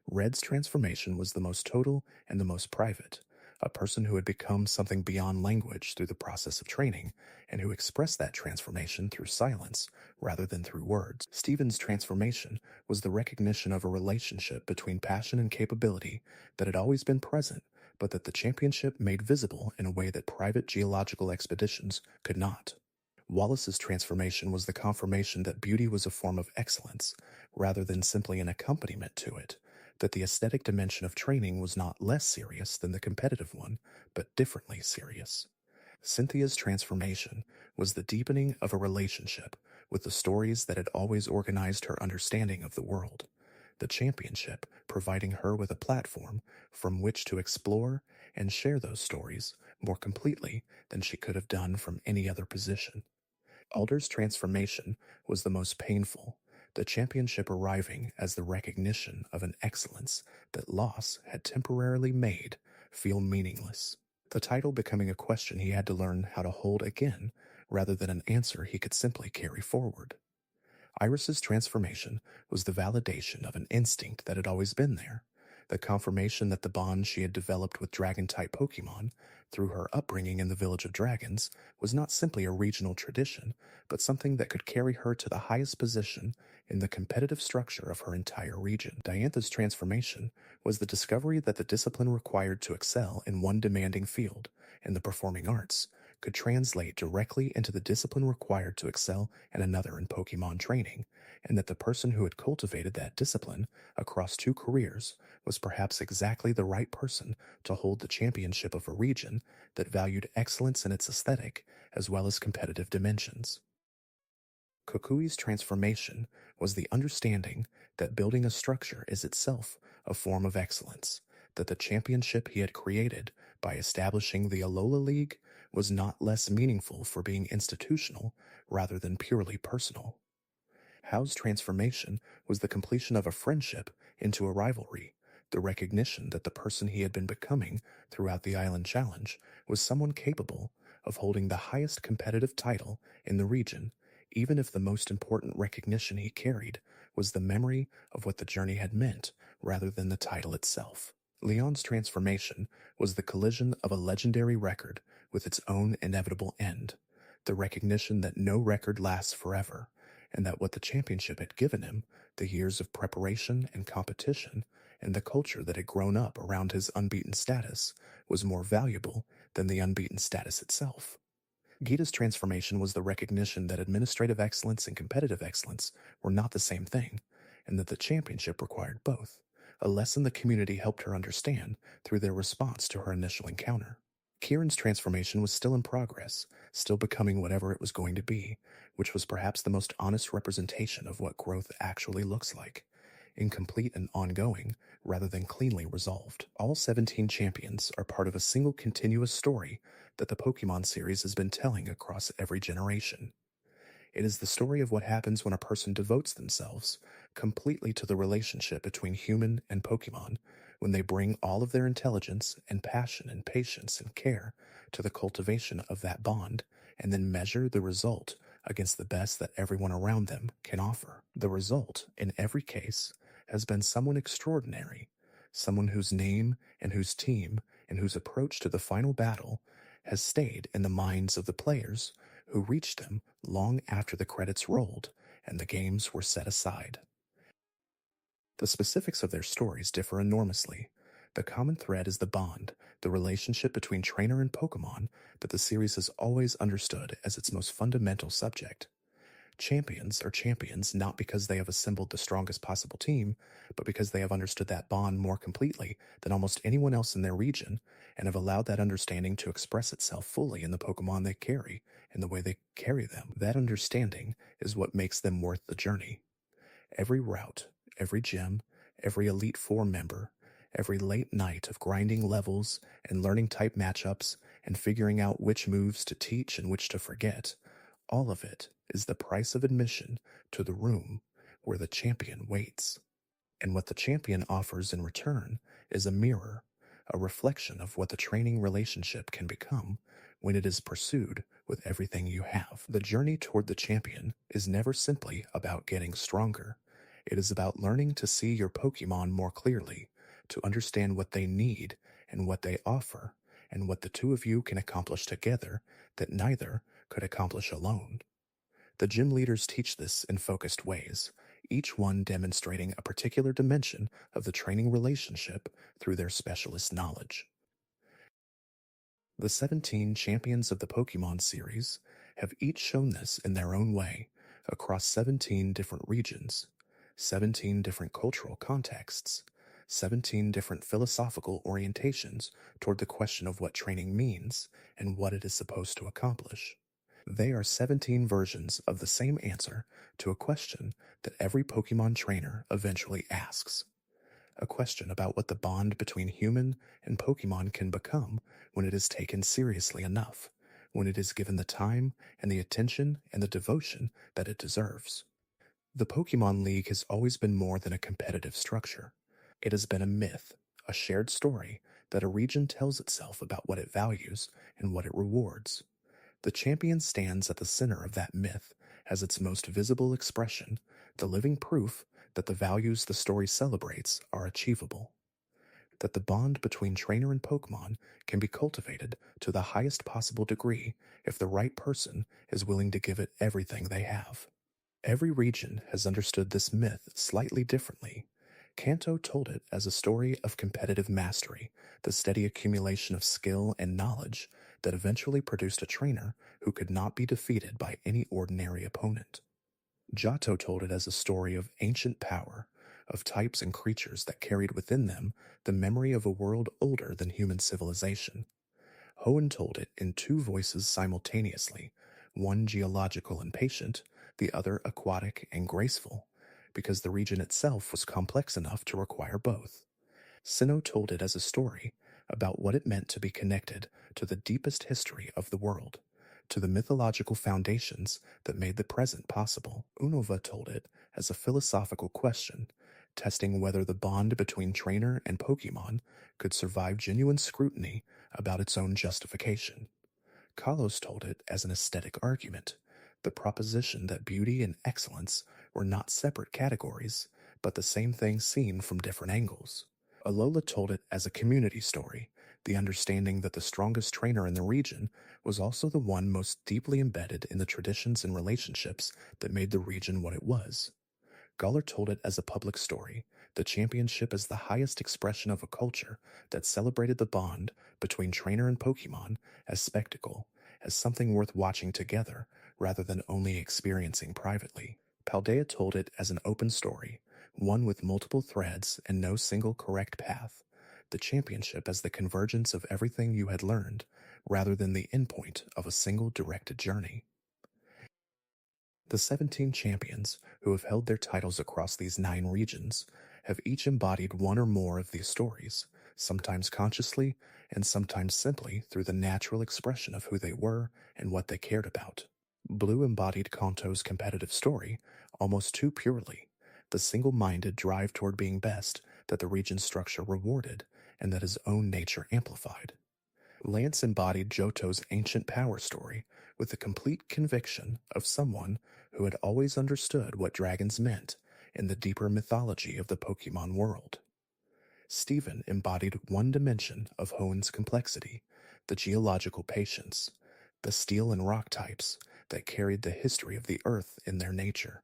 Red's transformation was the most total and the most private, a person who had become something beyond language through the process of training, and who expressed that transformation through silence rather than through words. Steven's transformation was the recognition of a relationship between passion and capability that had always been present, but that the championship made visible in a way that private geological expeditions could not. Wallace's transformation was the confirmation that beauty was a form of excellence, rather than simply an accompaniment to it, that the aesthetic dimension of training was not less serious than the competitive one, but differently serious. Cynthia's transformation was the deepening of a relationship with the stories that had always organized her understanding of the world, the championship providing her with a platform from which to explore and share those stories more completely than she could have done from any other position. Alder's transformation was the most painful, the championship arriving as the recognition of an excellence that loss had temporarily made feel meaningless. The title becoming a question he had to learn how to hold again rather than an answer he could simply carry forward. Iris's transformation was the validation of an instinct that had always been there, the confirmation that the bond she had developed with dragon-type Pokémon through her upbringing in the Village of Dragons was not simply a regional tradition, but something that could carry her to the highest position in the competitive structure of her entire region. Diantha's transformation was the discovery that the discipline required to excel in one demanding field, in the performing arts, could translate directly into the discipline required to excel in another in Pokemon training, and that the person who had cultivated that discipline across two careers was perhaps exactly the right person to hold the championship of a region that valued excellence in its aesthetic as well as competitive dimensions. Kokui's transformation was the understanding that building a structure is itself a form of excellence, that the championship he had created by establishing the Alola League was not less meaningful for being institutional rather than purely personal. Hao's transformation was the completion of a friendship into a rivalry, the recognition that the person he had been becoming throughout the Island Challenge was someone capable of holding the highest competitive title in the region, even if the most important recognition he carried was the memory of what the journey had meant rather than the title itself. Leon's transformation was the collision of a legendary record with its own inevitable end, the recognition that no record lasts forever, and that what the championship had given him, the years of preparation and competition, and the culture that had grown up around his unbeaten status, was more valuable than the unbeaten status itself. Gita's transformation was the recognition that administrative excellence and competitive excellence were not the same thing, and that the championship required both, a lesson the community helped her understand through their response to her initial encounter. Kieran's transformation was still in progress, still becoming whatever it was going to be, which was perhaps the most honest representation of what growth actually looks like. Incomplete and ongoing, rather than cleanly resolved. All 17 champions are part of a single continuous story that the Pokemon series has been telling across every generation. It is the story of what happens when a person devotes themselves completely to the relationship between human and Pokemon, when they bring all of their intelligence and passion and patience and care to the cultivation of that bond, and then measure the result against the best that everyone around them can offer. The result, in every case, has been someone extraordinary, someone whose name and whose team and whose approach to the final battle has stayed in the minds of the players who reached them long after the credits rolled and the games were set aside. The specifics of their stories differ enormously. The common thread is the bond, the relationship between trainer and Pokemon that the series has always understood as its most fundamental subject. Champions are champions not because they have assembled the strongest possible team, but because they have understood that bond more completely than almost anyone else in their region, and have allowed that understanding to express itself fully in the Pokemon they carry and the way they carry them. That understanding is what makes them worth the journey. Every route, every gym, every Elite Four member, every late night of grinding levels and learning type matchups and figuring out which moves to teach and which to forget, all of it is the price of admission to the room where the champion waits. And what the champion offers in return is a mirror, a reflection of what the training relationship can become when it is pursued with everything you have. The journey toward the champion is never simply about getting stronger. It is about learning to see your Pokemon more clearly, to understand what they need and what they offer, and what the two of you can accomplish together that neither could accomplish alone. The gym leaders teach this in focused ways, each one demonstrating a particular dimension of the training relationship through their specialist knowledge. The 17 champions of the Pokemon series have each shown this in their own way, across 17 different regions, 17 different cultural contexts, 17 different philosophical orientations toward the question of what training means and what it is supposed to accomplish. They are 17 versions of the same answer to a question that every Pokemon trainer eventually asks. A question about what the bond between human and Pokemon can become when it is taken seriously enough, when it is given the time and the attention and the devotion that it deserves. The Pokemon League has always been more than a competitive structure. It has been a myth, a shared story that a region tells itself about what it values and what it rewards. The champion stands at the center of that myth as its most visible expression, the living proof that the values the story celebrates are achievable. That the bond between trainer and Pokemon can be cultivated to the highest possible degree if the right person is willing to give it everything they have. Every region has understood this myth slightly differently. Kanto told it as a story of competitive mastery, the steady accumulation of skill and knowledge that eventually produced a trainer who could not be defeated by any ordinary opponent. Johto told it as a story of ancient power, of types and creatures that carried within them the memory of a world older than human civilization. Hoenn told it in two voices simultaneously, one geological and patient, the other aquatic and graceful, because the region itself was complex enough to require both. Sinnoh told it as a story about what it meant to be connected to the deepest history of the world, to the mythological foundations that made the present possible. Unova told it as a philosophical question, testing whether the bond between trainer and Pokemon could survive genuine scrutiny about its own justification. Kalos told it as an aesthetic argument, the proposition that beauty and excellence were not separate categories, but the same thing seen from different angles. Alola told it as a community story, the understanding that the strongest trainer in the region was also the one most deeply embedded in the traditions and relationships that made the region what it was. Galar told it as a public story, the championship as the highest expression of a culture that celebrated the bond between trainer and Pokemon as spectacle, as something worth watching together rather than only experiencing privately. Paldea told it as an open story, one with multiple threads and no single correct path, the championship as the convergence of everything you had learned, rather than the endpoint of a single directed journey. The 17 champions who have held their titles across these 9 regions have each embodied one or more of these stories, sometimes consciously and sometimes simply through the natural expression of who they were and what they cared about. Blue embodied Kanto's competitive story almost too purely, the single-minded drive toward being best that the region's structure rewarded and that his own nature amplified. Lance embodied Johto's ancient power story with the complete conviction of someone who had always understood what dragons meant in the deeper mythology of the Pokemon world. Steven embodied one dimension of Hoenn's complexity, the geological patience, the steel and rock types that carried the history of the Earth in their nature.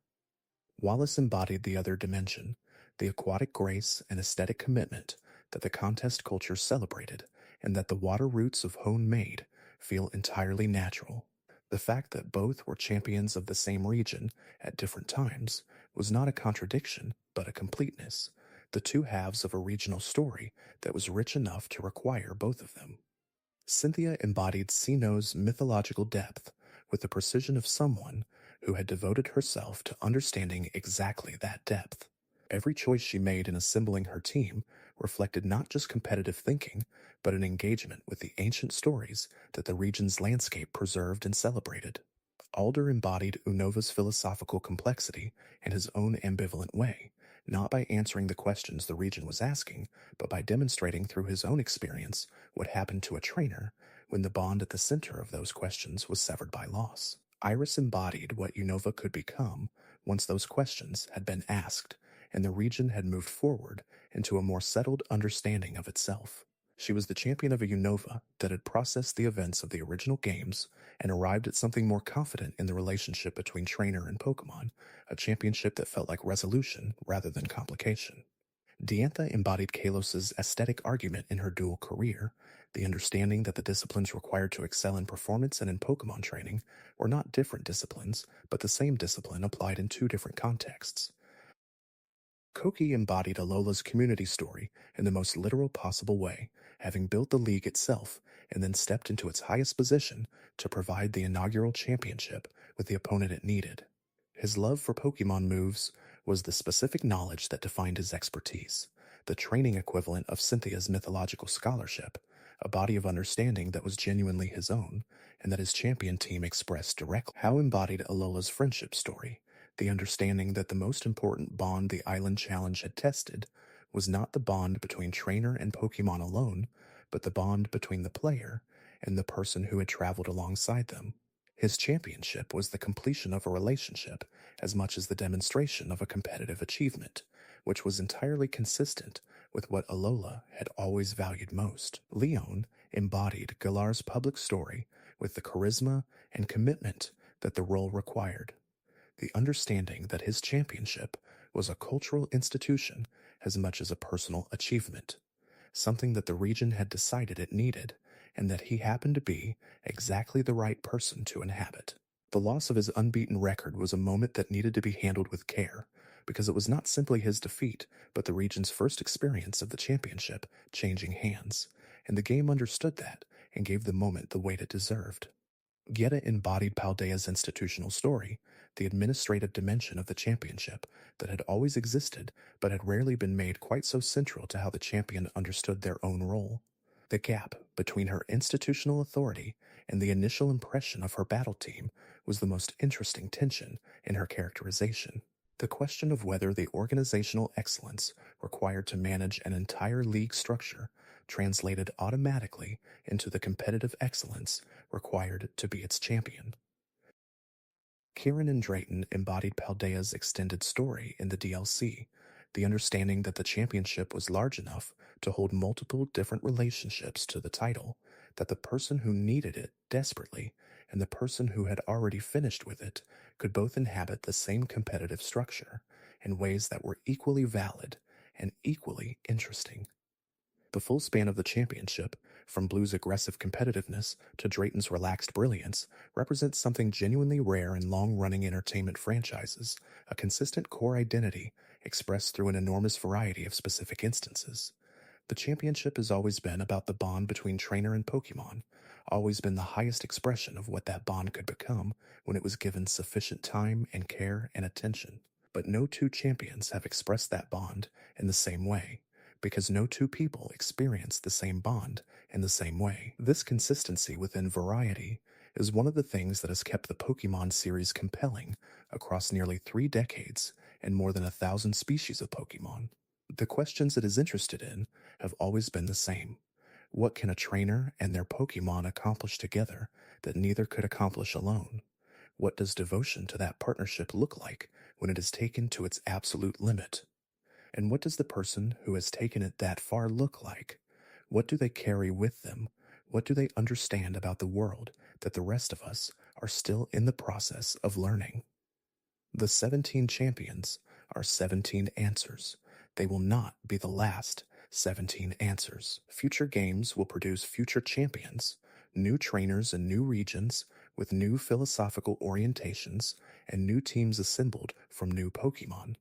Wallace embodied the other dimension, the aquatic grace and aesthetic commitment that the contest culture celebrated and that the water roots of Hoenn made feel entirely natural. The fact that both were champions of the same region at different times was not a contradiction, but a completeness, the two halves of a regional story that was rich enough to require both of them. Cynthia embodied Sinnoh's mythological depth with the precision of someone who had devoted herself to understanding exactly that depth. Every choice she made in assembling her team reflected not just competitive thinking, but an engagement with the ancient stories that the region's landscape preserved and celebrated. Alder embodied Unova's philosophical complexity in his own ambivalent way, not by answering the questions the region was asking, but by demonstrating through his own experience what happened to a trainer when the bond at the center of those questions was severed by loss. Iris embodied what Unova could become once those questions had been asked and the region had moved forward into a more settled understanding of itself. She was the champion of a Unova that had processed the events of the original games and arrived at something more confident in the relationship between trainer and Pokemon, a championship that felt like resolution rather than complication. Diantha embodied Kalos's aesthetic argument in her dual career, the understanding that the disciplines required to excel in performance and in Pokemon training were not different disciplines, but the same discipline applied in two different contexts. Koki embodied Alola's community story in the most literal possible way, having built the league itself and then stepped into its highest position to provide the inaugural championship with the opponent it needed. His love for Pokemon moves was the specific knowledge that defined his expertise, the training equivalent of Cynthia's mythological scholarship, a body of understanding that was genuinely his own, and that his champion team expressed directly. How embodied Alola's friendship story, the understanding that the most important bond the Island Challenge had tested was not the bond between trainer and Pokemon alone, but the bond between the player and the person who had traveled alongside them. His championship was the completion of a relationship as much as the demonstration of a competitive achievement, which was entirely consistent with what Alola had always valued most. Leon embodied Galar's public story with the charisma and commitment that the role required. The understanding that his championship was a cultural institution as much as a personal achievement, something that the region had decided it needed, and that he happened to be exactly the right person to inhabit. The loss of his unbeaten record was a moment that needed to be handled with care, because it was not simply his defeat, but the region's first experience of the championship changing hands, and the game understood that and gave the moment the weight it deserved. Geta embodied Paldea's institutional story, the administrative dimension of the championship that had always existed but had rarely been made quite so central to how the champion understood their own role. The gap between her institutional authority and the initial impression of her battle team was the most interesting tension in her characterization. The question of whether the organizational excellence required to manage an entire league structure translated automatically into the competitive excellence required to be its champion. Kieran and Drayton embodied Paldea's extended story in the DLC, the understanding that the championship was large enough to hold multiple different relationships to the title, that the person who needed it desperately and the person who had already finished with it could both inhabit the same competitive structure in ways that were equally valid and equally interesting. The full span of the championship, from Blue's aggressive competitiveness to Drayton's relaxed brilliance, represents something genuinely rare in long-running entertainment franchises, a consistent core identity expressed through an enormous variety of specific instances. The championship has always been about the bond between trainer and Pokemon, always been the highest expression of what that bond could become when it was given sufficient time and care and attention. But no two champions have expressed that bond in the same way, because no two people experience the same bond in the same way. This consistency within variety is one of the things that has kept the Pokemon series compelling across nearly 3 decades and more than 1,000 species of Pokemon. The questions it is interested in have always been the same. What can a trainer and their Pokemon accomplish together that neither could accomplish alone? What does devotion to that partnership look like when it is taken to its absolute limit? And what does the person who has taken it that far look like? What do they carry with them? What do they understand about the world that the rest of us are still in the process of learning? The 17 champions are 17 answers. They will not be the last 17 answers. Future games will produce future champions, new trainers in new regions with new philosophical orientations, and new teams assembled from new Pokemon.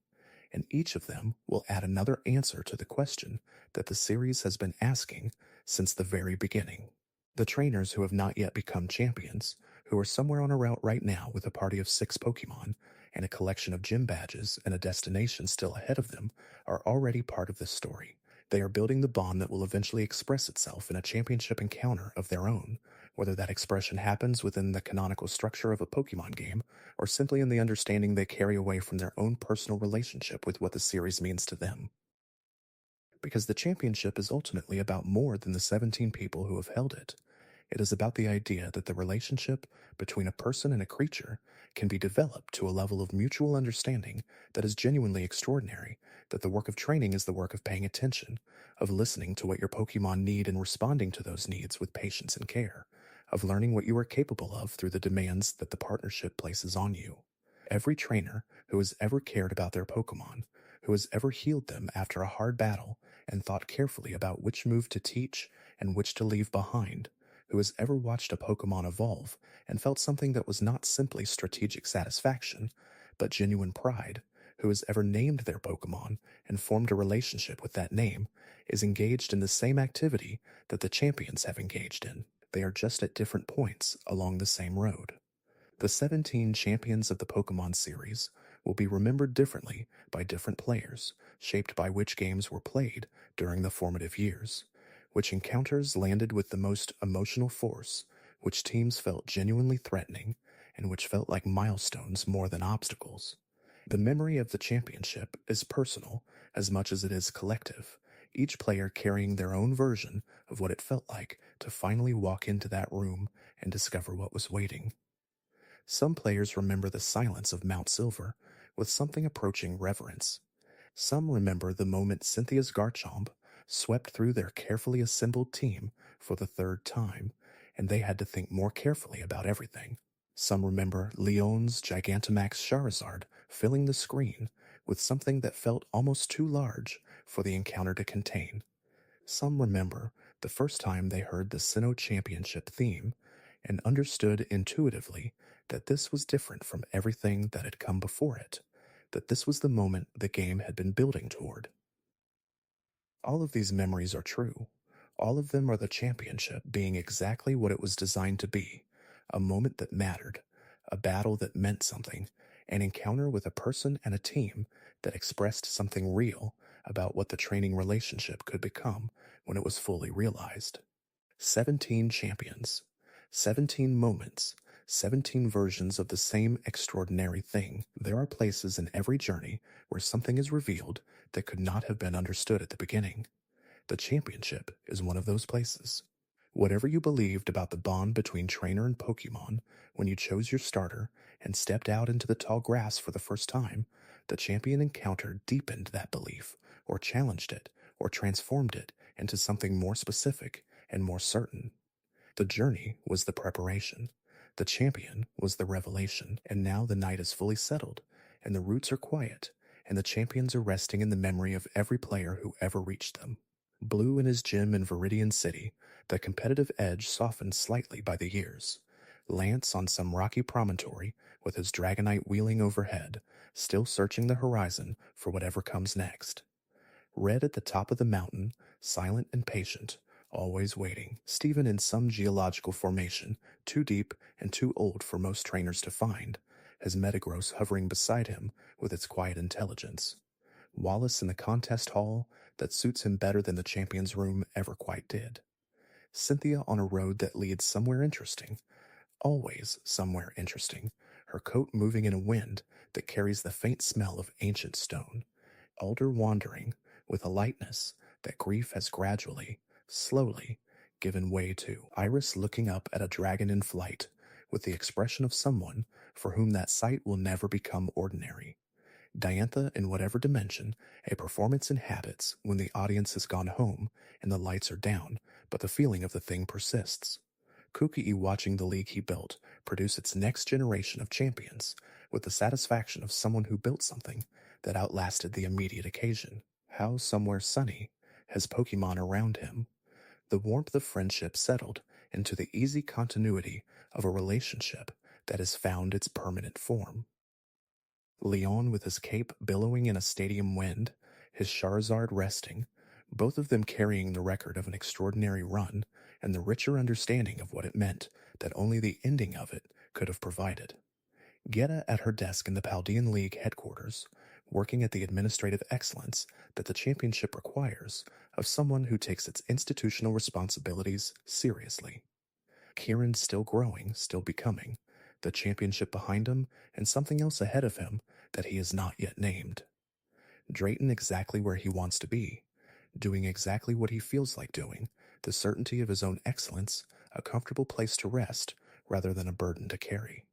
And each of them will add another answer to the question that the series has been asking since the very beginning. The trainers who have not yet become champions, who are somewhere on a route right now with a party of 6 Pokemon and a collection of gym badges and a destination still ahead of them, are already part of this story. They are building the bond that will eventually express itself in a championship encounter of their own, whether that expression happens within the canonical structure of a Pokemon game, or simply in the understanding they carry away from their own personal relationship with what the series means to them. Because the championship is ultimately about more than the 17 people who have held it. It is about the idea that the relationship between a person and a creature can be developed to a level of mutual understanding that is genuinely extraordinary, that the work of training is the work of paying attention, of listening to what your Pokemon need and responding to those needs with patience and care, of learning what you are capable of through the demands that the partnership places on you. Every trainer who has ever cared about their Pokemon, who has ever healed them after a hard battle and thought carefully about which move to teach and which to leave behind, who has ever watched a Pokemon evolve and felt something that was not simply strategic satisfaction, but genuine pride, who has ever named their Pokemon and formed a relationship with that name is engaged in the same activity that the champions have engaged in. They are just at different points along the same road. The 17 champions of the Pokemon series will be remembered differently by different players, shaped by which games were played during the formative years, which encounters landed with the most emotional force, which teams felt genuinely threatening, and which felt like milestones more than obstacles. The memory of the championship is personal as much as it is collective, each player carrying their own version of what it felt like to finally walk into that room and discover what was waiting. Some players remember the silence of Mount Silver with something approaching reverence. Some remember the moment Cynthia's Garchomp swept through their carefully assembled team for the third time, and they had to think more carefully about everything. Some remember Leon's Gigantamax Charizard filling the screen with something that felt almost too large for the encounter to contain. Some remember the first time they heard the Sinnoh Championship theme and understood intuitively that this was different from everything that had come before it, that this was the moment the game had been building toward. All of these memories are true. All of them are the championship being exactly what it was designed to be, a moment that mattered, a battle that meant something, an encounter with a person and a team that expressed something real about what the training relationship could become when it was fully realized. 17 champions, 17 moments, 17 versions of the same extraordinary thing. There are places in every journey where something is revealed that could not have been understood at the beginning. The championship is one of those places. Whatever you believed about the bond between trainer and Pokemon when you chose your starter and stepped out into the tall grass for the first time, the champion encounter deepened that belief, or challenged it, or transformed it into something more specific and more certain. The journey was the preparation. The champion was the revelation, and now the night is fully settled, and the roots are quiet, and the champions are resting in the memory of every player who ever reached them. Blue in his gym in Viridian City, the competitive edge softened slightly by the years. Lance on some rocky promontory, with his Dragonite wheeling overhead, still searching the horizon for whatever comes next. Red at the top of the mountain, silent and patient, always waiting. Stephen in some geological formation, too deep and too old for most trainers to find, his Metagross hovering beside him with its quiet intelligence. Wallace in the contest hall that suits him better than the champion's room ever quite did. Cynthia on a road that leads somewhere interesting, always somewhere interesting, her coat moving in a wind that carries the faint smell of ancient stone. Alder wandering with a lightness that grief has gradually, slowly, given way to. Iris looking up at a dragon in flight with the expression of someone for whom that sight will never become ordinary. Diantha in whatever dimension a performance inhabits when the audience has gone home and the lights are down, but the feeling of the thing persists. Kukui watching the league he built produce its next generation of champions with the satisfaction of someone who built something that outlasted the immediate occasion. How somewhere sunny has Pokemon around him. The warmth of friendship settled into the easy continuity of a relationship that has found its permanent form. Leon with his cape billowing in a stadium wind, his Charizard resting, both of them carrying the record of an extraordinary run and the richer understanding of what it meant that only the ending of it could have provided. Geta at her desk in the Paldean League headquarters, working at the administrative excellence that the championship requires of someone who takes its institutional responsibilities seriously. Kieran still growing, still becoming, the championship behind him, and something else ahead of him that he has not yet named. Drayton exactly where he wants to be, doing exactly what he feels like doing, the certainty of his own excellence, a comfortable place to rest rather than a burden to carry.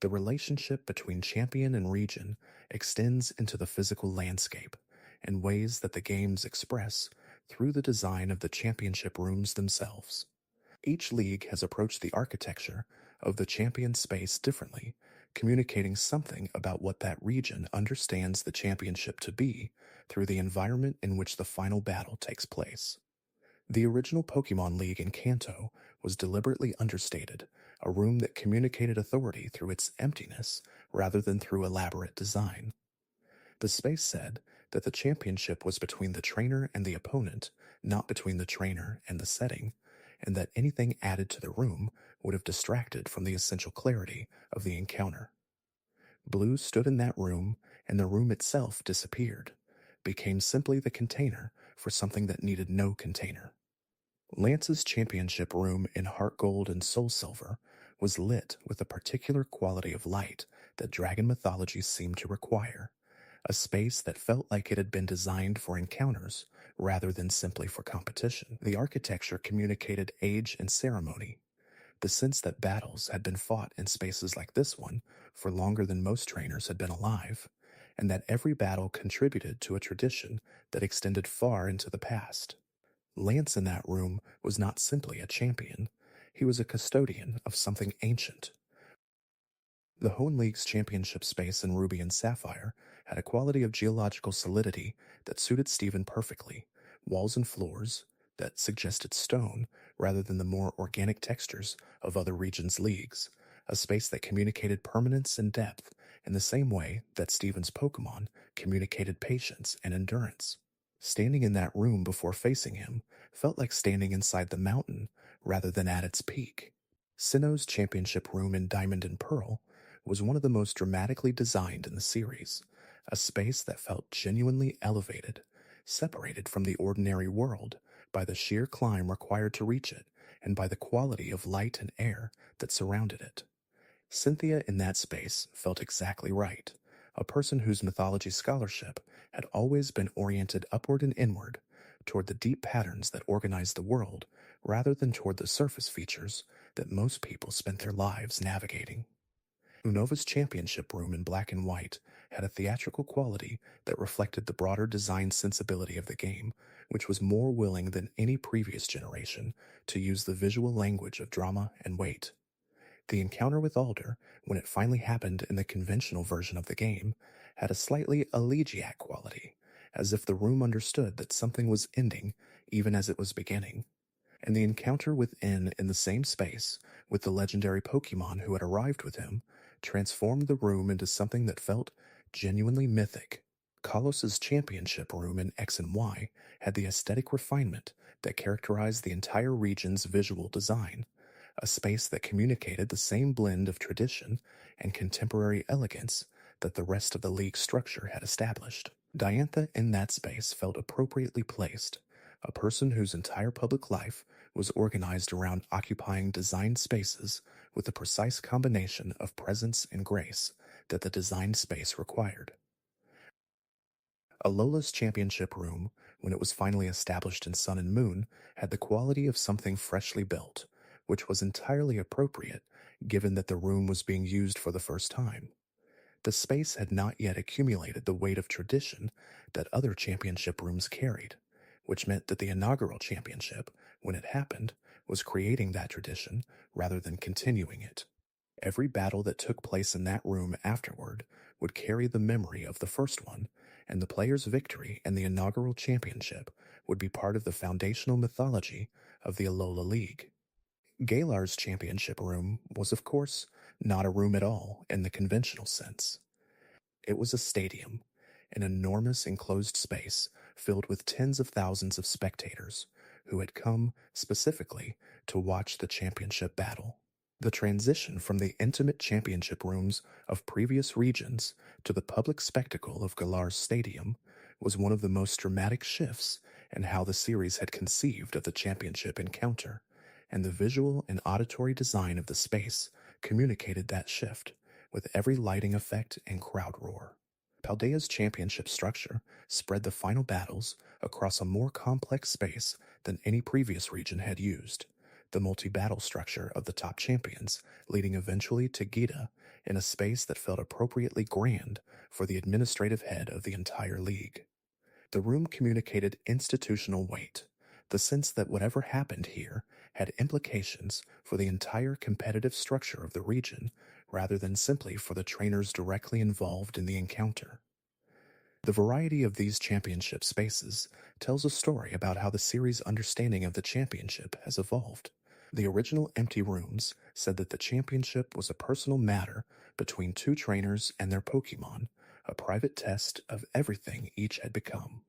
The relationship between champion and region extends into the physical landscape in ways that the games express through the design of the championship rooms themselves. Each league has approached the architecture of the champion space differently, communicating something about what that region understands the championship to be through the environment in which the final battle takes place. The original Pokémon League in Kanto was deliberately understated, a room that communicated authority through its emptiness rather than through elaborate design. The space said that the championship was between the trainer and the opponent, not between the trainer and the setting, and that anything added to the room would have distracted from the essential clarity of the encounter. Blue stood in that room, and the room itself disappeared, became simply the container for something that needed no container. Lance's championship room in Heart Gold and Soul Silver was lit with a particular quality of light that dragon mythology seemed to require, a space that felt like it had been designed for encounters rather than simply for competition. The architecture communicated age and ceremony, the sense that battles had been fought in spaces like this one for longer than most trainers had been alive, and that every battle contributed to a tradition that extended far into the past. Lance in that room was not simply a champion, he was a custodian of something ancient. The Hone League's championship space in Ruby and Sapphire had a quality of geological solidity that suited Stephen perfectly, walls and floors that suggested stone rather than the more organic textures of other regions' leagues, a space that communicated permanence and depth in the same way that Stephen's Pokémon communicated patience and endurance. Standing in that room before facing him felt like standing inside the mountain rather than at its peak. Sinnoh's championship room in Diamond and Pearl was one of the most dramatically designed in the series, a space that felt genuinely elevated, separated from the ordinary world by the sheer climb required to reach it and by the quality of light and air that surrounded it. Cynthia in that space felt exactly right, a person whose mythology scholarship had always been oriented upward and inward, toward the deep patterns that organized the world rather than toward the surface features that most people spent their lives navigating. Unova's championship room in black and white had a theatrical quality that reflected the broader design sensibility of the game, which was more willing than any previous generation to use the visual language of drama and weight. The encounter with Alder, when it finally happened in the conventional version of the game, had a slightly elegiac quality, as if the room understood that something was ending even as it was beginning. And the encounter within in the same space, with the legendary Pokémon who had arrived with him, transformed the room into something that felt genuinely mythic. Kalos's championship room in X and Y had the aesthetic refinement that characterized the entire region's visual design, a space that communicated the same blend of tradition and contemporary elegance that the rest of the league structure had established. Diantha in that space felt appropriately placed, a person whose entire public life was organized around occupying designed spaces with the precise combination of presence and grace that the designed space required. Alola's championship room, when it was finally established in Sun and Moon, had the quality of something freshly built, which was entirely appropriate given that the room was being used for the first time. The space had not yet accumulated the weight of tradition that other championship rooms carried, which meant that the inaugural championship, when it happened, was creating that tradition rather than continuing it. Every battle that took place in that room afterward would carry the memory of the first one, and the player's victory in the inaugural championship would be part of the foundational mythology of the Alola League. Galar's championship room was, of course, not a room at all in the conventional sense. It was a stadium, an enormous enclosed space filled with tens of thousands of spectators who had come specifically to watch the championship battle. The transition from the intimate championship rooms of previous regions to the public spectacle of Galar's stadium was one of the most dramatic shifts in how the series had conceived of the championship encounter, and the visual and auditory design of the space communicated that shift with every lighting effect and crowd roar. Paldea's championship structure spread the final battles across a more complex space than any previous region had used, the multi-battle structure of the top champions leading eventually to Gita in a space that felt appropriately grand for the administrative head of the entire league. The room communicated institutional weight, the sense that whatever happened here had implications for the entire competitive structure of the region rather than simply for the trainers directly involved in the encounter. The variety of these championship spaces tells a story about how the series' understanding of the championship has evolved. The original empty rooms said that the championship was a personal matter between two trainers and their Pokémon, a private test of everything each had become.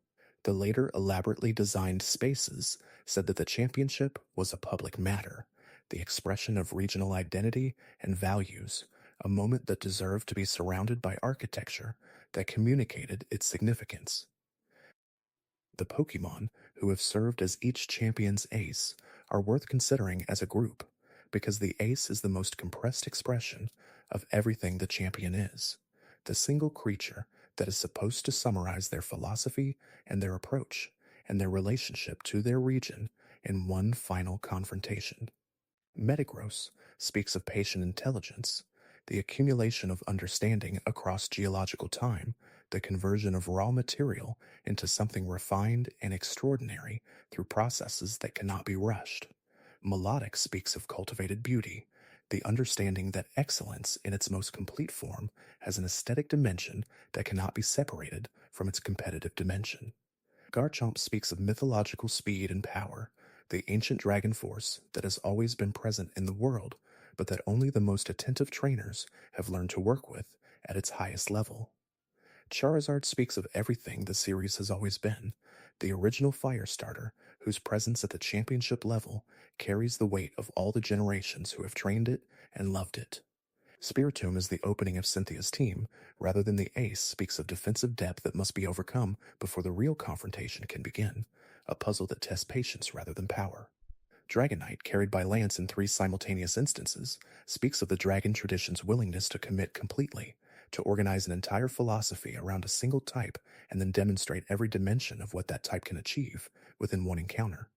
The later elaborately designed spaces said that the championship was a public matter, the expression of regional identity and values, a moment that deserved to be surrounded by architecture that communicated its significance. The Pokemon, who have served as each champion's ace, are worth considering as a group, because the ace is the most compressed expression of everything the champion is, the single creature that is supposed to summarize their philosophy and their approach, and their relationship to their region in one final confrontation. Metagross speaks of patient intelligence, the accumulation of understanding across geological time, the conversion of raw material into something refined and extraordinary through processes that cannot be rushed. Melodic speaks of cultivated beauty, the understanding that excellence in its most complete form has an aesthetic dimension that cannot be separated from its competitive dimension. Garchomp speaks of mythological speed and power, the ancient dragon force that has always been present in the world, but that only the most attentive trainers have learned to work with at its highest level. Charizard speaks of everything the series has always been, the original fire starter whose presence at the championship level carries the weight of all the generations who have trained it and loved it. Spiritomb is the opening of Cynthia's team, rather than the ace speaks of defensive depth that must be overcome before the real confrontation can begin, a puzzle that tests patience rather than power. Dragonite, carried by Lance in 3 simultaneous instances, speaks of the dragon tradition's willingness to commit completely, to organize an entire philosophy around a single type and then demonstrate every dimension of what that type can achieve within one encounter.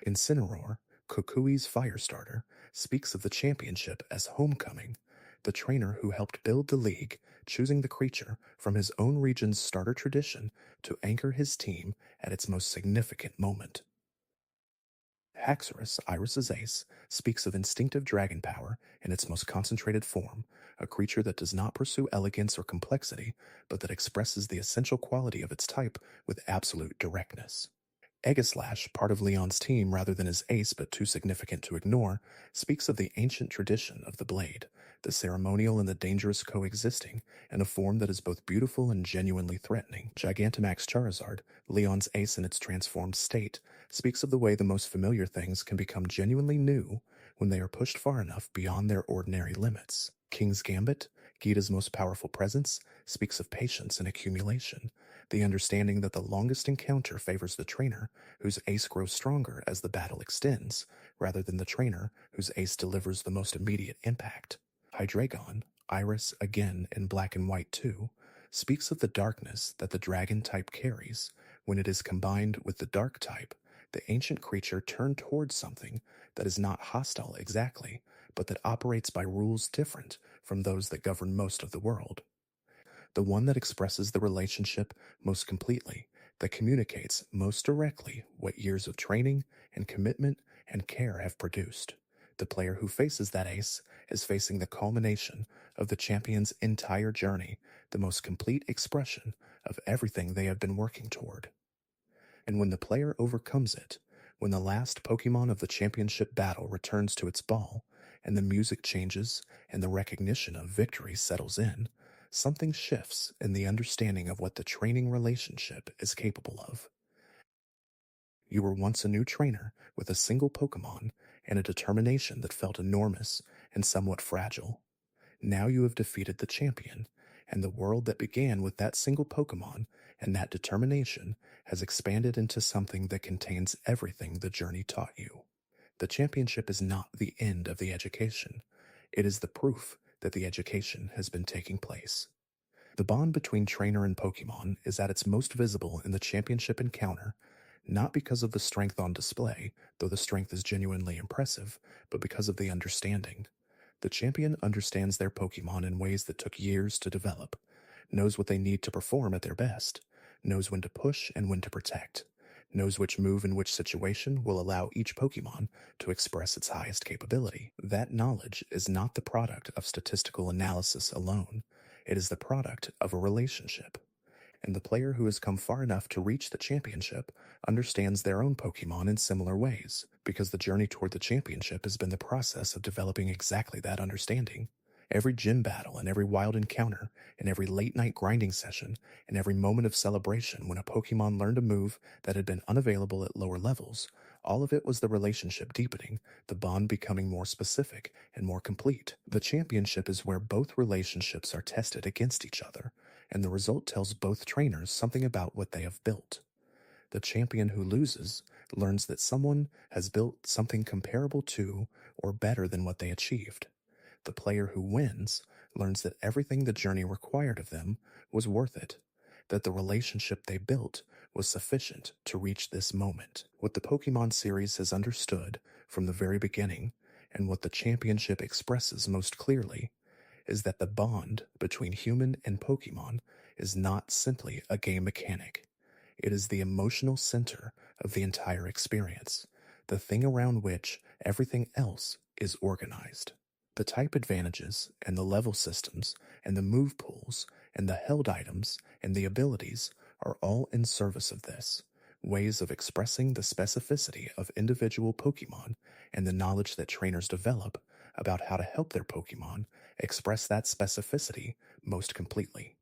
Incineroar, Kukui's fire starter, speaks of the championship as homecoming, the trainer who helped build the league, choosing the creature from his own region's starter tradition to anchor his team at its most significant moment. Haxorus, Iris's ace, speaks of instinctive dragon power in its most concentrated form, a creature that does not pursue elegance or complexity, but that expresses the essential quality of its type with absolute directness. Aegislash, part of Leon's team rather than his ace but too significant to ignore, speaks of the ancient tradition of the blade, the ceremonial and the dangerous coexisting, in a form that is both beautiful and genuinely threatening. Gigantamax Charizard, Leon's ace in its transformed state, speaks of the way the most familiar things can become genuinely new when they are pushed far enough beyond their ordinary limits. King's Gambit, Gita's most powerful presence, speaks of patience and accumulation, the understanding that the longest encounter favors the trainer, whose ace grows stronger as the battle extends, rather than the trainer, whose ace delivers the most immediate impact. Hydreigon, Iris again in Black and White 2, speaks of the darkness that the dragon type carries. When it is combined with the dark type, the ancient creature turned towards something that is not hostile exactly, but that operates by rules different from those that govern most of the world. The one that expresses the relationship most completely, that communicates most directly what years of training and commitment and care have produced. The player who faces that ace is facing the culmination of the champion's entire journey, the most complete expression of everything they have been working toward. And when the player overcomes it, when the last Pokemon of the championship battle returns to its ball, and the music changes and the recognition of victory settles in, something shifts in the understanding of what the training relationship is capable of. You were once a new trainer with a single Pokemon and a determination that felt enormous and somewhat fragile. Now you have defeated the champion, and the world that began with that single Pokemon and that determination has expanded into something that contains everything the journey taught you. The championship is not the end of the education. It is the proof that the education has been taking place. The bond between trainer and Pokemon is at its most visible in the championship encounter, not because of the strength on display, though the strength is genuinely impressive, but because of the understanding. The champion understands their Pokemon in ways that took years to develop, knows what they need to perform at their best, knows when to push and when to protect, knows which move in which situation will allow each Pokemon to express its highest capability. That knowledge is not the product of statistical analysis alone. It is the product of a relationship. And the player who has come far enough to reach the championship understands their own Pokemon in similar ways, because the journey toward the championship has been the process of developing exactly that understanding. Every gym battle and every wild encounter, and every late night grinding session, and every moment of celebration when a Pokemon learned a move that had been unavailable at lower levels, all of it was the relationship deepening, the bond becoming more specific and more complete. The championship is where both relationships are tested against each other, and the result tells both trainers something about what they have built. The champion who loses learns that someone has built something comparable to or better than what they achieved. The player who wins learns that everything the journey required of them was worth it, that the relationship they built was sufficient to reach this moment. What the Pokemon series has understood from the very beginning, and what the championship expresses most clearly, is that the bond between human and Pokemon is not simply a game mechanic. It is the emotional center of the entire experience, the thing around which everything else is organized. The type advantages and the level systems and the move pools and the held items and the abilities are all in service of this, ways of expressing the specificity of individual Pokemon and the knowledge that trainers develop about how to help their Pokemon express that specificity most completely.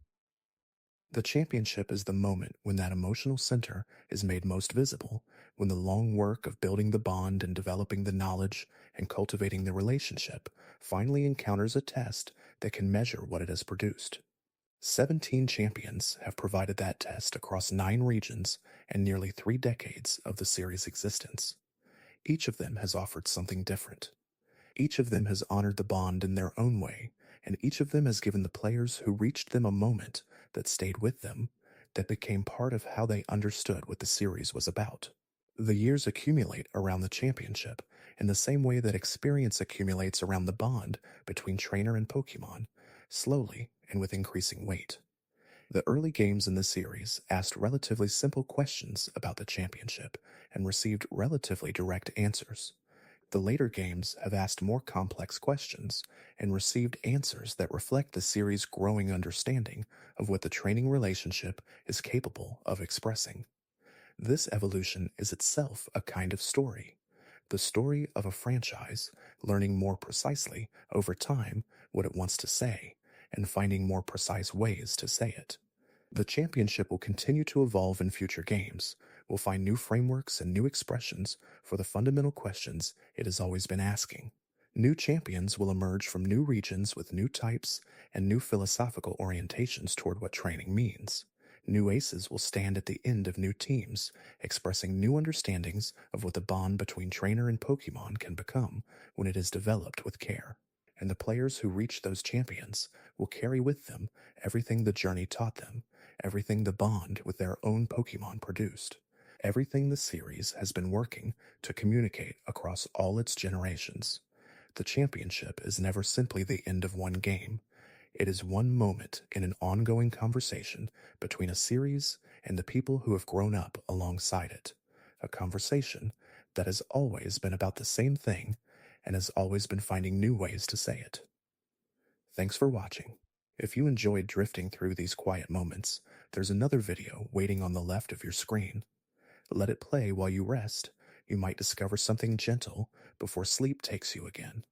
The championship is the moment when that emotional center is made most visible, when the long work of building the bond and developing the knowledge and cultivating the relationship finally encounters a test that can measure what it has produced. 17 champions have provided that test across 9 regions and nearly 3 decades of the series' existence. Each of them has offered something different. Each of them has honored the bond in their own way, and each of them has given the players who reached them a moment that stayed with them, that became part of how they understood what the series was about. The years accumulate around the championship in the same way that experience accumulates around the bond between trainer and Pokemon, slowly and with increasing weight. The early games in the series asked relatively simple questions about the championship and received relatively direct answers. The later games have asked more complex questions and received answers that reflect the series' growing understanding of what the training relationship is capable of expressing. This evolution is itself a kind of story. The story of a franchise learning more precisely over time what it wants to say and finding more precise ways to say it. The championship will continue to evolve in future games, will find new frameworks and new expressions for the fundamental questions it has always been asking. New champions will emerge from new regions with new types and new philosophical orientations toward what training means. New aces will stand at the end of new teams, expressing new understandings of what the bond between trainer and Pokemon can become when it is developed with care. And the players who reach those champions will carry with them everything the journey taught them, everything the bond with their own Pokemon produced, everything the series has been working to communicate across all its generations. The championship is never simply the end of one game. It is one moment in an ongoing conversation between a series and the people who have grown up alongside it. A conversation that has always been about the same thing and has always been finding new ways to say it. Thanks for watching. If you enjoyed drifting through these quiet moments, there's another video waiting on the left of your screen. Let it play while you rest. You might discover something gentle before sleep takes you again.